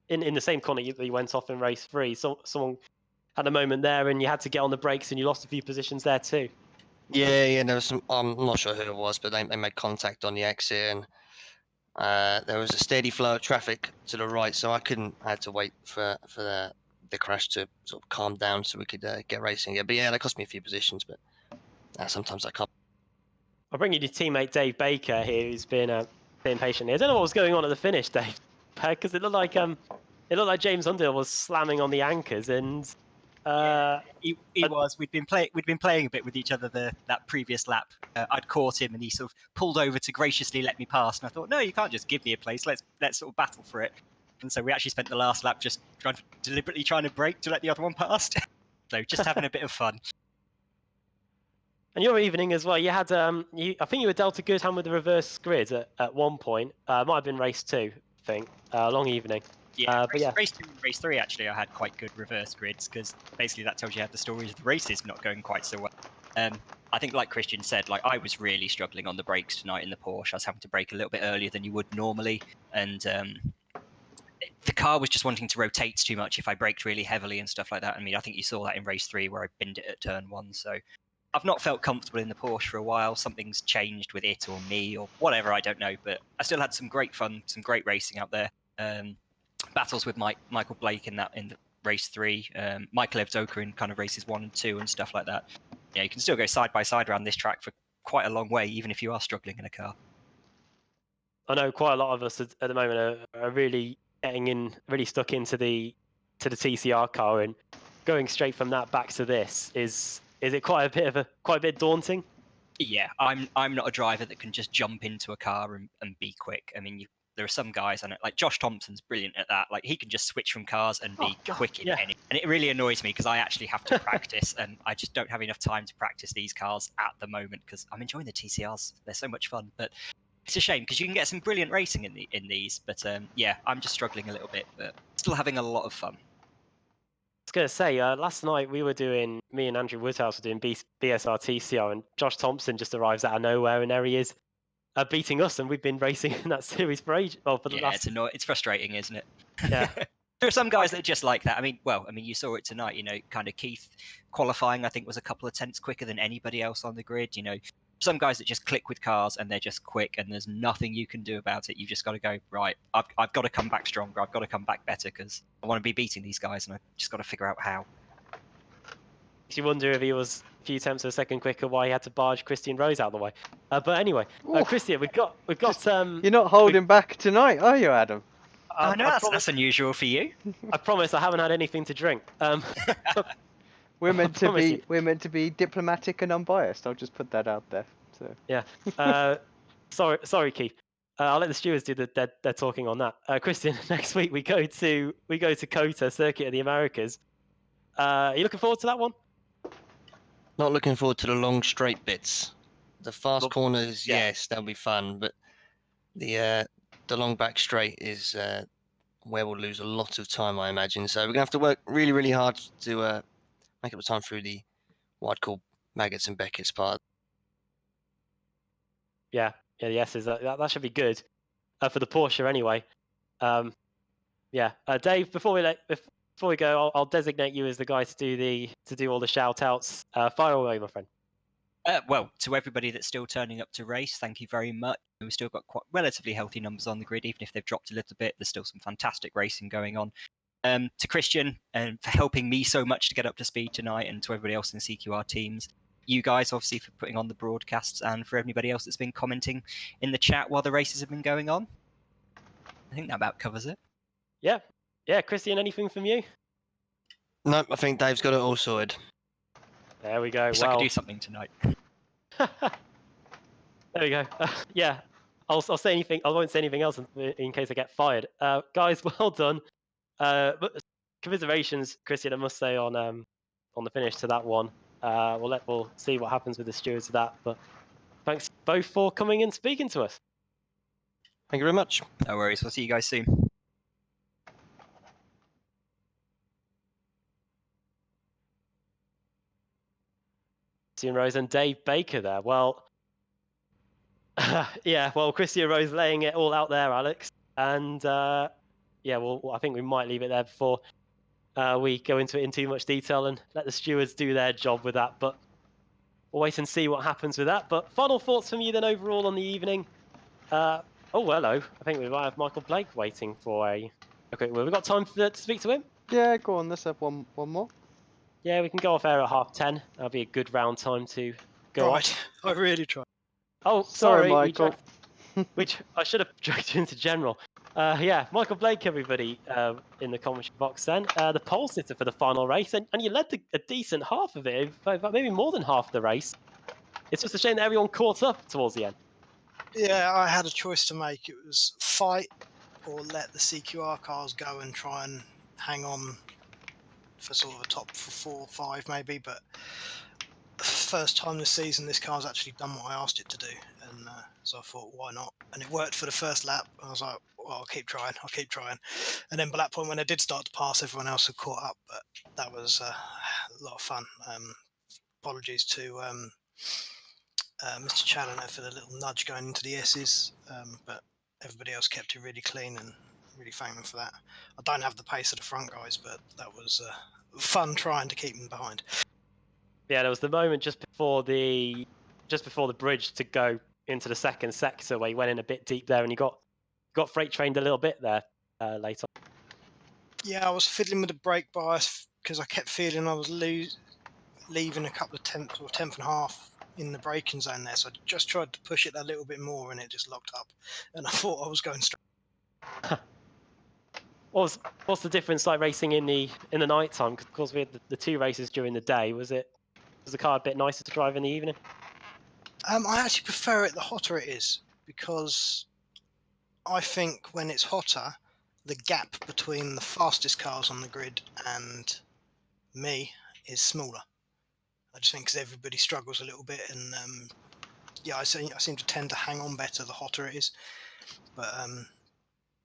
in the same corner that you went off in race 3? So someone had a moment there, and you had to get on the brakes, and you lost a few positions there too.
Yeah, there was some. I'm not sure who it was, but they made contact on the exit, and there was a steady flow of traffic to the right, so I had to wait for the crash to sort of calm down so we could get racing. Yeah, but yeah, that cost me a few positions, but sometimes I can't.
I'll bring you your teammate Dave Baker here, who's been patient here. I don't know what was going on at the finish, Dave, because it looked like James Underhill was slamming on the anchors, and
he was. We'd been playing a bit with each other that previous lap. I'd caught him, and he sort of pulled over to graciously let me pass. And I thought, no, you can't just give me a place. Let's sort of battle for it. And so we actually spent the last lap just deliberately trying to brake to let the other one past. So just having a bit of fun.
And your evening as well, you had I think you were Delta Goodham with the reverse grid at one point. Might have been race 2, I think. Long evening.
Yeah, race 2 and race 3 actually I had quite good reverse grids, because basically that tells you how the stories of the races not going quite so well. I think like Christian said, like I was really struggling on the brakes tonight in the Porsche. I was having to brake a little bit earlier than you would normally, and the car was just wanting to rotate too much if I braked really heavily and stuff like that. I mean, I think you saw that in race 3 where I binned it at turn 1. So I've not felt comfortable in the Porsche for a while. Something's changed with it or me or whatever, I don't know. But I still had some great fun, some great racing out there. Battles with Michael Blake in race 3. Michael Evdoka in kind of races 1 and 2 and stuff like that. Yeah, you can still go side by side around this track for quite a long way, even if you are struggling in a car.
I know quite a lot of us at the moment are really really stuck into the TCR car, and going straight from that back to this is it quite a bit daunting?
Yeah, I'm not a driver that can just jump into a car and be quick. I mean, there are some guys, I know, like Josh Thompson's brilliant at that. Like he can just switch from cars and be quick in any. And it really annoys me because I actually have to practice, and I just don't have enough time to practice these cars at the moment because I'm enjoying the TCRs. They're so much fun, but it's a shame because you can get some brilliant racing in these. But yeah, I'm just struggling a little bit, but still having a lot of fun.
I was going to say, last night me and Andrew Woodhouse were doing BSR TCR, and Josh Thompson just arrives out of nowhere, and there he is, beating us, and we've been racing in that series for ages. Well, for the last...
it's frustrating, isn't it?
Yeah.
There are some guys that are just like that. I mean, you saw it tonight, kind of Keith qualifying, I think, was a couple of tenths quicker than anybody else on the grid. Some guys that just click with cars and they're just quick and there's nothing you can do about it. You've just got to go, right, I've got to come back stronger. I've got to come back better because I want to be beating these guys and I've just got to figure out how.
Makes you wonder if he was a few tenths of a second quicker, why he had to barge Christian Rose out of the way. But anyway, Christian, we've got
You're not holding back tonight, are you, Adam?
I know that's unusual for you.
I promise I haven't had anything to drink.
We're meant to be diplomatic and unbiased. I'll just put that out there. So.
Yeah. Sorry, Keith. I'll let the stewards do their talking on that. Christian, next week we go to COTA, Circuit of the Americas. Are you looking forward to that one?
Not looking forward to the long straight bits. The fast corners,
yeah.
yes, that'll be fun, but the long back straight is where we'll lose a lot of time, I imagine. So we're gonna have to work really, really hard to make up the time through what I'd call Maggots and Beckett's part.
Yeah, the S's. That should be good for the Porsche anyway. Yeah, Dave. Before we go, I'll designate you as the guy to do all the shout outs. Fire away, my friend.
Well, to everybody that's still turning up to race, thank you very much. We've still got quite relatively healthy numbers on the grid, even if they've dropped a little bit. There's still some fantastic racing going on. To Christian, and for helping me so much to get up to speed tonight, and to everybody else in the CQR teams. You guys, obviously, for putting on the broadcasts, and for everybody else that's been commenting in the chat while the races have been going on. I think that about covers it.
Yeah, Christian, anything from you?
No, I think Dave's got it all sorted.
There we go.
I could do something tonight.
There we go. Yeah, I'll say anything. I won't say anything else in case I get fired. Guys, well done. But commiserations, Christian, I must say on the finish to that one. We'll see what happens with the stewards of that. But thanks both for coming and speaking to us.
Thank you very much.
No worries. We'll see you guys soon.
Christian Rose and Dave Baker there. Well, yeah. Well, Christian Rose laying it all out there, Alex. And yeah, well, I think we might leave it there before we go into it in too much detail and let the stewards do their job with that. But we'll wait and see what happens with that. But final thoughts from you then overall on the evening. Oh, hello. I think we might have Michael Blake waiting for a... Okay, well, we've got time to speak to him?
Yeah, go on. Let's have one more.
Yeah, we can go off air at 10:30. That'll be a good round time to go
Right, I really tried.
Oh,
Sorry, Michael.
Which I should have dragged you into general. Yeah, Michael Blake, everybody, in the commentary box then. The pole sitter for the final race, and you led a decent half of it, maybe more than half the race. It's just a shame that everyone caught up towards the end.
Yeah, I had a choice to make. It was fight or let the CQR cars go and try and hang on for sort of a top 4 or 5 maybe, but the first time this season this car's actually done what I asked it to do, and so I thought, why not? And it worked for the first lap. I was like, well, I'll keep trying. And then by that point when I did start to pass, everyone else had caught up, but that was a lot of fun. Apologies to Mr. Challoner for the little nudge going into the S's, but everybody else kept it really clean, and really thank them for that. I don't have the pace of the front guys, but that was fun trying to keep them behind.
Yeah, there was the moment just before the bridge to go into the second sector where he went in a bit deep there, and he got freight trained a little bit there later.
Yeah, I was fiddling with the brake bias because I kept feeling I was leaving a couple of tenths or tenth and a half in the braking zone there. So I just tried to push it a little bit more, and it just locked up. And I thought I was going straight.
What's the difference like racing in the night time? Because of course we had the 2 races during the day. Was the car a bit nicer to drive in the evening?
I actually prefer it the hotter it is, because I think when it's hotter, the gap between the fastest cars on the grid and me is smaller. I just think because everybody struggles a little bit, and yeah, I seem to tend to hang on better the hotter it is. But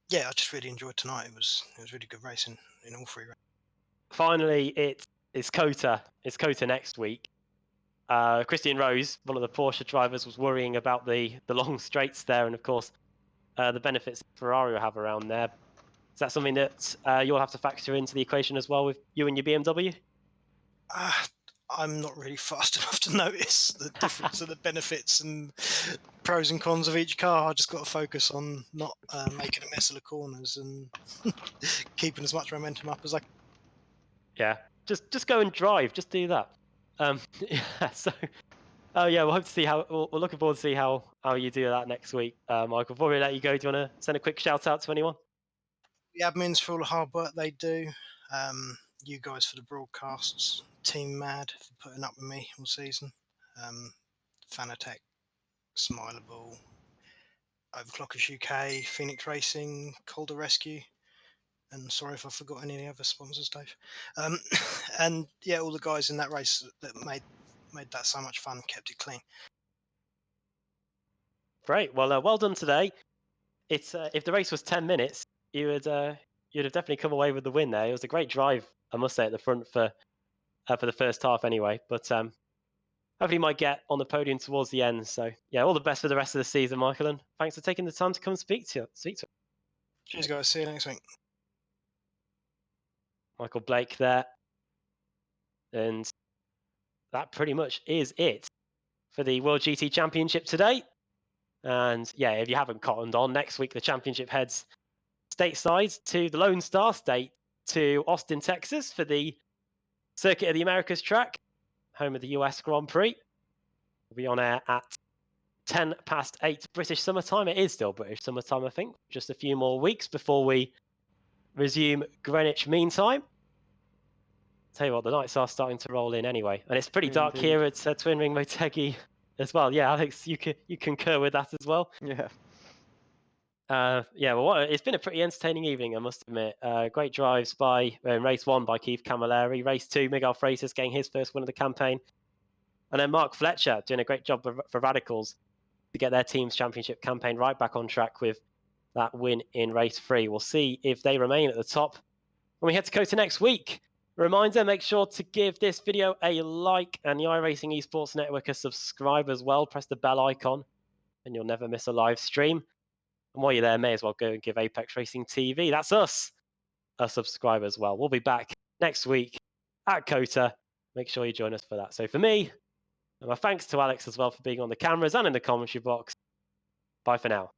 yeah, I just really enjoyed tonight. It was really good racing in all 3 races.
Finally, it's COTA. It's COTA next week. Christian Rose, one of the Porsche drivers, was worrying about the long straights there, and of course, the benefits Ferrari will have around there. Is that something that you'll have to factor into the equation as well with you and your BMW?
I'm not really fast enough to notice the difference of the benefits and pros and cons of each car. I just got to focus on not making a mess of the corners and keeping as much momentum up as I can.
Yeah, just go and drive. Just do that. Yeah. So, oh yeah, we'll hope to see how. We're looking forward to see how you do that next week, Michael. Before we let you go, do you want to send a quick shout out to anyone?
The admins for all the hard work they do. You guys for the broadcasts. Team Mad for putting up with me all season. Fanatec, Smileable, Overclockers UK, Phoenix Racing, Calder Rescue. And sorry if I forgot any of the other sponsors, Dave. And yeah, all the guys in that race that made that so much fun, kept it clean.
Great. Well, well done today. It's if the race was 10 minutes, you'd have definitely come away with the win there. It was a great drive, I must say, at the front for the first half anyway. But hopefully you might get on the podium towards the end. So yeah, all the best for the rest of the season, Michael, and thanks for taking the time to come speak to us.
Cheers, guys. See you next week.
Michael Blake there. And that pretty much is it for the World GT Championship today. And yeah, if you haven't cottoned on, next week the championship heads stateside to the Lone Star State to Austin, Texas for the Circuit of the Americas track, home of the US Grand Prix. We'll be on air at 8:10 British summertime. It is still British summertime, I think. Just a few more weeks before we resume Greenwich Mean Time. Tell you what, the nights are starting to roll in anyway, and it's pretty dark
Indeed.
here at Twin Ring Motegi as well. Yeah, Alex, you concur with that as well.
Yeah.
Yeah, well, it's been a pretty entertaining evening, I must admit. Great drives by race 1 by Keith Camilleri, race 2 Miguel Freitas getting his first win of the campaign, and then Mark Fletcher doing a great job for Radicals to get their team's championship campaign right back on track with that win in race 3. We'll see if they remain at the top when we head to COTA next week. A reminder, make sure to give this video a like and the iRacing Esports Network a subscribe as well. Press the bell icon and you'll never miss a live stream. And while you're there, may as well go and give Apex Racing TV, that's us, a subscribe as well. We'll be back next week at COTA. Make sure you join us for that. So for me, and my thanks to Alex as well for being on the cameras and in the commentary box. Bye for now.